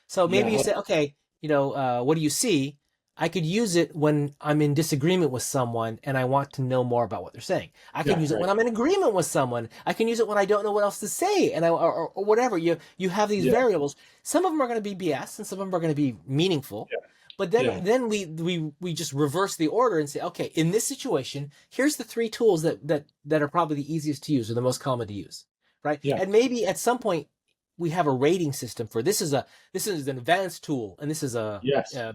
So maybe you say, okay, what do you see? I could use it when I'm in disagreement with someone and I want to know more about what they're saying. I can use it when I'm in agreement with someone. I can use it when I don't know what else to say, and or whatever. You have these variables. Some of them are going to be BS, and some of them are going to be meaningful. Yeah. But then we just reverse the order and say, okay, in this situation, here's the 3 tools that are probably the easiest to use or the most common to use, right? Yeah. And maybe at some point we have a rating system for this is an advanced tool and this is a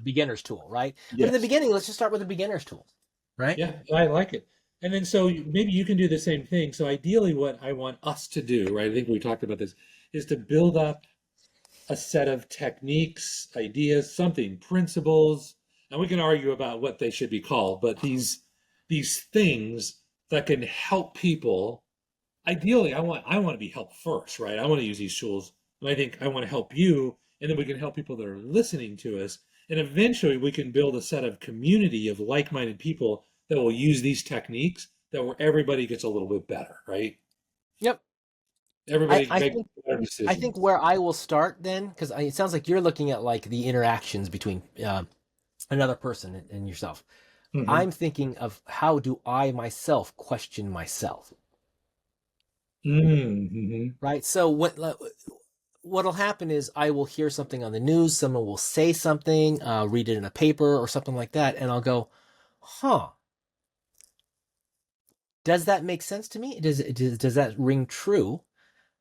beginner's tool, right? Yes. But in the beginning, let's just start with the beginner's tools, right? Yeah, I like it. And then so maybe you can do the same thing. So ideally, what I want us to do, right? I think we talked about this, is to build up a set of techniques, ideas, principles, and we can argue about what they should be called, but these things that can help people. Ideally, I want to be helped first, right? I want to use these tools, and I think I want to help you, and then we can help people that are listening to us, and eventually we can build a set of community of like-minded people that will use these techniques where everybody gets a little bit better, right? Yep. Everybody makes better decisions. I think where I will start then, because it sounds like you're looking at like the interactions between another person and yourself. Mm-hmm. I'm thinking of how do I myself question myself. Mm-hmm. Right. So what what'll happen is I will hear something on the news, someone will say something, read it in a paper or something like that, and I'll go, huh, does that make sense to me? Does that ring true?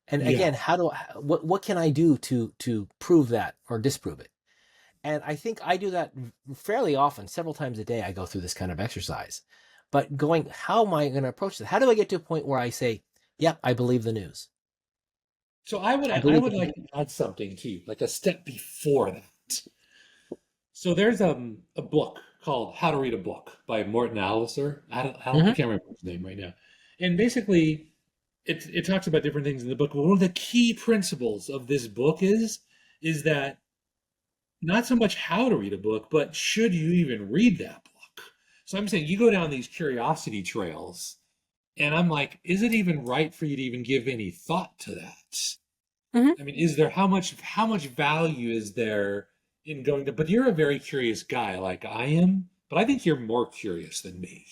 And Yeah. again, what can I do to prove that or disprove it? And I think I do that fairly often, several times a day. I go through this kind of exercise, but going, how am I going to approach this? How do I get to a point where I say, "Yep, I believe the news. So I would I I believe would it." like to add something to you, like a step before that. So there's a book called How to Read a Book by Morton Alliser. I Hmm. can't remember his name right now. And basically it talks about different things in the book. But one of the key principles of this book is that not so much how to read a book, but should you even read that book? So I'm saying you go down these curiosity trails, and I'm like, is it even right for you to even give any thought to that? Hmm. I mean, is there how much value is there in going to? But you're a very curious guy, like I am. But I think you're more curious than me.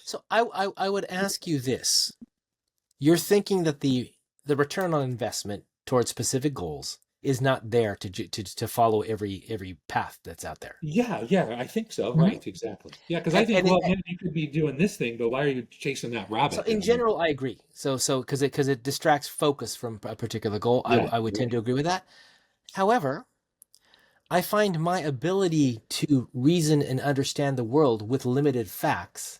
So I would ask you this: you're thinking that the return on investment towards specific goals is not there to follow every path that's out there. Yeah, yeah, I think so. Mhm. Right, exactly. Yeah, because I And think, and well, man, you could be doing this thing, but why are you chasing that so rabbit in down there? general, I agree. So because it distracts focus from a particular goal, Yeah, I would tend right. to agree with that. However, I find my ability to reason and understand the world with limited facts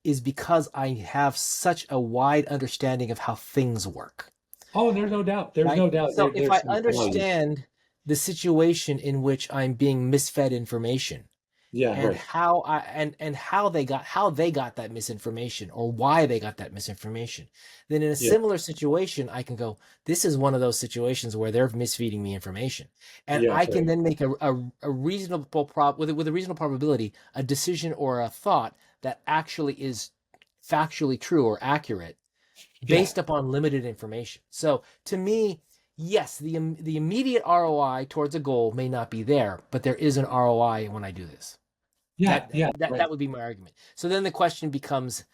is because I have such a wide understanding of how things work, Oh, and there's no doubt. There's right? no doubt So if there's I some value. understand the situation in which I'm being misfed information, Yeah, and right. how they got that misinformation or why they got that misinformation, then in a Yeah, similar situation I can go, this is one of those situations where they're misfeeding me information, and yeah, I can right. then make a reasonable with a reasonable probability a decision or a thought that actually is factually true or accurate Yeah, based upon limited information. So to me, yes, the immediate ROI towards a goal may not be there, but there is an ROI when I do this. yeah, That yeah, that right. that would be my argument. So then the question becomes: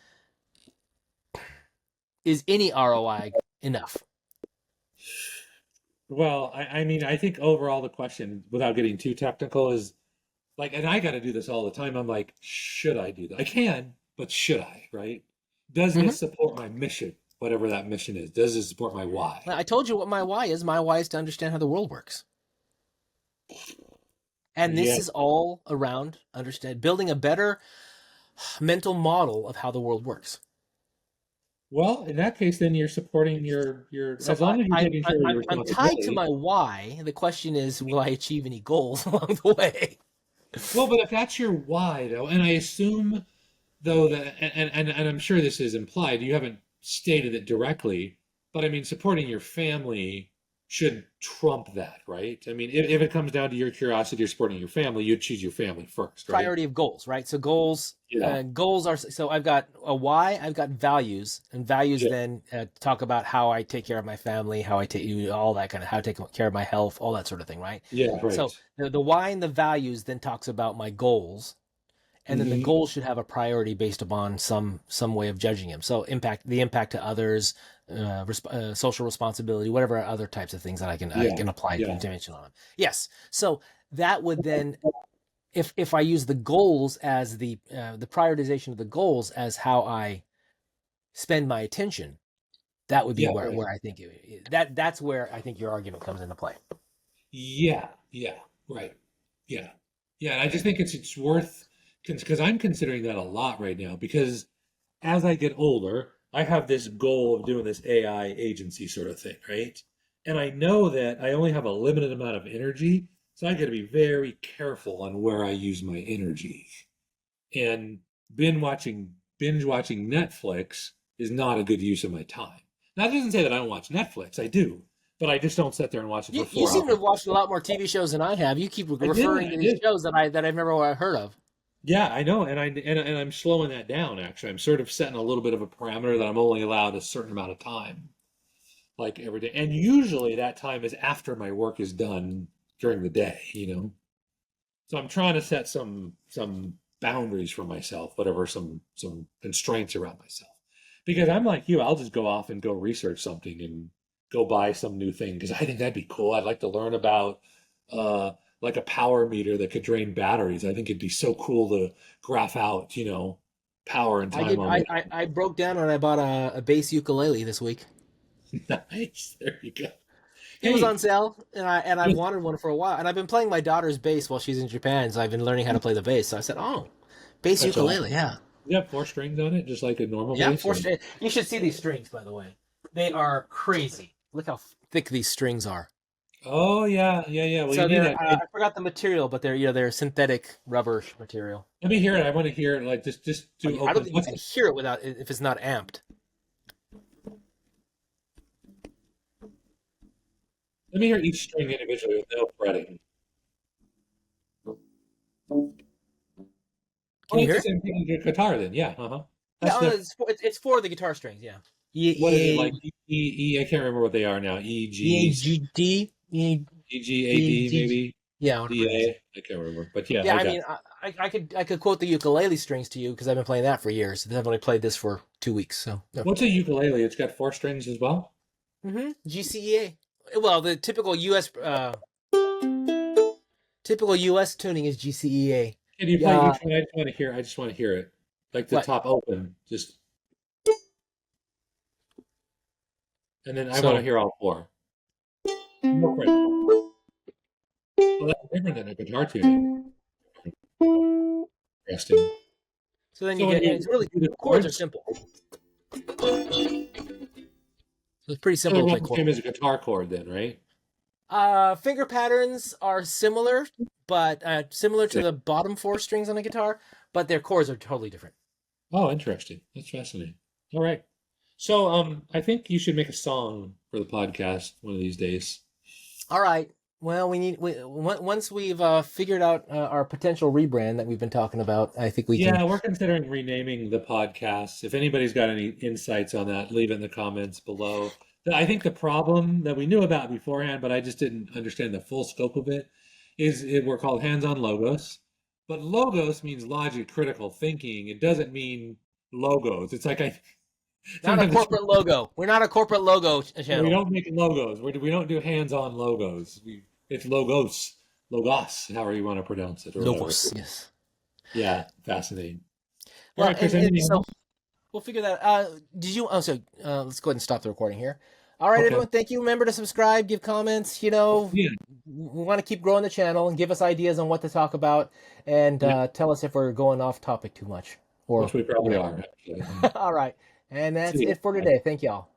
is any ROI enough? Well, I mean, I think overall the question, without getting too technical, is like, and I got to do this all the time. I'm like, should I do that? I can, but should I, right? Does Hmm. this support my mission, whatever that mission is? Does it support my why? I told you what my why is. My why is to understand how the world works, and this Yeah. is all around understand building a better mental model of how the world works. Well, in that case, then you're supporting your So as long as you're taking care of your I'm tied to responsibility. my why. The question is, will I achieve any goals along the way? Well, but if that's your why, though, and I assume though that, and I'm sure this is implied, you haven't stated it directly, but I mean, supporting your family should trump that, right? I mean, if it comes down to your curiosity or supporting your family, you'd choose your family first, right? Priority of goals, right? So goals, Yeah, goals are, so I've got a why, I've got values, and values yeah, then talk about how I take care of my family, how I take you, all that kind of, how I take care of my health, all that sort of thing, right? yeah, right. So the why and the values then talks about my goals, and then the Hmm. goals should have a priority based upon some way of judging them. So impact to others, social responsibility, whatever other types of things that I Yeah, can apply yeah, dimension on them. Yes. So that would then, if I use the goals as the prioritization of the goals as how I spend my attention, that would be yeah, right. where I think that's where I think your argument comes into play. Yeah, yeah, right. Yeah. Yeah, and I just think it's worth because I'm considering that a lot right now because as I get older, I have this goal of doing this AI agency sort of thing, right? And I know that I only have a limited amount of energy, so I got to be very careful on where I use my energy. And binge watching Netflix is not a good use of my time. Now, that doesn't say that I don't watch Netflix. I do, but I just don't sit there and watch it for You four seem to have hours. watched a lot more TV shows than I have. You keep I did, referring I to these did. shows that I've never heard of. Yeah, I know, and I'm slowing that down. Actually, I'm sort of setting a little bit of a parameter that I'm only allowed a certain amount of time, like every day. And usually that time is after my work is done during the day, you know. So I'm trying to set some boundaries for myself, whatever some constraints around myself. Because I'm like you, I'll just go off and go research something and go buy some new thing because I think that'd be cool. I'd like to learn about like a power meter that could drain batteries. I think it'd be so cool to graph out, power and I time did. on I broke down and I bought a bass ukulele this week. it. Nice. There you go. It was Hey, on sale, and I've wanted one for a while. And I've been playing my daughter's bass while she's in Japan, so I've been learning how to play the bass. So I said, "Oh, bass that's awesome. ukulele, yeah, You have four strings on it, just like a normal yeah." bass? Four string. You should see these strings, by the way. They are crazy. Look how thick these strings are. Oh yeah, yeah, yeah. Well, you So need they're that. I forgot the material, but they're synthetic rubber material. Let me hear it. I want to hear it. Like just I do don't open. think you What's can it? hear it without if it's not amped. Let me hear each string individually with no fretting. Oh, Can you it's hear the it? same thing as your guitar then. Yeah. Yeah, That's the. it's for the guitar strings. Yeah. What is it like? E I can't remember what they are now. E A G G D E E G A E D G. maybe Yeah, whatever D it is. A. I can't remember. But yeah, Yeah, I okay. mean, I could quote the ukulele strings to you because I've been playing that for years. I've only played this for 2 weeks, so. Yeah. What's a ukulele? It's got four strings as well. GCEA. Well, the typical US tuning is GCEA. Can you play Yeah. each one? I just want to hear. I just want to hear it. Like the What? top open, just and then I want to So hear all four. No fretting. Well, that's different than a guitar tuning. Interesting. so then you So when get, and you it's really do the chords are chords, simple. So it's pretty so simple they're to about play the chords. same as a guitar chord, then, right? Finger patterns are similar, but similar to Yeah. the bottom four strings on a guitar, but their chords are totally different. Oh, interesting. That's fascinating. All right. So, I think you should make a song for the podcast one of these days. All right. Well, once we've figured out our potential rebrand that we've been talking about, I think we can. Yeah, we're considering renaming the podcast. If anybody's got any insights on that, leave it in the comments below. I think the problem that we knew about beforehand, but I just didn't understand the full scope of it, is we're called hands-on logos. But logos means logic, critical thinking. It doesn't mean logos. It's like Not a sometimes corporate logo. We're not a corporate logo we channel. don't make logos. We don't do hands-on logos. It's logos, however you want to pronounce it or whatever. Logos, yes. Yeah, fascinating. All Well, right, Chris, and anything so else? we'll figure that. Did you? Oh, so let's go ahead and stop the recording here. All right, Okay. everyone. Thank you. Remember to subscribe, give comments. You know, Yeah. we want to keep growing the channel and give us ideas on what to talk about, and Yeah. tell us if we're going off topic too much. Or Which we probably are, actually. all right, and that's See ya. it for Bye. today. Thank y'all.